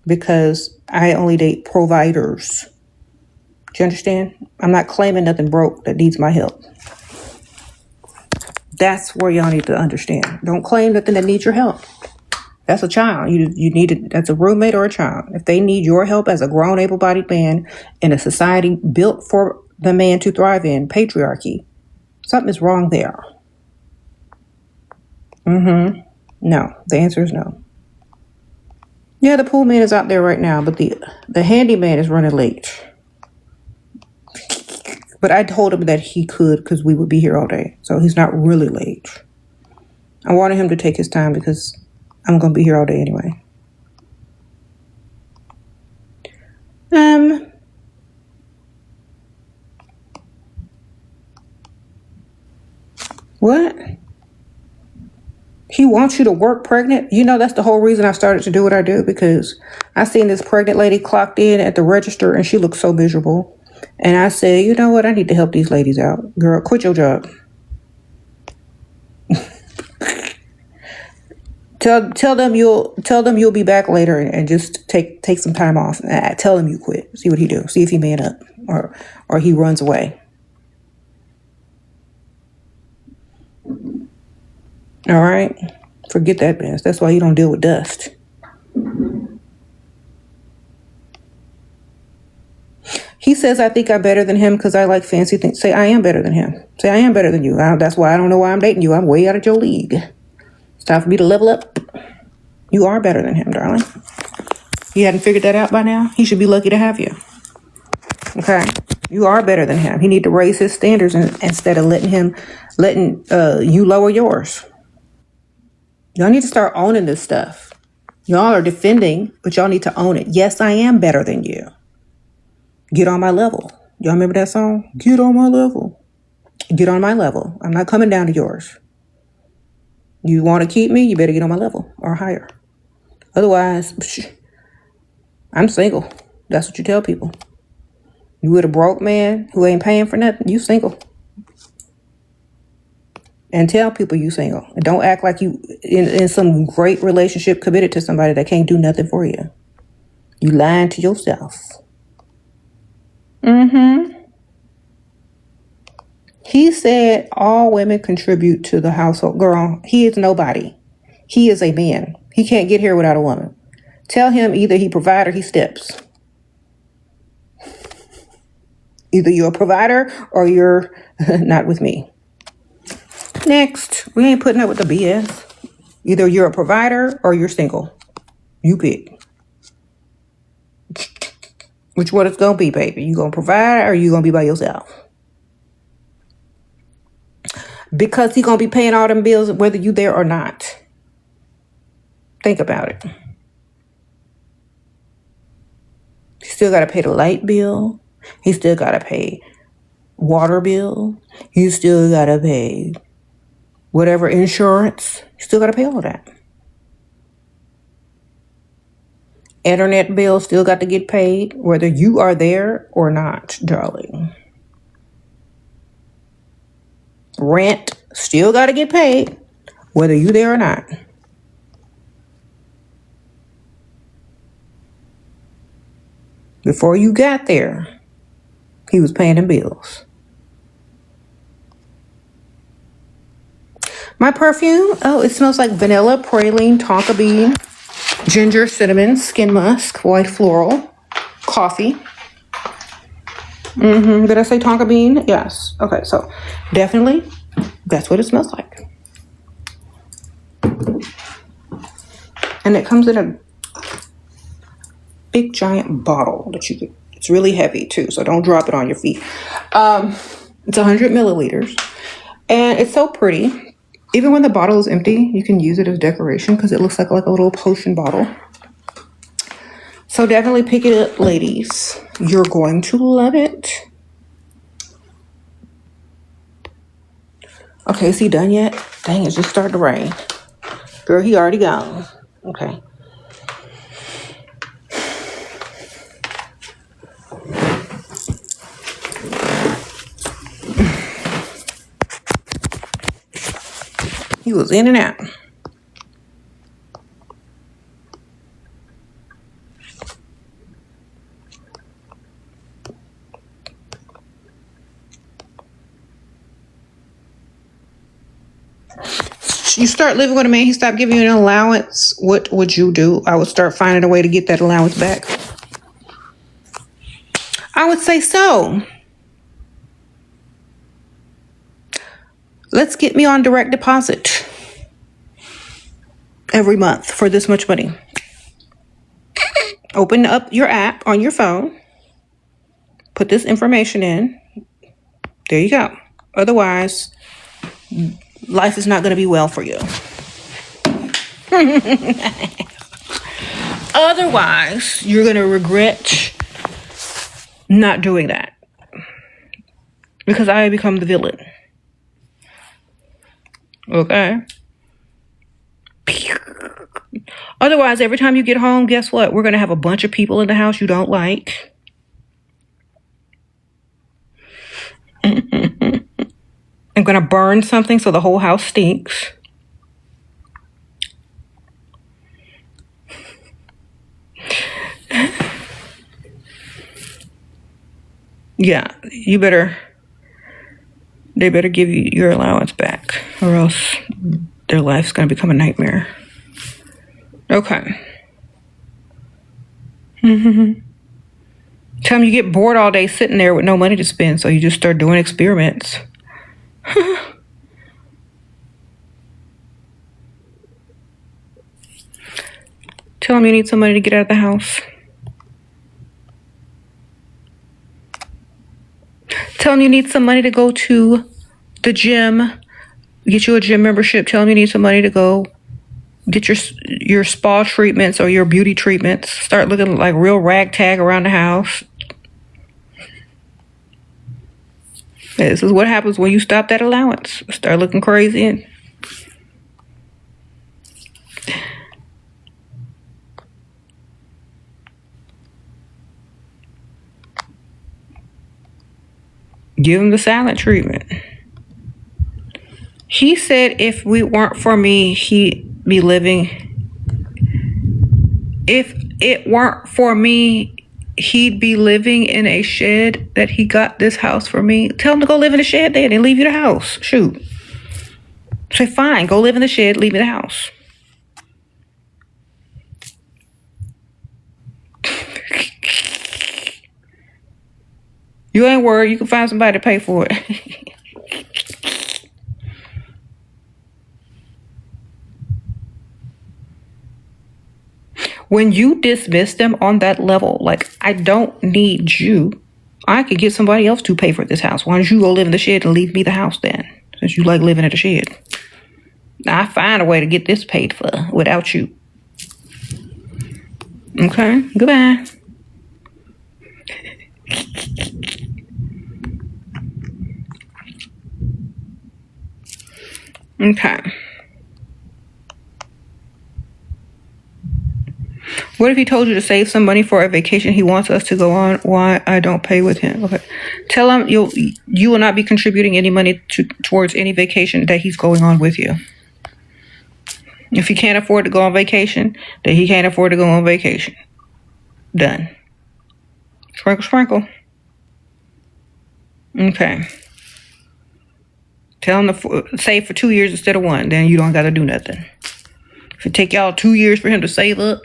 because I only date providers. Do you understand? I'm not claiming nothing broke that needs my help. That's where y'all need to understand. Don't claim nothing that needs your help. That's a child. You need it. That's a roommate or a child. If they need your help as a grown, able-bodied man in a society built for the man to thrive in, patriarchy, something is wrong there. No. The answer is no. Yeah, the pool man is out there right now, but the handyman is running late. But I told him that he could because we would be here all day. So he's not really late. I wanted him to take his time because I'm going to be here all day anyway. What? He wants you to work pregnant? You know, that's the whole reason I started to do what I do, because I seen this pregnant lady clocked in at the register and she looked so miserable. And I said, you know what? I need to help these ladies out. Girl, quit your job. Tell them you'll be back later and just take some time off. Tell him you quit. See what he do. See if he man up or he runs away. All right. Forget that mess. That's why you don't deal with dust. He says, I think I'm better than him because I like fancy things. Say, I am better than him. Say, I am better than you. That's why I don't know why I'm dating you. I'm way out of your league. It's time for me to level up. You are better than him, darling. You hadn't figured that out by now? He should be lucky to have you. Okay? You are better than him. He need to raise his standards instead of letting you lower yours. Y'all need to start owning this stuff. Y'all are defending, but y'all need to own it. Yes, I am better than you. Get on my level. Y'all remember that song? Get on my level. Get on my level. I'm not coming down to yours. You want to keep me? You better get on my level or higher. Otherwise, I'm single. That's what you tell people. You with a broke man who ain't paying for nothing, you single. And tell people you single. And don't act like you in some great relationship committed to somebody that can't do nothing for you. You lying to yourself. He said all women contribute to the household. Girl, he is nobody. He is a man. He can't get here without a woman. Tell him either he provide or he steps. Either you're a provider or you're not with me. Next, we ain't putting up with the BS. Either you're a provider or you're single. You pick. Which one it's gonna be, baby? You gonna provide or you gonna be by yourself? Because he gonna be paying all them bills whether you there or not. Think about it. He still gotta pay the light bill. He still gotta pay water bill. You still gotta pay whatever insurance. You still gotta pay all of that. Internet bill still got to get paid whether you are there or not, darling. Rent still got to get paid whether you there or not. Before you got there, he was paying them bills. My perfume, oh, it smells like vanilla, praline, tonka bean, ginger, cinnamon, skin musk, white floral, coffee. Did I say tonka bean? Yes. Okay, so definitely that's what it smells like. And it comes in a big giant bottle that you could, it's really heavy too, so don't drop it on your feet. It's 100 milliliters and it's so pretty. Even when the bottle is empty, you can use it as decoration because it looks like a little potion bottle. So definitely pick it up, ladies. You're going to love it. Okay, is he done yet? Dang, it's just starting to rain. Girl, he already gone. Okay. He was in and out. You start living with a man, he stopped giving you an allowance. What would you do? I would start finding a way to get that allowance back. I would say so. Let's get me on direct deposit every month for this much money. Open up your app on your phone. Put this information in. There you go. Otherwise, life is not going to be well for you. Otherwise, you're going to regret not doing that. Because I become the villain. Okay? Otherwise, every time you get home, guess what? We're going to have a bunch of people in the house you don't like. I'm going to burn something so the whole house stinks. Yeah, they better give you your allowance back or else their life's going to become a nightmare. Okay. Tell them you get bored all day sitting there with no money to spend, so you just start doing experiments. Tell them you need some money to get out of the house. Tell them you need some money to go to the gym. Get you a gym membership. Tell them you need some money to go get your spa treatments or your beauty treatments. Start looking like real ragtag around the house. This is what happens when you stop that allowance. Start looking crazy and give him the silent treatment. He said if it weren't for me, he'd be living. If it weren't for me, he'd be living in a shed that he got this house for me. Tell him to go live in the shed then and leave you the house. Shoot. Say, fine, go live in the shed, leave me the house. You ain't worried. You can find somebody to pay for it. When you dismiss them on that level, like, I don't need you. I could get somebody else to pay for this house. Why don't you go live in the shed and leave me the house then? Since you like living in the shed. I find a way to get this paid for without you. Okay, goodbye. Okay. What if he told you to save some money for a vacation he wants us to go on? Why I don't pay with him? Okay. Tell him you will not be contributing any money towards any vacation that he's going on with you. If he can't afford to go on vacation, then he can't afford to go on vacation. Done. Sprinkle, sprinkle. Okay. Tell him to save for 2 years instead of 1. Then you don't got to do nothing. If it take y'all 2 years for him to save up.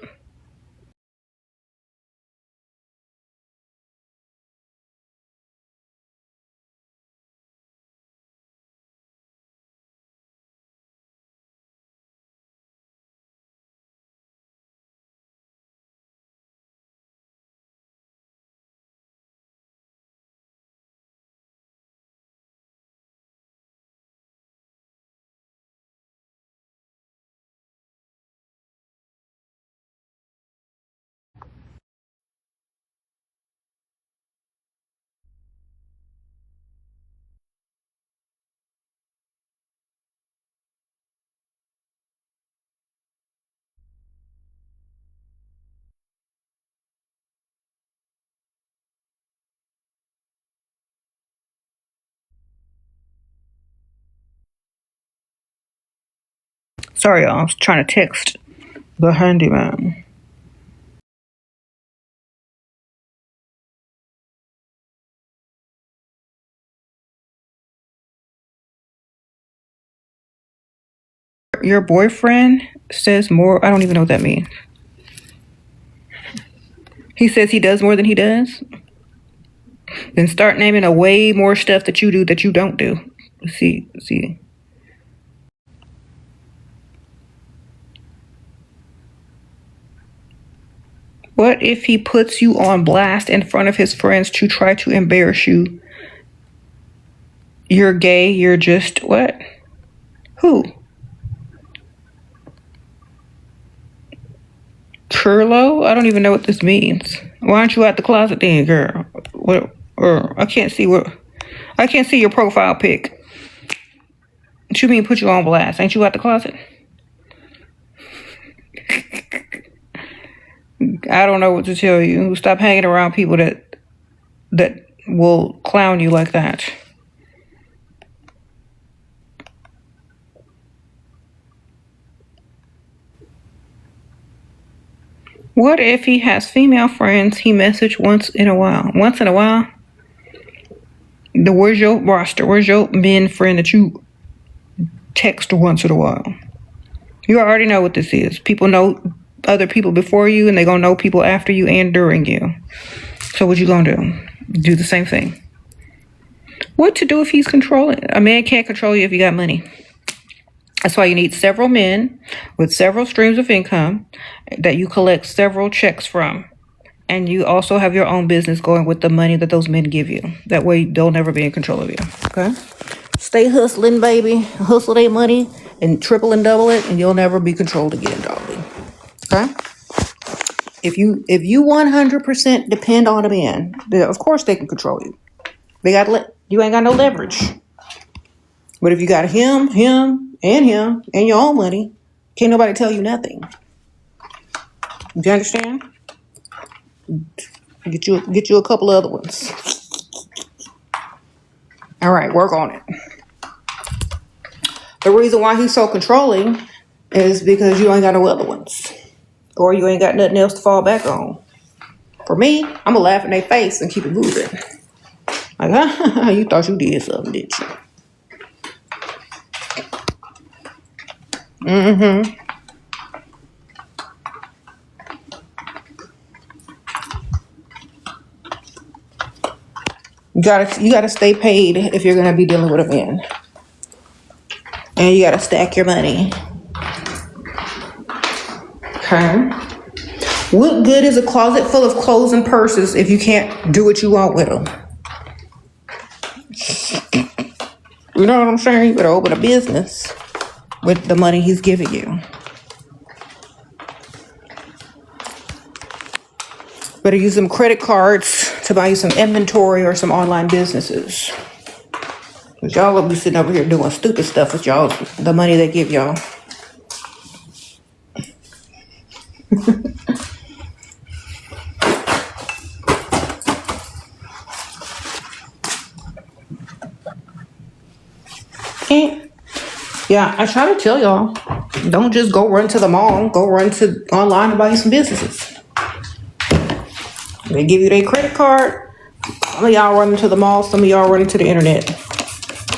Sorry, y'all. I was trying to text the handyman. Your boyfriend says more. I don't even know what that means. He says he does more than he does. Then start naming a way more stuff that you do that you don't do. See. What if he puts you on blast in front of his friends to try to embarrass you? You're gay. You're just what? Who? Curlo? I don't even know what this means. Why aren't you out the closet then, girl? What? Or I can't see your profile pic. What you mean put you on blast? Ain't you out the closet? I don't know what to tell you. Stop hanging around people that will clown you like that. What if he has female friends he message once in a while? Once in a while? Where's your roster? Where's your men friend that you text once in a while? You already know what this is. People know other people before you, and they're going to know people after you and during you. So what you going to do? Do the same thing. What to do if he's controlling? A man can't control you if you got money. That's why you need several men with several streams of income that you collect several checks from. And you also have your own business going with the money that those men give you. That way they'll never be in control of you. Okay? Stay hustling, baby. Hustle their money and triple and double it, and you'll never be controlled again, darling. Okay? If you 100% depend on a man, of course they can control you. You ain't got no leverage. But if you got him, and your own money, can't nobody tell you nothing. Do you understand? Get you a couple other ones. All right, work on it. The reason why he's so controlling is because you ain't got no other ones. Or you ain't got nothing else to fall back on. For me, I'm gonna laugh in their face and keep it moving. Like, you thought you did something, didn't you? Mm-hmm. You gotta stay paid if you're gonna be dealing with a man. And you gotta stack your money. Okay. What good is a closet full of clothes and purses if you can't do what you want with them? You know what I'm saying? You better open a business with the money he's giving you. Better use some credit cards to buy you some inventory or some online businesses. Because y'all will be sitting over here doing stupid stuff with the money they give y'all. Yeah, I try to tell y'all, don't just go run to the mall. Go run to online and buy you some businesses. They give you their credit card. Some of y'all run into the mall. Some of y'all run into the internet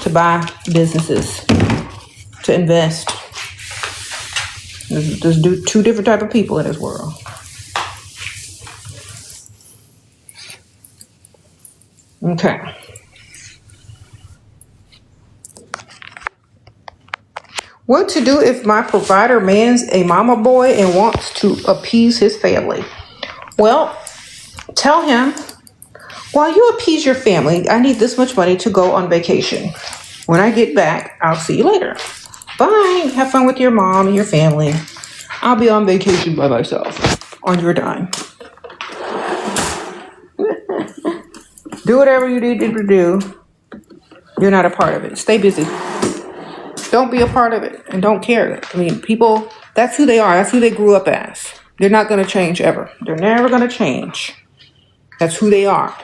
to buy businesses, to invest. There's two different type of people in this world. Okay. What to do if my provider man's a mama boy and wants to appease his family? Well, tell him, while you appease your family, I need this much money to go on vacation. When I get back, I'll see you later. Bye. Have fun with your mom and your family. I'll be on vacation by myself on your dime. Do whatever you need to do. You're not a part of it. Stay busy. Don't be a part of it and don't care. I mean, people, that's who they are. That's who they grew up as. They're not going to change ever. They're never going to change. That's who they are.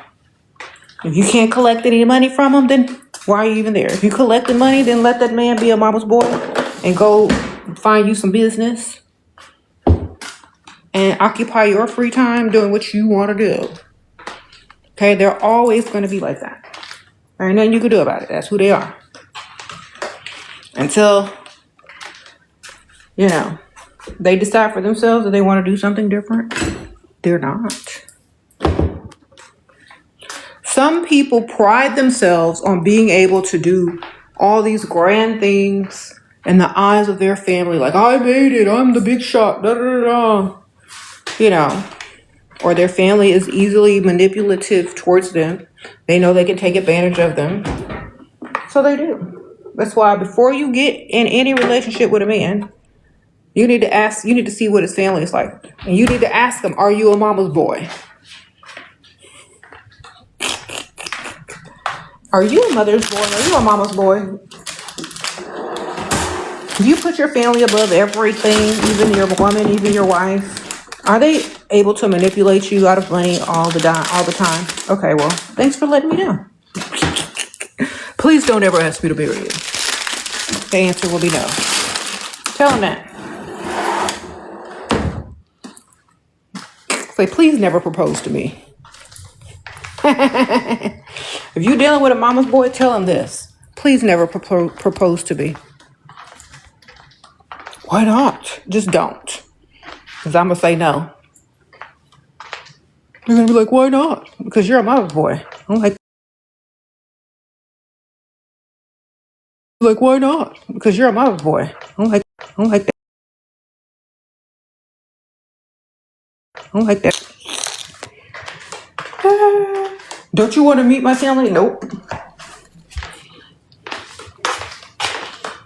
If you can't collect any money from them, then why are you even there? If you collect the money, then let that man be a mama's boy and go find you some business and occupy your free time doing what you want to do. Okay, they're always going to be like that. There ain't nothing you can do about it. That's who they are. Until, they decide for themselves that they want to do something different, they're not. Some people pride themselves on being able to do all these grand things in the eyes of their family. Like, I made it. I'm the big shot. Da, da, da. Or their family is easily manipulative towards them. They know they can take advantage of them. So they do. That's why before you get in any relationship with a man, you need to see what his family is like. And you need to ask him, are you a mama's boy? Are you a mother's boy? Are you a mama's boy? Do you put your family above everything, even your woman, even your wife? Are they able to manipulate you out of money all the time? Okay, well, thanks for letting me know. Please don't ever ask me to marry you. The answer will be no. Tell him that. Say, please never propose to me. If you're dealing with a mama's boy, tell him this. Please never propose to me. Why not? Just don't. Because I'm going to say no. You're going to be like, why not? Because you're a mama's boy. I'm like, why not? Because you're a mama's boy. I'm like that. Don't you want to meet my family? Nope.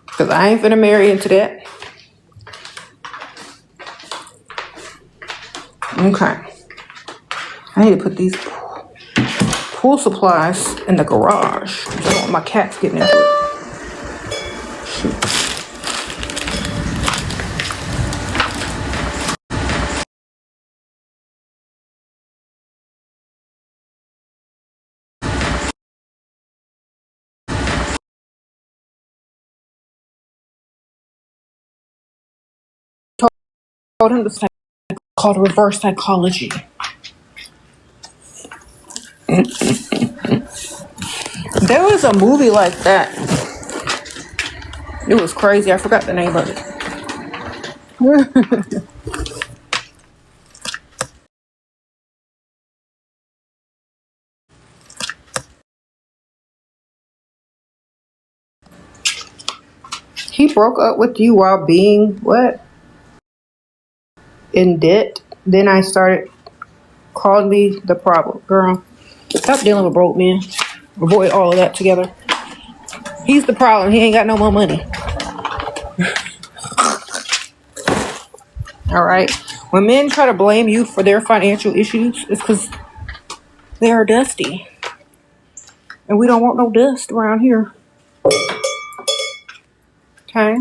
Because I ain't finna marry into that. Okay. I need to put these pool supplies in the garage. I don't want my cats getting into it. Shoot. Told him to called reverse psychology. There was a movie like that. It was crazy. I forgot the name of it. He broke up with you while being what? In debt. Then I started calling me the problem. Girl, stop dealing with broke men. Avoid all of that together. He's the problem. He ain't got no more money. All right. When men try to blame you for their financial issues, it's because they are dusty. And we don't want no dust around here. Okay?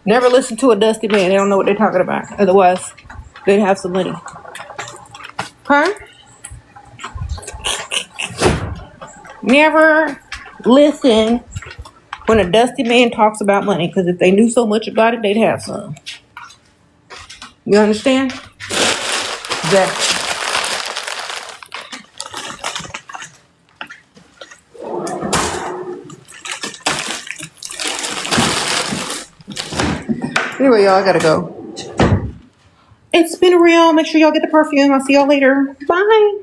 Never listen to a dusty man. They don't know what they're talking about. Otherwise, they'd have some money. Okay? Never listen when a dusty man talks about money. Because if they knew so much about it, they'd have some. You understand? Exactly. Anyway, y'all, I gotta go. It's been real. Make sure y'all get the perfume. I'll see y'all later. Bye.